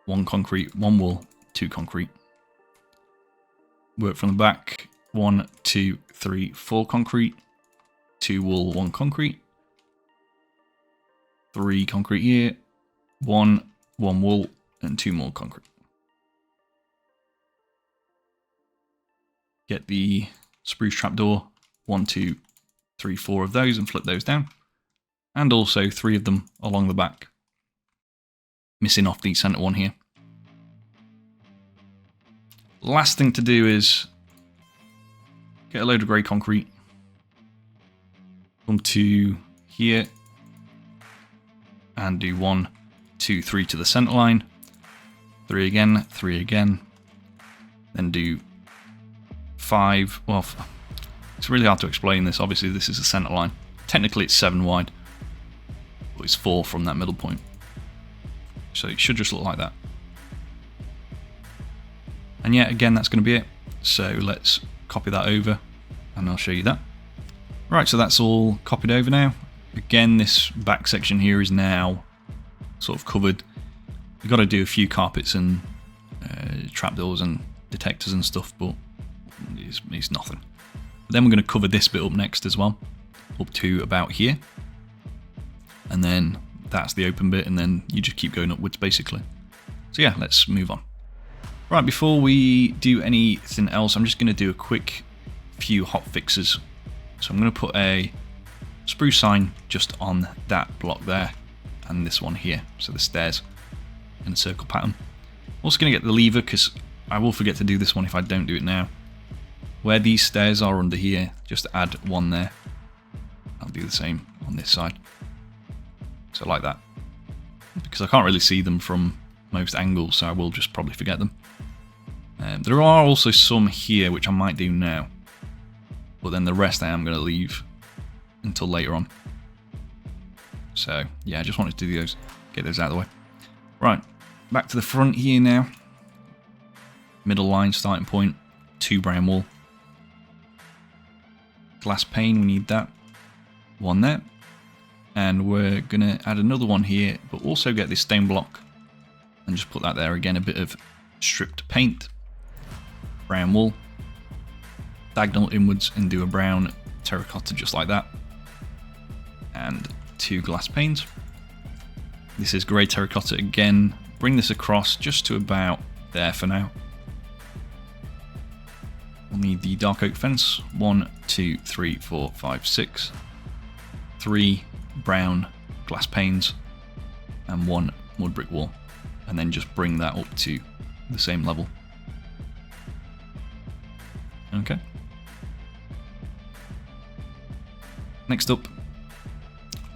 1 concrete, 1 wool, 2 concrete. Work from the back, 1, 2, 3, 4 concrete, 2 wool, 1 concrete, 3 concrete here, 1 wool, and 2 more concrete. Get the spruce trapdoor, 1, 2, 3, 4 of those, and flip those down. And also 3 of them along the back. Missing off the center one here. Last thing to do is get a load of grey concrete. Come to here. And do 1, 2, 3 to the center line. 3 again, 3 again. Then do 5, well, it's really hard to explain this. Obviously, this is a center line. Technically, it's 7 wide, but it's 4 from that middle point. So it should just look like that. And yeah, again, that's going to be it. So let's copy that over, and I'll show you that. Right, so that's all copied over now. Again, this back section here is now sort of covered. We've got to do a few carpets and trapdoors and detectors and stuff, but it's nothing. Then we're going to cover this bit up next as well, up to about here. And then that's the open bit, and then you just keep going upwards basically. So yeah, let's move on. Right, before we do anything else, I'm just going to do a quick few hot fixes. So I'm going to put a spruce sign just on that block there and this one here, so the stairs in a circle pattern. Also going to get the lever because I will forget to do this one if I don't do it now. Where these stairs are under here, just add one there. I'll do the same on this side. So like that. Because I can't really see them from most angles, so I will just probably forget them. There are also some here which I might do now. But then the rest I am going to leave until later on. So yeah, I just wanted to do those, get those out of the way. Right, back to the front here now. Middle line, starting point, 2 brown wool. Glass pane, we need that. One there. And we're going to add another one here, but also get this stone block. And just put that there again, a bit of stripped paint. Brown wool. Diagonal inwards and do a brown terracotta just like that. And 2 glass panes. This is grey terracotta again. Bring this across just to about there for now. We'll need the dark oak fence. 1, 2, 3, 4, 5, 6. 3 brown glass panes and 1 mud brick wall. And then just bring that up to the same level. Okay. Next up,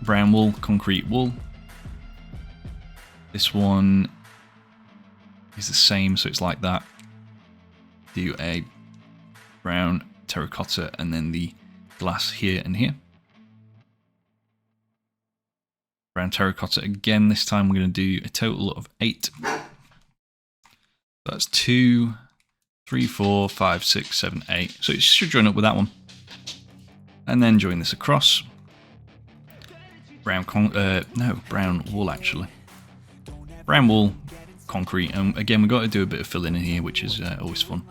brown wool, concrete wool. This one is the same, so it's like that. Do a brown terracotta and then the glass here and here. Brown terracotta again, this time we're going to do a total of 8. That's 2, 3, 4, 5, 6, 7, 8. So it should join up with that one. And then join this across. Brown brown wool actually. Brown wool, concrete, and again we've got to do a bit of filling in here, which is always fun.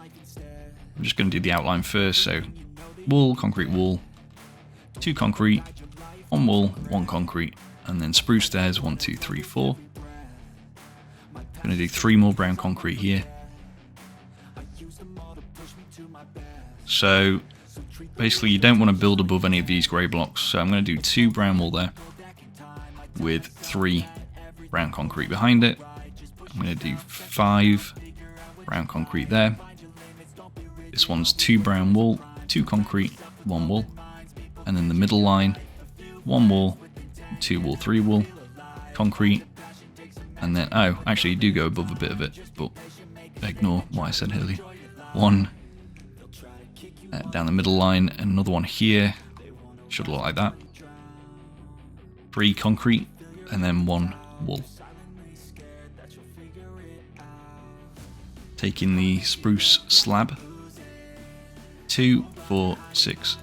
I'm just going to do the outline first, so wool, 2 concrete, 1 wool, 1 concrete, and then spruce stairs, 1, 2, 3, 4. Going to do 3 more brown concrete here. So basically you don't want to build above any of these grey blocks, so I'm going to do 2 brown wool there with 3 brown concrete behind it. I'm going to do 5 brown concrete there. This one's 2 brown wool, 2 concrete, 1 wool, and then the middle line, 1 wool, 2 wool, 3 wool, concrete, and then, oh, actually you do go above a bit of it, but ignore what I said earlier. 1 down the middle line, and another one here, should look like that. 3 concrete, and then 1 wool. Taking the spruce slab, 2, 4, 6,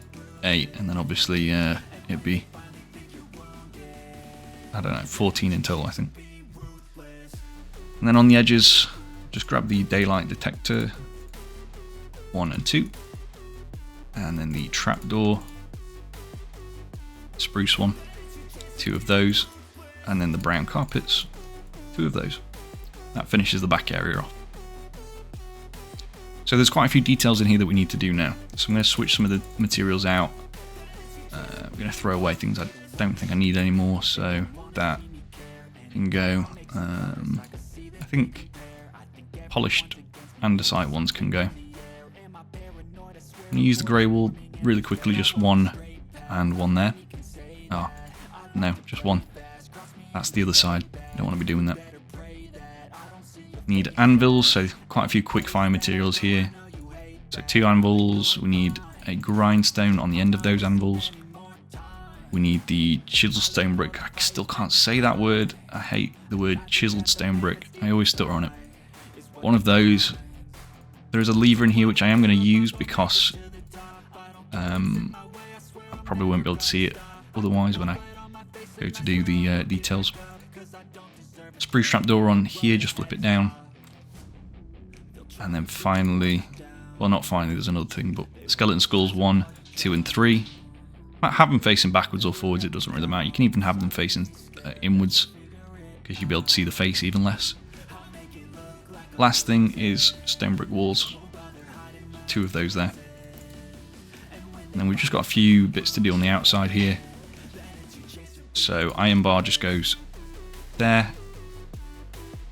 8, and then obviously it'd be, I don't know, 14 in total I think. And then on the edges, just grab the daylight detector, 1 and 2, and then the trapdoor, spruce one, 2 of those, and then the brown carpets, 2 of those. That finishes the back area off. So there's quite a few details in here that we need to do now. So I'm going to switch some of the materials out. I'm going to throw away things I don't think I need anymore, so that can go. I think polished andesite ones can go. I'm going to use the grey wool really quickly, just 1 and 1 there. Oh, no, just 1. That's the other side. Don't want to be doing that. Need anvils, so quite a few quick fire materials here. So 2 anvils, we need a grindstone on the end of those anvils. We need the chiseled stone brick. I still can't say that word. I hate the word chiseled stone brick. I always stutter on it. 1 of those. There is a lever in here which I am going to use because I probably won't be able to see it otherwise when I go to do the details. Spruce trapdoor on here, just flip it down. And then finally, well not finally, there's another thing, but skeleton skulls 1, 2 and 3. Might have them facing backwards or forwards, it doesn't really matter. You can even have them facing inwards, because you'll be able to see the face even less. Last thing is stone brick walls. 2 of those there. And then we've just got a few bits to do on the outside here. So iron bar just goes there.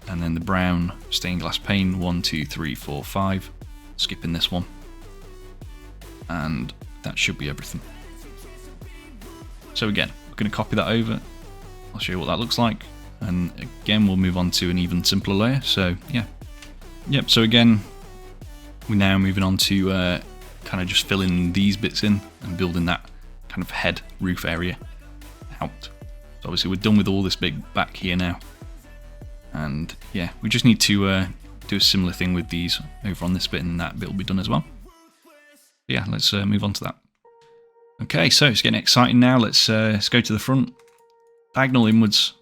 And then the brown stained glass pane, 1, 2, 3, 4, 5. Skipping this one. And that should be everything. So again, we're going to copy that over. I'll show you what that looks like. And again, we'll move on to an even simpler layer. So yeah. Yep, so again, we're now moving on to kind of just filling these bits in and building that kind of head roof area out. So obviously we're done with all this big back here now. And yeah, we just need to do a similar thing with these over on this bit, and that bit will be done as well. Yeah, let's move on to that. Okay, so it's getting exciting now. Let's go to the front. Diagonal inwards.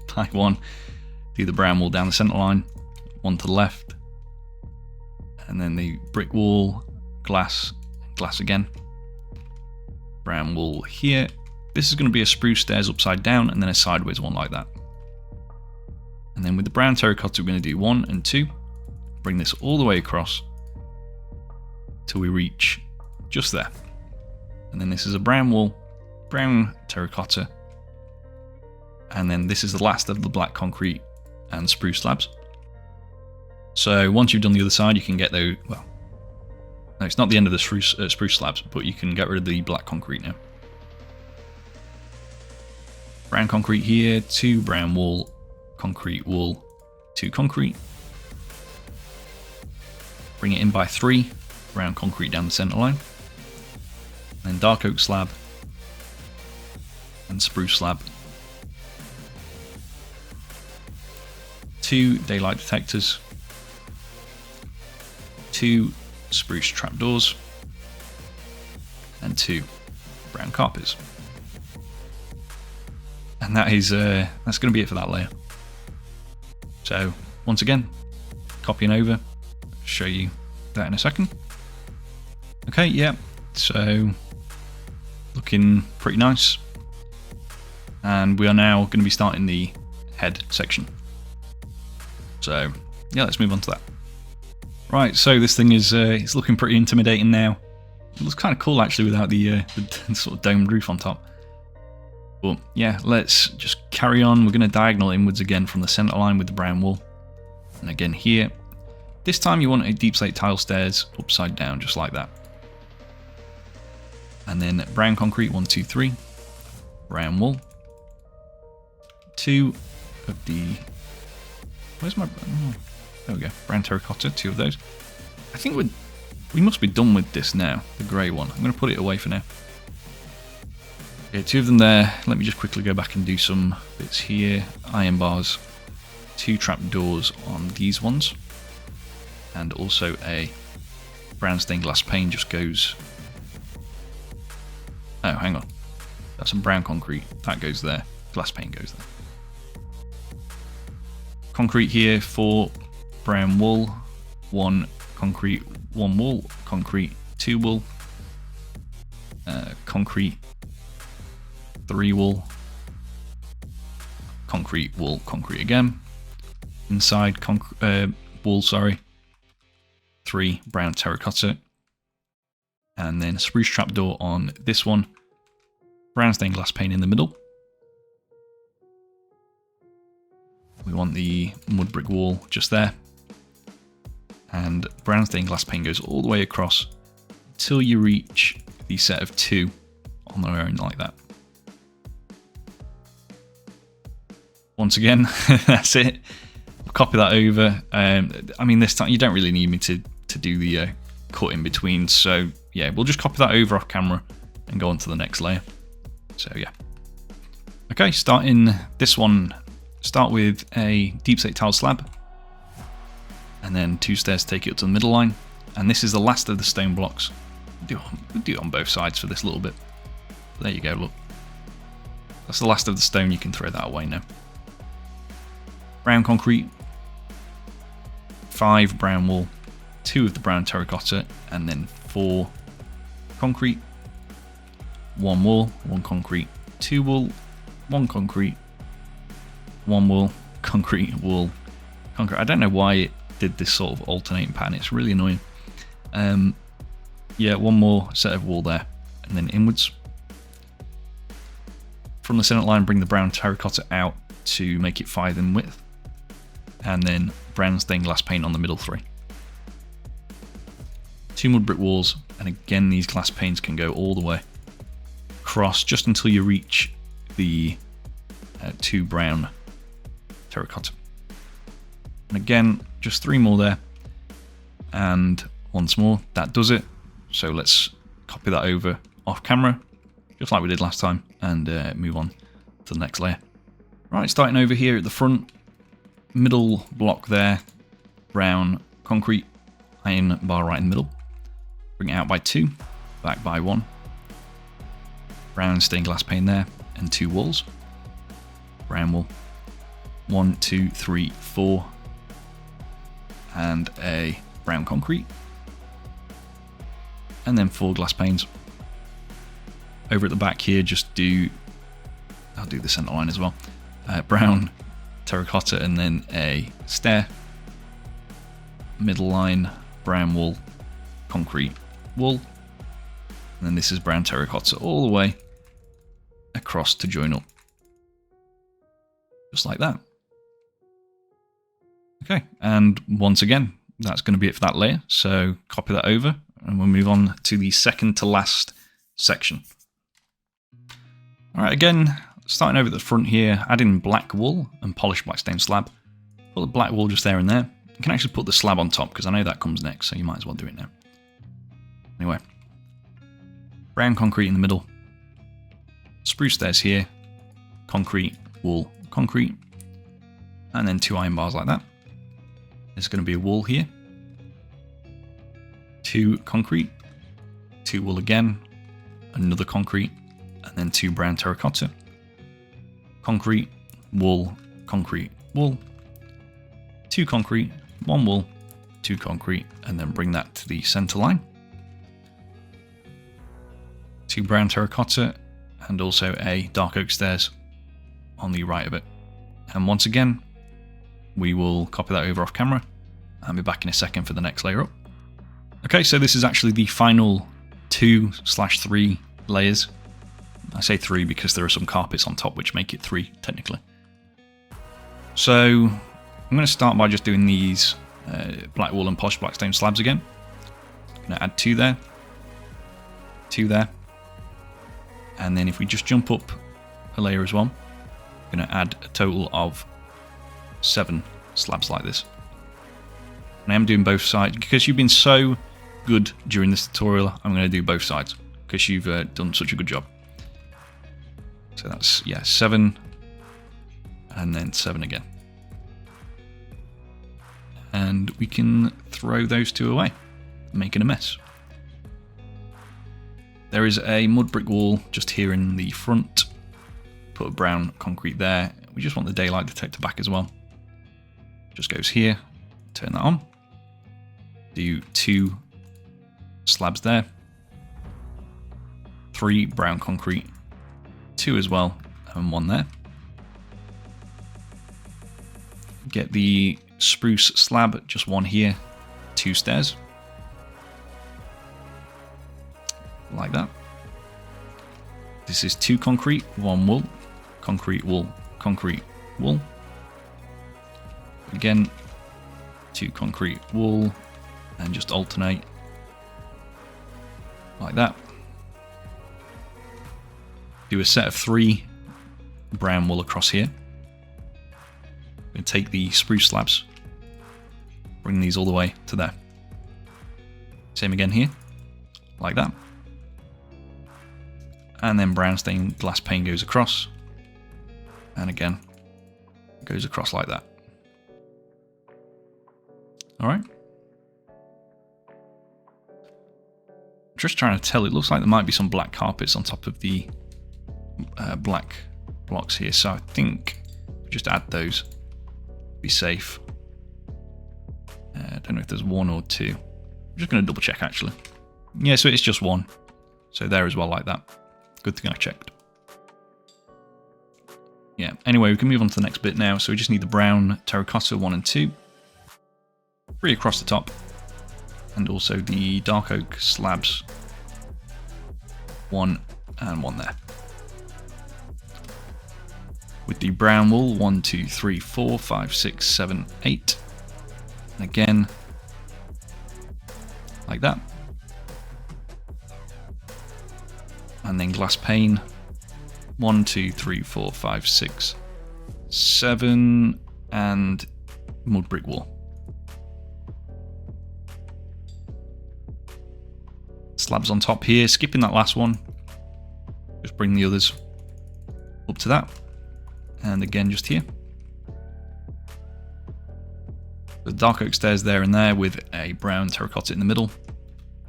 Type 1. Do the brown wall down the centre line. One to the left. And then the brick wall, glass, glass again. Brown wall here. This is going to be a spruce stairs upside down and then a sideways one like that. And then with the brown terracotta, we're going to do 1 and 2. Bring this all the way across till we reach just there. And then this is a brown wall, brown terracotta. And then this is the last of the black concrete and spruce slabs. So once you've done the other side, you can get those, well, no, it's not the end of the spruce slabs, but you can get rid of the black concrete now. Brown concrete here, 2 brown wall, concrete wall, 2 concrete. Bring it in by 3, brown concrete down the centre line. And then dark oak slab and spruce slab. 2 daylight detectors. 2 spruce trapdoors. And 2 brown carpets. And that is that's going to be it for that layer. So once again, copying over, show you that in a second. Okay, yeah, so looking pretty nice. And we are now going to be starting the head section. So yeah, let's move on to that. Right, so this thing is it's looking pretty intimidating now. It looks kind of cool actually without the sort of domed roof on top. But yeah, let's just carry on. We're going to diagonal inwards again from the centre line with the brown wall. And again here. This time you want a deep slate tile stairs upside down, just like that. And then brown concrete, 1, 2, 3. Brown wall. 2 of the... Where's my... Oh, there we go. Brown terracotta, 2 of those. I think we must be done with this now, the grey one. I'm going to put it away for now. Okay, 2 of them there. Let me just quickly go back and do some bits here. Iron bars. 2 trapdoors on these ones. And also a brown stained glass pane just goes... Oh, hang on. That's some brown concrete. That goes there. Glass pane goes there. Concrete here, 4 brown wool, 1 concrete, 1 wool, concrete, 2 wool, concrete, 3 wool, concrete, wool, concrete again. Inside wool, sorry. 3 brown terracotta. And then a spruce trapdoor on this one. Brown stained glass pane in the middle. We want the mud brick wall just there. And brown stained glass pane goes all the way across until you reach the set of 2 on their own like that. Once again, that's it. Copy that over. I mean, this time you don't really need me to do the cut in between. So yeah, we'll just copy that over off camera and go on to the next layer. So yeah. Okay, starting this one. Start with a deep slate tile slab. And then 2 stairs take it up to the middle line. And this is the last of the stone blocks. We'll do it on both sides for this little bit. There you go, look. That's the last of the stone, you can throw that away now. Brown concrete. 5 brown wool. 2 of the brown terracotta. And then 4 concrete. 1 wool, 1 concrete, 2 wool, 1 concrete, 1 wool, concrete, wool, concrete. I don't know why it did this sort of alternating pattern. It's really annoying. Yeah, one more set of wall there, and then inwards. From the center line, bring the brown terracotta out to make it 5 in width, and then brown stained glass paint on the middle 3. 2 mud brick walls, and again these glass panes can go all the way across just until you reach the 2 brown terracotta. And again, just 3 more there, and once more, that does it. So let's copy that over off camera, just like we did last time, and move on to the next layer. Right, starting over here at the front, middle block there, brown concrete, iron bar right in the middle. Bring it out by 2, back by 1. Brown stained glass pane there, and 2 walls. Brown wall. 1, 2, 3, 4. And a brown concrete. And then 4 glass panes. Over at the back here, I'll do the center line as well. Brown terracotta and then a stair. Middle line, brown wall, concrete wall. And then this is brown terracotta all the way across to join up. Just like that. Okay, and once again, that's going to be it for that layer. So copy that over and we'll move on to the second to last section. All right, again, starting over at the front here, add in black wool and polished black stone slab. Put the black wool just there and there. You can actually put the slab on top because I know that comes next, so you might as well do it now. Anyway, brown concrete in the middle. Spruce stairs here. Concrete, wool, concrete. And then 2 iron bars like that. There's going to be a wall here. 2 concrete. 2 wool again. Another concrete. And then 2 brown terracotta. Concrete, wool, concrete, wool. 2 concrete, 1 wool, 2 concrete, and then bring that to the center line. 2 brown terracotta, and also a dark oak stairs on the right of it. And once again, we will copy that over off camera and be back in a second for the next layer up. Okay, so this is actually the final 2/3 layers. I say 3 because there are some carpets on top which make it 3 technically. So I'm going to start by just doing these black wool and polished black stone slabs again. I'm going to add 2 there, 2 there, and then if we just jump up a layer as well, I'm going to add a total of 7 slabs like this. And I am doing both sides because you've been so good during this tutorial. I'm going to do both sides because you've done such a good job. So that's, yeah, 7 and then 7 again. And we can throw those 2 away, making a mess. There is a mud brick wall just here in the front. Put a brown concrete there. We just want the daylight detector back as well. Just goes here, turn that on. Do 2 slabs there. 3 brown concrete. 2 as well, and 1 there. Get the spruce slab, just 1 here, 2 stairs. Like that. This is 2 concrete, 1 wool, concrete, wool, concrete, wool. Again, 2 concrete, wool, and just alternate. Like that. Do a set of 3 brown wool across here. I'm going to take the spruce slabs, bring these all the way to there. Same again here, like that. And then brown stained glass pane goes across. And again, goes across like that. Alright. Just trying to tell, it looks like there might be some black carpets on top of the black blocks here, so I think just add those, be safe. I don't know if there's 1 or 2. I'm just going to double check actually. Yeah, so it's just 1. So there as well, like that. Good thing I checked. Yeah, anyway, we can move on to the next bit now. So we just need the brown terracotta 1 and 2. 3 across the top. and also the dark oak slabs. 1 and 1 there. With the brown wool, 1, 2, 3, 4, 5, 6, 7, 8. And again, like that. And then glass pane, 1, 2, 3, 4, 5, 6, 7, and mud brick wall. Slabs on top here, skipping that last one. Just bring the others up to that. And again, just here. The dark oak stairs there and there with a brown terracotta in the middle.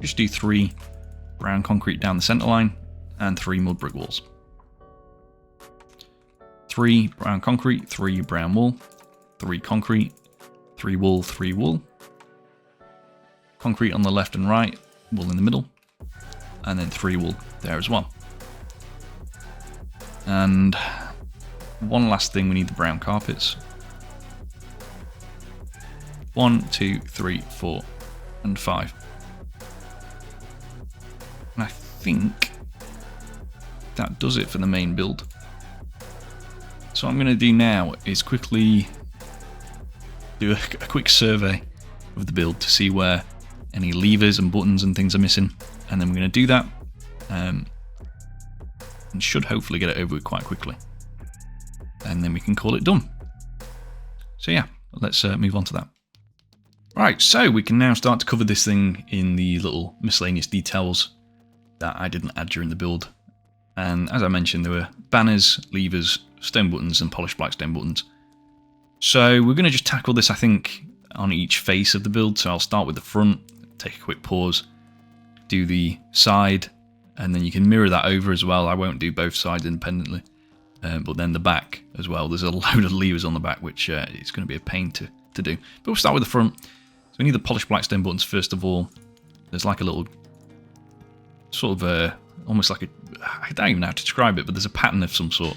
Just do 3 brown concrete down the center line and 3 mud brick walls. 3 brown concrete, 3 brown wool, 3 concrete, 3 wool, 3 wool. Concrete on the left and right, wool in the middle, and then 3 wool there as well. And one last thing, we need the brown carpets. 1, 2, 3, 4, and 5. And I think that does it for the main build. So what I'm going to do now is quickly do a quick survey of the build to see where any levers and buttons and things are missing. And then we're going to do that and should hopefully get it over with quite quickly. And then we can call it done. So yeah, let's move on to that. Right, so we can now start to cover this thing in the little miscellaneous details that I didn't add during the build. And as I mentioned, there were banners, levers, stone buttons, and polished black stone buttons. So we're going to just tackle this, I think, on each face of the build. So I'll start with the front, take a quick pause, do the side, and then you can mirror that over as well. I won't do both sides independently. But then the back as well. There's a load of levers on the back, which is going to be a pain to do. But we'll start with the front. So we need the polished black stone buttons first of all. There's like a little sort of almost like I don't even know how to describe it, but there's a pattern of some sort.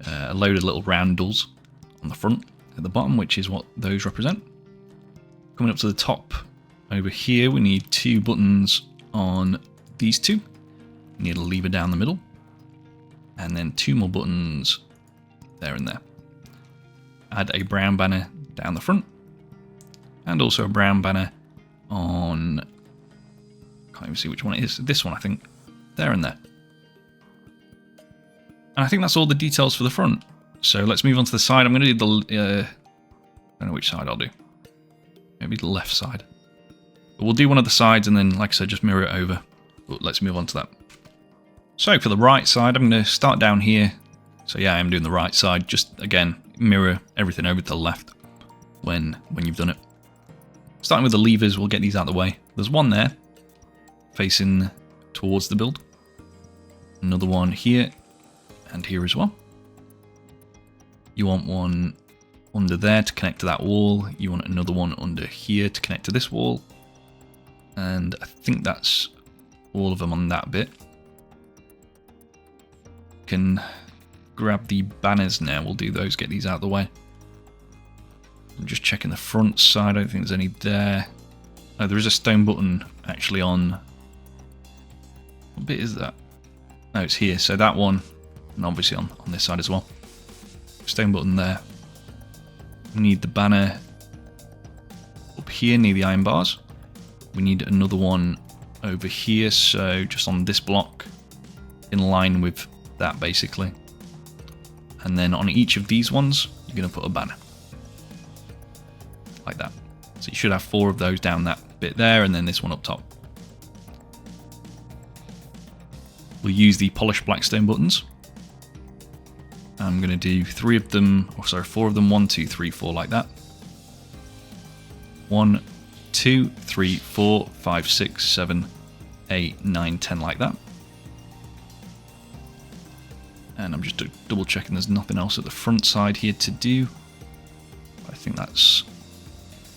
A load of little roundels on the front at the bottom, which is what those represent. Coming up to the top over here, we need 2 buttons on these 2. We need a lever down the middle. And then 2 more buttons there and there. Add a brown banner down the front. And also a brown banner on... can't even see which one it is. This one, I think. There and there. And I think that's all the details for the front. So let's move on to the side. I'm going to do the... I don't know which side I'll do. Maybe the left side. But we'll do one of the sides and then, like I said, just mirror it over. But let's move on to that. So for the right side, I'm going to start down here. So yeah, I am doing the right side. Just, again, mirror everything over to the left when you've done it. Starting with the levers, we'll get these out of the way. There's one there, facing towards the build. Another one here, and here as well. You want one under there to connect to that wall. You want another one under here to connect to this wall. And I think that's all of them on that bit. Can grab the banners now. We'll do those, get these out of the way. I'm just checking the front side. I don't think there's any there. Oh, there is a stone button actually on... what bit is that? Oh, it's here. So that one, and obviously on this side as well. Stone button there. We need the banner up here near the iron bars. We need another one over here, so just on this block, in line with that basically. And then on each of these ones, you're going to put a banner. Like that. So you should have 4 of those down that bit there, and then this one up top. We'll use the polished black stone buttons. I'm going to do 4 of them, 1, 2, 3, 4 like that. 1, 2, 3, 4, 5, 6, 7, 8, 9, 10 like that. And I'm just double checking there's nothing else at the front side here to do. I think that's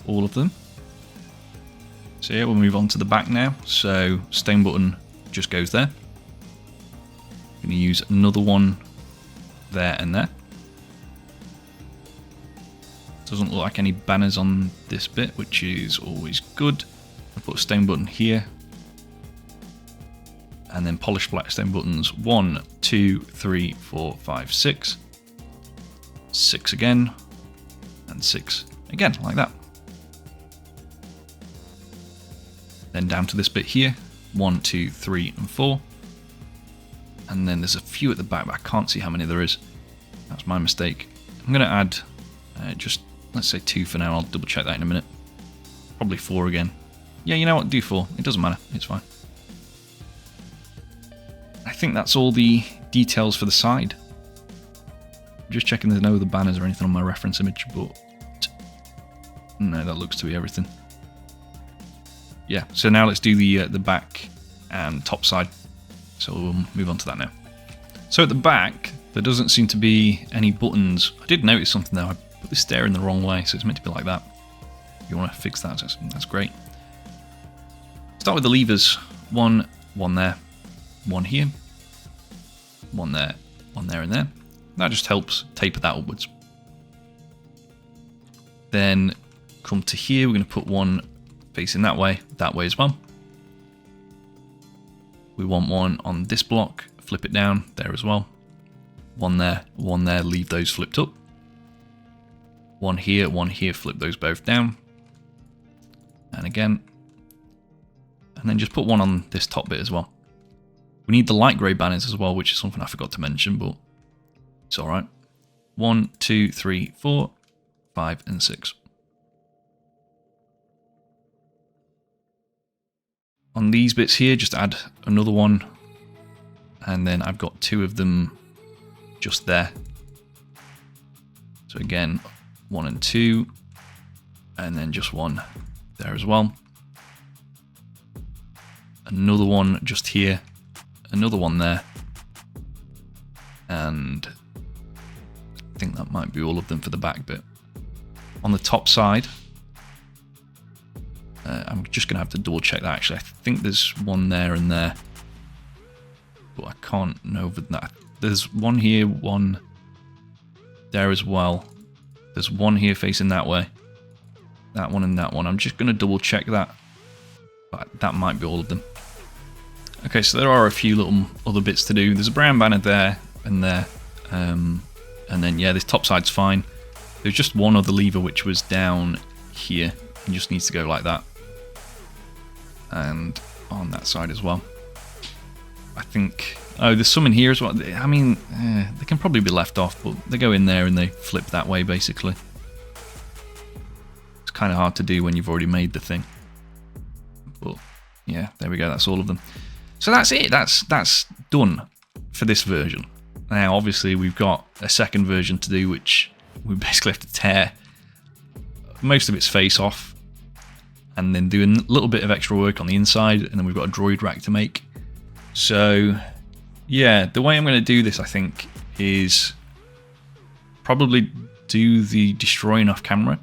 all of them. So yeah, we'll move on to the back now. So stone button just goes there. I'm going to use another one there and there. Doesn't look like any banners on this bit, which is always good. I'll put a stone button here. And then polished black stone buttons 1, 2, 3, 4, 5, 6. 6 again. And 6 again, like that. Then down to this bit here. 1, 2, 3, and 4. And then there's a few at the back, but I can't see how many there is. That's my mistake. I'm going to add just, let's say 2 for now. I'll double check that in a minute. Probably 4 again. Yeah, you know what? Do 4. It doesn't matter. It's fine. I think that's all the details for the side. Just checking there's no other banners or anything on my reference image, but no, that looks to be everything. Yeah, so now let's do the back and top side. So we'll move on to that now. So at the back, there doesn't seem to be any buttons. I did notice something though. I put the stair in the wrong way, so it's meant to be like that. If you want to fix that, that's great. Start with the levers. One there, one here, one there, and there. That just helps taper that upwards. Then come to here, we're going to put one facing that way as well. We want one on this block, flip it down there as well. One there, leave those flipped up. One here, flip those both down. And again. And then just put one on this top bit as well. We need the light grey banners as well, which is something I forgot to mention, but it's alright. 1, 2, 3, 4, 5, and 6. On these bits here, just add another one. And then I've got 2 of them just there. So again, 1 and 2. And then just 1 there as well. Another one just here. Another one there. And I think that might be all of them for the back bit. On the top side, I'm just going to have to double check that actually. I think there's one there and there. But I can't know that. There's one here, one there as well. There's one here facing that way. That one and that one. I'm just going to double check that. But that might be all of them. Okay, so there are a few little other bits to do. There's a brown banner there and there. And then, yeah, this top side's fine. There's just one other lever which was down here. It just needs to go like that. And on that side as well. I think... Oh, there's some in here as well. I mean, they can probably be left off, but they go in there and they flip that way, basically. It's kind of hard to do when you've already made the thing. But, yeah, there we go. That's all of them. So that's it. That's done for this version. Now, obviously, we've got a second version to do, which we basically have to tear most of its face off and then do a little bit of extra work on the inside, and then we've got a droid rack to make. So, yeah, the way I'm going to do this, I think, is probably do the destroying off camera,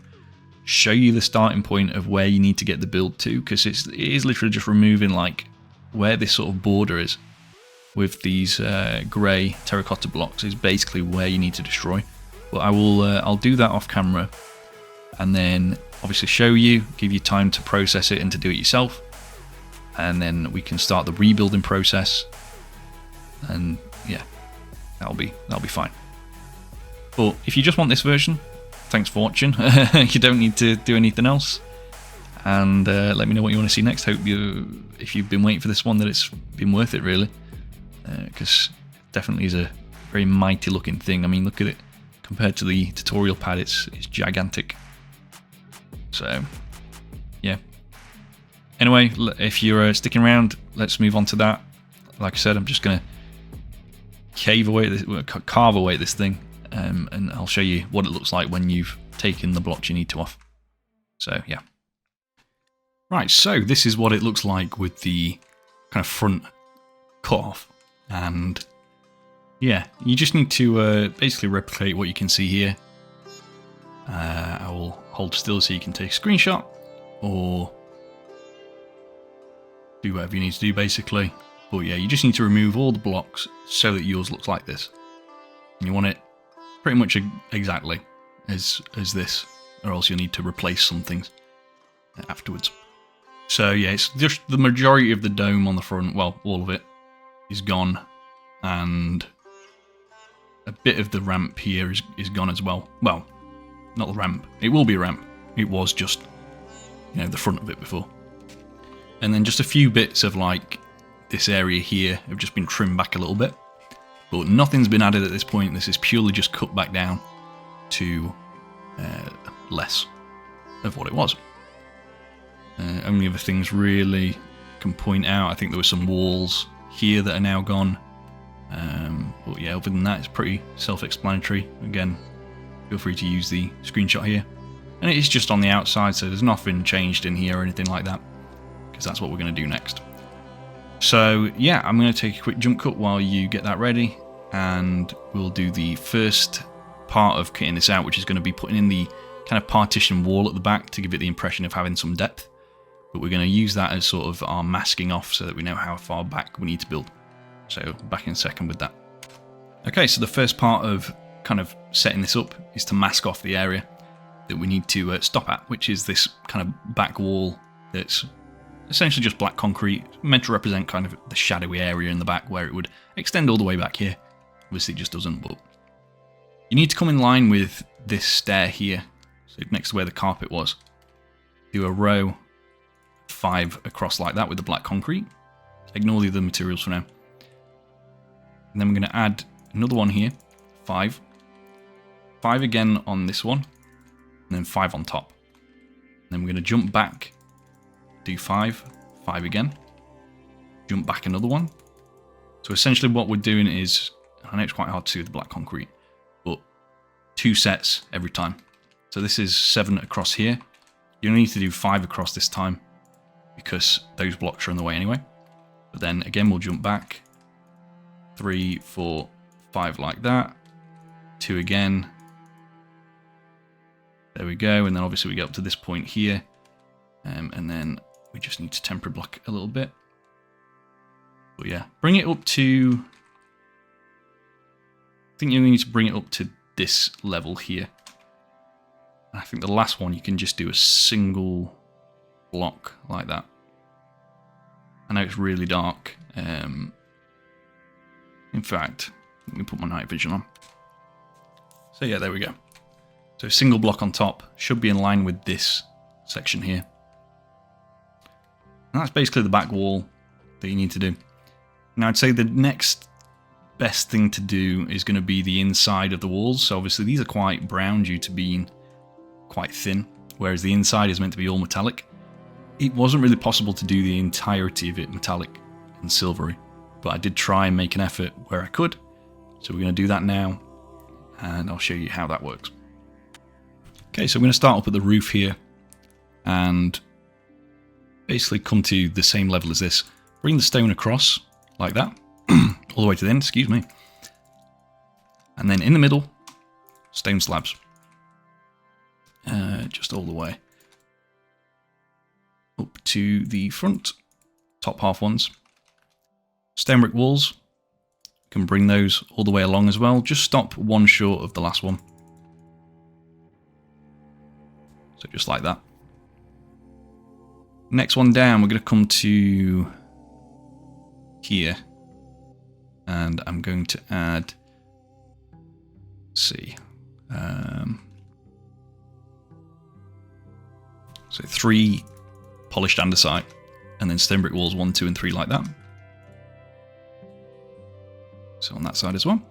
show you the starting point of where you need to get the build to, because it is literally just removing like where this sort of border is with these grey terracotta blocks is basically where you need to destroy. But I'll do that off camera, and then obviously show you, give you time to process it and to do it yourself, and then we can start the rebuilding process. And yeah, that'll be fine. But if you just want this version, thanks for watching. You don't need to do anything else. And let me know what you want to see next. Hope if you've been waiting for this one, that it's been worth it, really. Because it definitely is a very mighty looking thing. I mean, look at it. Compared to the tutorial pad, it's gigantic. So, yeah. Anyway, if you're sticking around, let's move on to that. Like I said, I'm just going to carve away at this thing, and I'll show you what it looks like when you've taken the blocks you need to off. So, yeah. Right, so this is what it looks like with the kind of front cut off. And yeah, you just need to basically replicate what you can see here. I will hold still so you can take a screenshot, or do whatever you need to do, basically. But yeah, you just need to remove all the blocks so that yours looks like this. And you want it pretty much exactly as this, or else you'll need to replace some things afterwards. So yeah, it's just the majority of the dome on the front, well, all of it, is gone. And a bit of the ramp here is gone as well. Well, not the ramp. It will be a ramp. It was just, you know, the front of it before. And then just a few bits of like this area here have just been trimmed back a little bit. But nothing's been added at this point. This is purely just cut back down to less of what it was. Only other things really can point out, I think there were some walls here that are now gone. But yeah, other than that, it's pretty self-explanatory. Again, feel free to use the screenshot here. And it is just on the outside, so there's nothing changed in here or anything like that, because that's what we're going to do next. So yeah, I'm going to take a quick jump cut while you get that ready, and we'll do the first part of cutting this out, which is going to be putting in the kind of partition wall at the back to give it the impression of having some depth. But we're going to use that as sort of our masking off so that we know how far back we need to build. So back in a second with that. Okay, so the first part of kind of setting this up is to mask off the area that we need to stop at, which is this kind of back wall that's essentially just black concrete, meant to represent kind of the shadowy area in the back where it would extend all the way back here. Obviously it just doesn't, but you need to come in line with this stair here, so next to where the carpet was. Do a row 5 across like that with the black concrete. Ignore the other materials for now. And then we're going to add another one here, 5. 5 again on this one, and then 5 on top. And then we're going to jump back, do 5, 5 again, jump back another one. So essentially what we're doing is, I know it's quite hard to see with the black concrete, but 2 sets every time. So this is 7 across here. You only need to do 5 across this time, because those blocks are in the way anyway. But then again, we'll jump back, 3, 4, 5 like that, 2 again. There we go, and then obviously we get up to this point here, and then we just need to temporary block a little bit. But yeah, bring it up to, I think you only need to bring it up to this level here. I think the last one you can just do a single block like that. I know it's really dark. In fact, let me put my night vision on. So yeah, there we go. So a single block on top should be in line with this section here. And that's basically the back wall that you need to do. Now I'd say the next best thing to do is going to be the inside of the walls. So obviously these are quite brown due to being quite thin, whereas the inside is meant to be all metallic. It wasn't really possible to do the entirety of it metallic and silvery, but I did try and make an effort where I could. So we're going to do that now, and I'll show you how that works. Okay, so I'm going to start up at the roof here, and basically come to the same level as this. Bring the stone across, like that, all the way to the end, excuse me. And then in the middle, stone slabs. Just all the way up to the front, top half ones. Stone brick walls, can bring those all the way along as well. Just stop one short of the last one. So just like that. Next one down, we're going to come to here. And I'm going to add, let's see, so 3 polished andesite, and then stone brick walls 1, 2, and 3 like that. So on that side as well.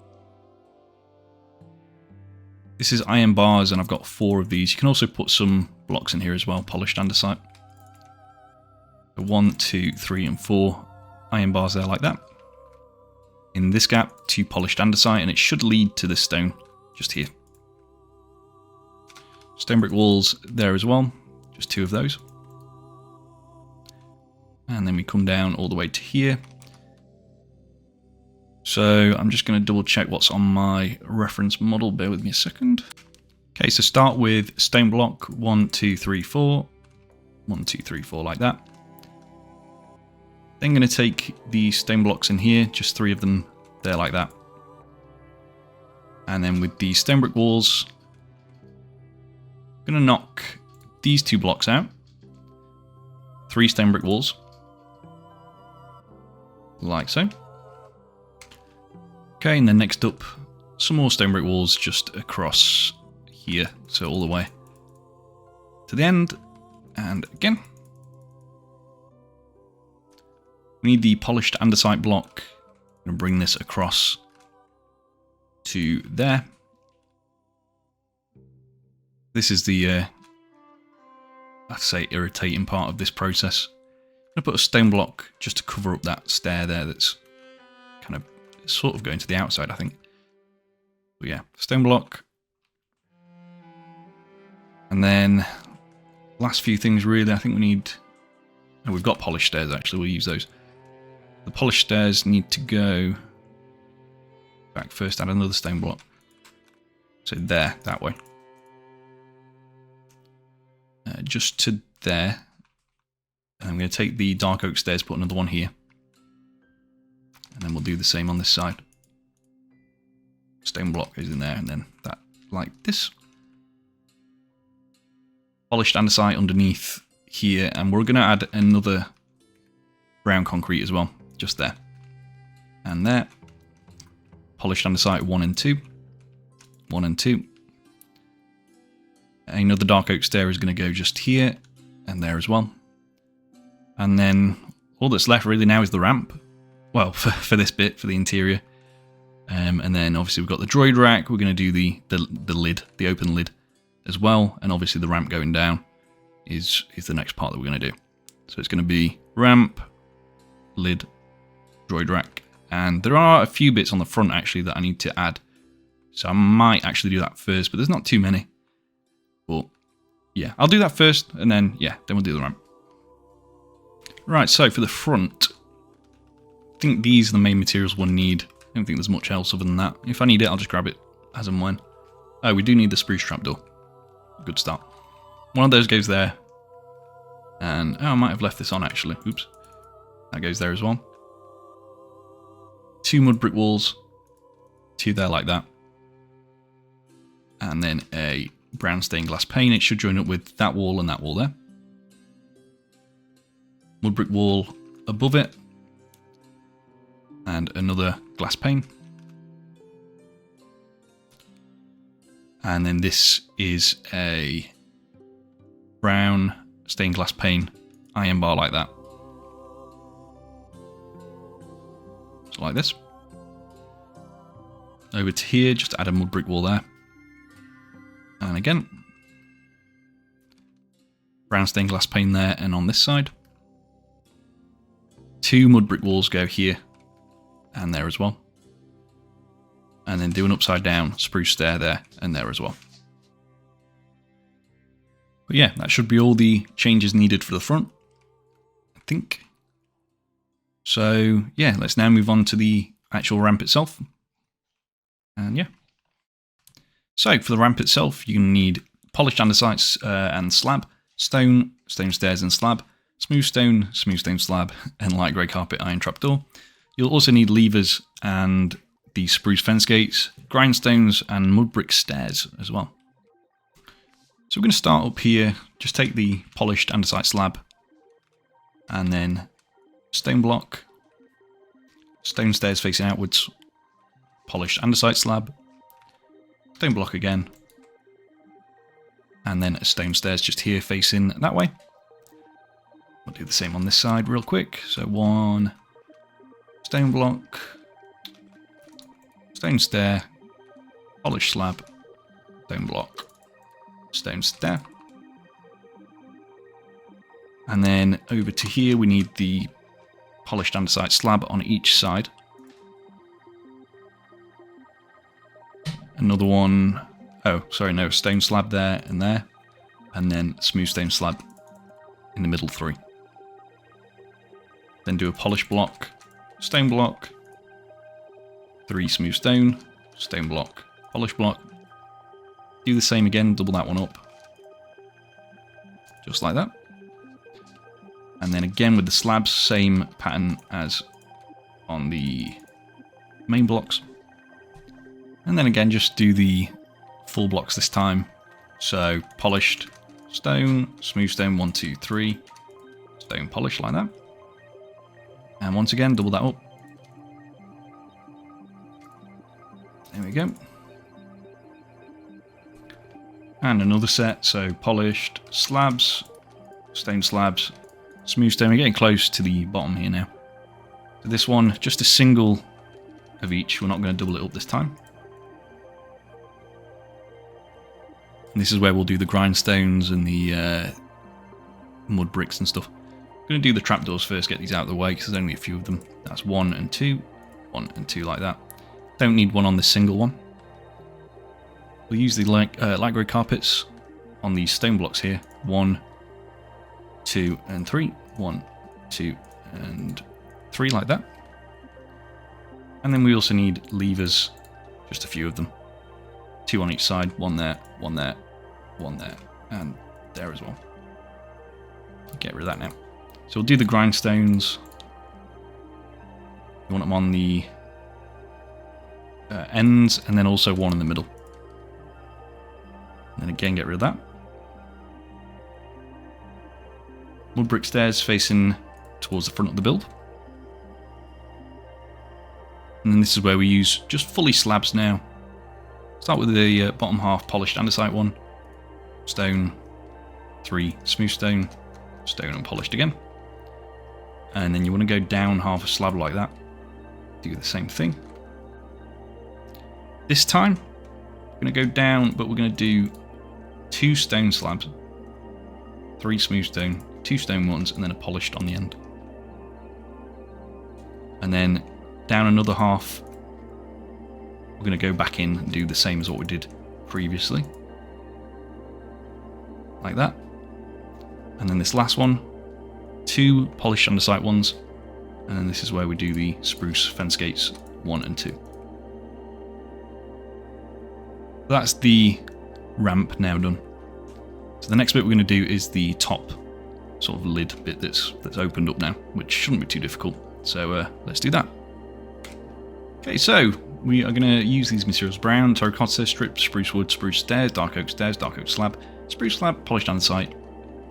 This is iron bars, and I've got 4 of these. You can also put some blocks in here as well, polished andesite. So 1, 2, 3, and 4 iron bars there like that. In this gap, 2 polished andesite, and it should lead to this stone just here. Stone brick walls there as well, just 2 of those. And then we come down all the way to here. So I'm just going to double check what's on my reference model. Bear with me a second. Okay, so start with stone block 1, 2, 3, 4. 1, 2, 3, 4 like that. Then going to take the stone blocks in here, just 3 of them there like that. And then with the stone brick walls, I'm going to knock these 2 blocks out. 3 stone brick walls. Like so. Okay, and then next up, some more stone brick walls just across here, so all the way to the end, and again. We need the polished andesite block. I'm going to bring this across to there. This is the, I'd say, irritating part of this process. I'm going to put a stone block just to cover up that stair there that's kind of sort of going to the outside, I think. But yeah, stone block. And then last few things really, I think we need... Oh, we've got polished stairs actually, we'll use those. The polished stairs need to go back first, add another stone block. So there, that way. Just to there. And I'm going to take the dark oak stairs, put another one here. And then we'll do the same on this side. Stone block goes in there, and then that like this. Polished andesite underneath here, and we're going to add another brown concrete as well, just there. And there. Polished andesite 1 and 2. 1 and 2. Another dark oak stair is going to go just here and there as well. And then all that's left really now is the ramp. Well, for this bit, for the interior. And then obviously we've got the droid rack. We're going to do the lid, the open lid as well. And obviously the ramp going down is the next part that we're going to do. So it's going to be ramp, lid, droid rack. And there are a few bits on the front actually that I need to add. So I might actually do that first, but there's not too many. But yeah, I'll do that first, and then yeah, then we'll do the ramp. Right, so for the front, I think these are the main materials we'll need. I don't think there's much else other than that. If I need it, I'll just grab it as and when. Oh, we do need the spruce trapdoor. Good start. One of those goes there. And, oh, I might have left this on actually. Oops. That goes there as well. 2 mud brick walls. 2 there like that. And then a brown stained glass pane. It should join up with that wall and that wall there. Mud brick wall above it. And another glass pane. And then this is a brown stained glass pane iron bar like that. So like this. Over to here, just add a mud brick wall there. And again, brown stained glass pane there and on this side. 2 mud brick walls go here and there as well. And then do an upside down spruce stair there and there as well. But yeah, that should be all the changes needed for the front, I think. So yeah, let's now move on to the actual ramp itself. And yeah. So for the ramp itself, you need polished andesite and slab, stone stairs and slab, smooth stone slab, and light grey carpet iron trapdoor. You'll also need levers and the spruce fence gates, grindstones, and mud brick stairs as well. So we're going to start up here. Just take the polished andesite slab, and then stone block, stone stairs facing outwards, polished andesite slab, stone block again, and then a stone stairs just here facing that way. We'll do the same on this side real quick. So 1 stone block, stone stair, polished slab, stone block, stone stair. And then over to here we need the polished andesite slab on each side. Another one, oh sorry, no, stone slab there, and then smooth stone slab in the middle 3. Then do a polished block, stone block, 3 smooth stone block, polished block. Do the same again, double that one up. Just like that. And then again with the slabs, same pattern as on the main blocks. And then again, just do the full blocks this time. So polished stone, smooth stone 1, 2, 3, stone polish like that. And once again, double that up. There we go. And another set, so polished slabs, stone slabs, smooth stone. We're getting close to the bottom here now. So this one, just a single of each. We're not going to double it up this time. And this is where we'll do the grindstones and the mud bricks and stuff. I'm going to do the trapdoors first, get these out of the way, because there's only a few of them. That's 1 and 2, 1 and 2 like that. Don't need one on this single one. We'll use the light grey carpets on these stone blocks here. 1, 2 and 3. 1, 2 and 3 like that. And then we also need levers, just a few of them. 2 on each side, 1 there, 1 there, 1 there, and there as well. Get rid of that now. So we'll do the grindstones. We want them on the ends, and then also one in the middle. And then again, get rid of that. Wood brick stairs facing towards the front of the build. And then this is where we use just fully slabs now. Start with the bottom half polished andesite one. Stone, 3 smooth stone, stone and polished again. And then you want to go down half a slab like that. Do the same thing. This time, we're going to go down, but we're going to do 2 stone slabs, 3 smooth stone, 2 stone ones, and then a polished on the end. And then down another half, we're going to go back in and do the same as what we did previously. Like that. And then this last one, 2 polished andesite ones, and then this is where we do the spruce fence gates 1 and 2. That's the ramp now done. So the next bit we're going to do is the top sort of lid bit that's opened up now, which shouldn't be too difficult. So let's do that. Okay, so we are going to use these materials: brown, terracotta, strip, spruce wood, spruce stairs, dark oak slab, spruce slab, polished andesite,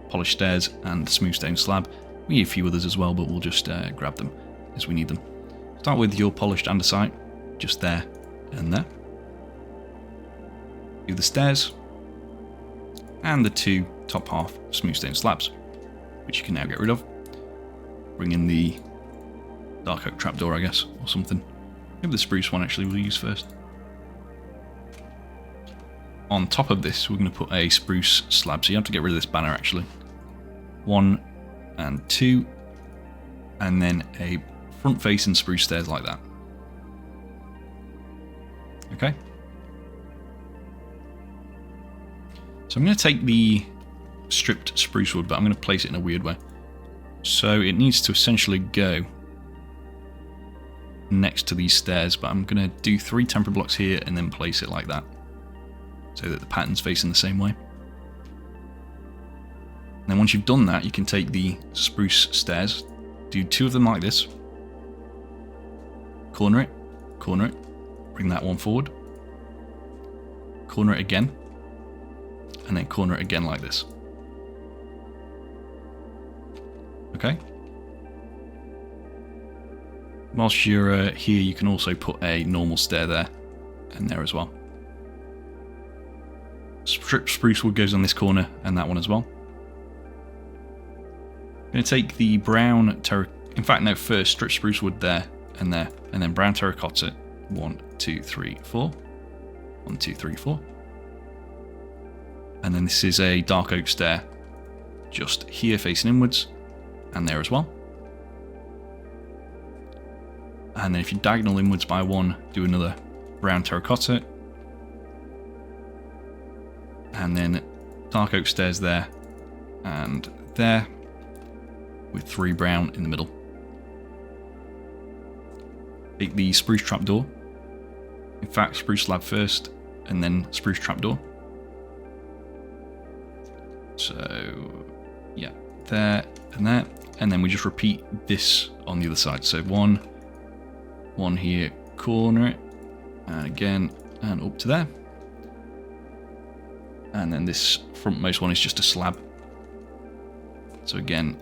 polished stairs, and smooth stone slab. We need a few others as well, but we'll just grab them as we need them. Start with your polished andesite, just there and there. Do the stairs, and the 2 top half smooth stone slabs, which you can now get rid of. Bring in the dark oak trapdoor, I guess, or something. Maybe the spruce one actually we'll use first. On top of this, we're going to put a spruce slab, so you have to get rid of this banner actually. 1 and 2, and then a front facing spruce stairs like that. Okay. So I'm going to take the stripped spruce wood, but I'm going to place it in a weird way. So it needs to essentially go next to these stairs, but I'm going to do 3 temporary blocks here and then place it like that, so that the pattern's facing the same way. And then once you've done that, you can take the spruce stairs, do 2 of them like this, corner it, bring that one forward, corner it again, and then corner it again like this. Okay. Whilst you're here, you can also put a normal stair there and there as well. Strip spruce wood goes on this corner and that one as well. I'm going to take the brown first strip spruce wood there, and then brown terracotta. 1, 2, 3, 4. 1, 2, 3, 4. And then this is a dark oak stair, just here facing inwards, and there as well. And then if you diagonal inwards by 1, do another brown terracotta. And then dark oak stairs there and there, with 3 brown in the middle. Take the spruce trapdoor. In fact, spruce slab first, and then spruce trapdoor. So, yeah, there and there. And then we just repeat this on the other side. So 1 here, corner it, and again, and up to there. And then this frontmost one is just a slab. So again,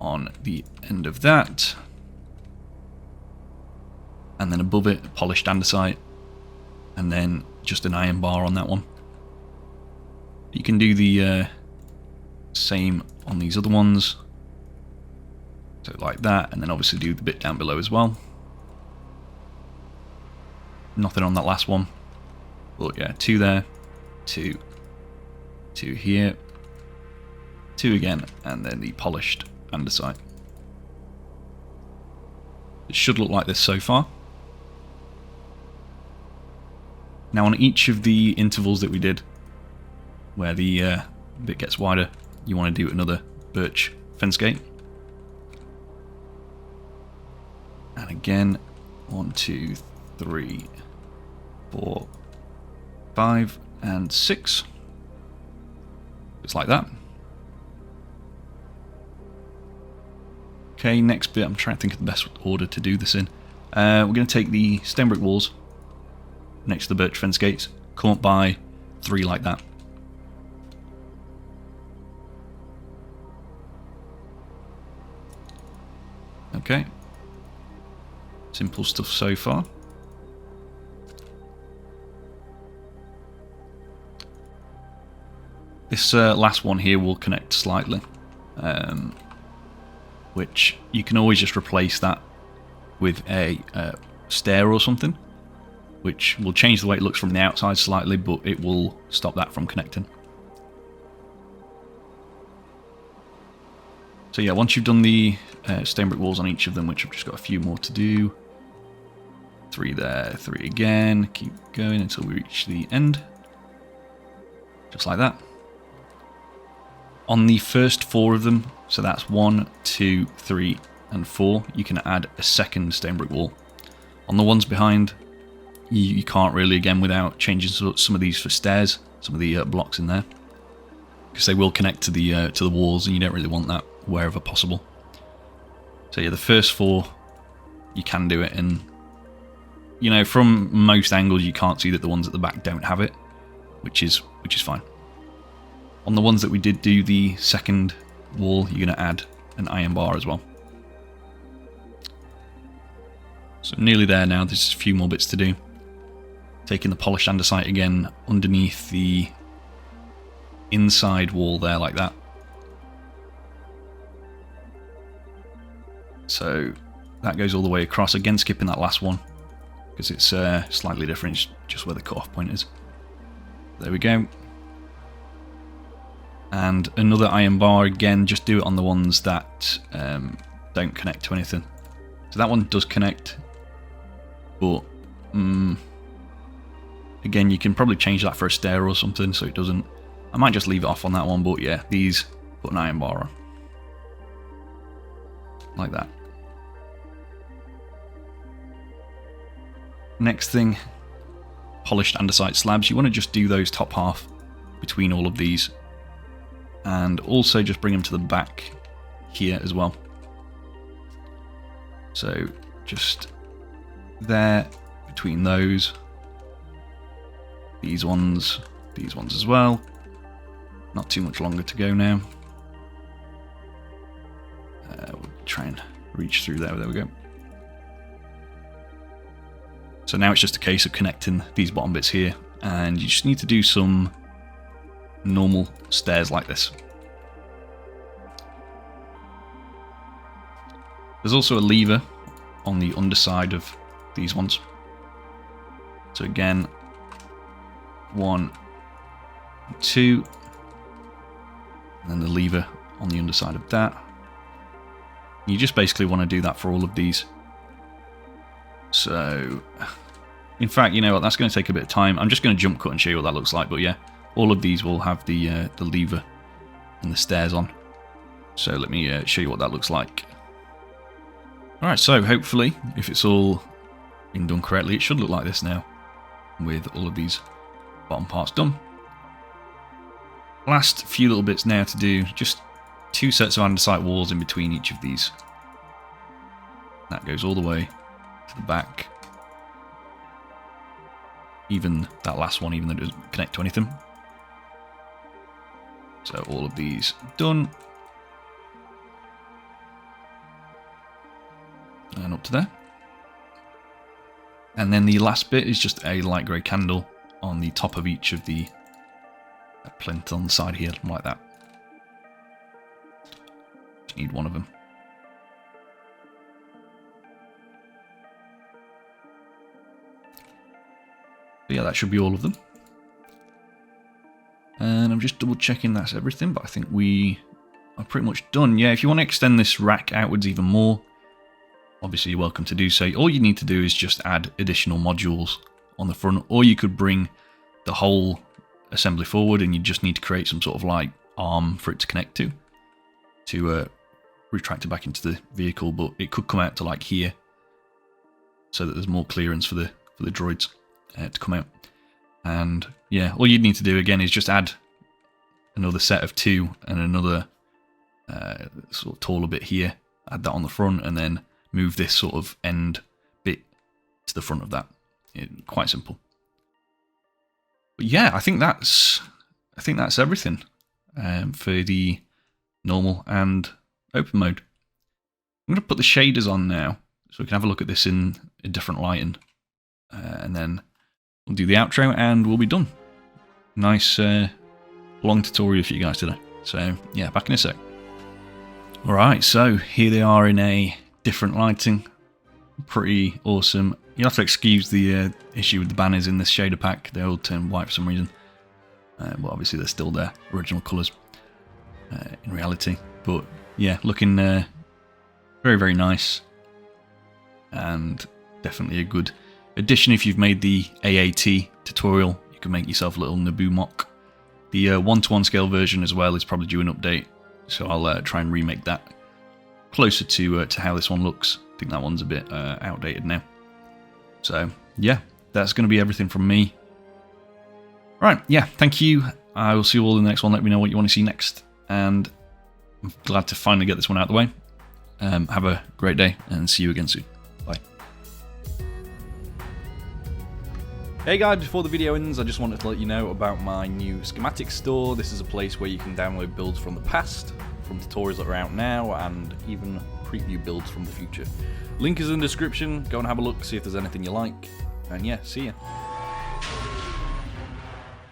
on the end of that. And then above it, polished andesite. And then just an iron bar on that one. You can do the same on these other ones. So like that, and then obviously do the bit down below as well. Nothing on that last one. But yeah, 2 there, 2 here, 2 again, and then the polished andesite. It should look like this so far. Now on each of the intervals that we did, where the bit gets wider, you want to do another birch fence gate. And again, 1, 2, 3, 4, 5, and 6. Just like that. Okay, next bit, I'm trying to think of the best order to do this in. We're going to take the stone brick walls next to the birch fence gates, come up by 3 like that. Okay. Simple stuff so far. This last one here will connect slightly, which you can always just replace that with a stair or something, which will change the way it looks from the outside slightly, but it will stop that from connecting. So yeah, once you've done the stone brick walls on each of them, which I've just got a few more to do, 3 there, 3 again, keep going until we reach the end, just like that. On the first 4 of them, so that's 1, 2, 3, and 4, you can add a second stone brick wall. On the ones behind, you can't really, again, without changing some of these for stairs, some of the blocks in there, because they will connect to the walls, and you don't really want that wherever possible. So yeah, the first 4, you can do it, and you know, from most angles you can't see that the ones at the back don't have it, which is fine. On the ones that we did do the second wall, you're going to add an iron bar as well. So nearly there now, there's just a few more bits to do. Taking the polished andesite again underneath the inside wall there like that. So that goes all the way across, again skipping that last one because it's slightly different, it's just where the cut-off point is. There we go. And another iron bar, again, just do it on the ones that don't connect to anything. So that one does connect, but again, you can probably change that for a stair or something so it doesn't. I might just leave it off on that one, but yeah, these put an iron bar on. Like that. Next thing, polished andesite slabs. You want to just do those top half between all of these. And also just bring them to the back here as well. So just there, between those. These ones as well. Not too much longer to go now. We'll try and reach through there. There we go. So now it's just a case of connecting these bottom bits here, and you just need to do some normal stairs like this. There's also a lever on the underside of these ones. So again, 1, 2, and then the lever on the underside of that. You just basically want to do that for all of these. So, in fact, you know what, that's going to take a bit of time. I'm just going to jump cut and show you what that looks like, but yeah, all of these will have the lever and the stairs on. So let me show you what that looks like. Alright, so hopefully, if it's all been done correctly, it should look like this now, with all of these bottom parts done. Last few little bits now to do, just 2 sets of andesite walls in between each of these. That goes all the way to the back. Even that last one, even though it doesn't connect to anything. So all of these done. and up to there. And then the last bit is just a light grey candle on the top of each of the plinth on the side here, like that. Just need one of them. But yeah, that should be all of them. And I'm just double checking that's everything, but I think we are pretty much done. Yeah, if you want to extend this rack outwards even more, obviously you're welcome to do so. All you need to do is just add additional modules on the front, or you could bring the whole assembly forward and you just need to create some sort of like arm for it to connect to retract it back into the vehicle, but it could come out to like here so that there's more clearance for the droids to come out. And yeah, all you need to do again is just add another set of 2 and another sort of taller bit here, add that on the front, and then move this sort of end bit to the front of that. Quite simple. But yeah, I think that's everything for the normal and open mode. I'm going to put the shaders on now so we can have a look at this in a different lighting, and then we'll do the outro and we'll be done. Nice long tutorial for you guys today. So yeah, back in a sec. Alright, so here they are in a different lighting. Pretty awesome. You'll have to excuse the issue with the banners in this shader pack. They all turn white for some reason. But obviously they're still their original colours in reality. But yeah, looking very, very nice. And definitely a good addition if you've made the AAT tutorial. You can make yourself a little Naboo mock. The 1:1 scale version as well is probably due an update. So I'll try and remake that closer to how this one looks. I think that one's a bit outdated now. So yeah, that's going to be everything from me. Right, yeah, thank you. I will see you all in the next one. Let me know what you want to see next. And I'm glad to finally get this one out of the way. Have a great day and see you again soon. Bye. Hey guys, before the video ends, I just wanted to let you know about my new schematic store. This is a place where you can download builds from the past, from tutorials that are out now, and even preview builds from the future. Link is in the description. Go and have a look, see if there's anything you like. And yeah, see ya.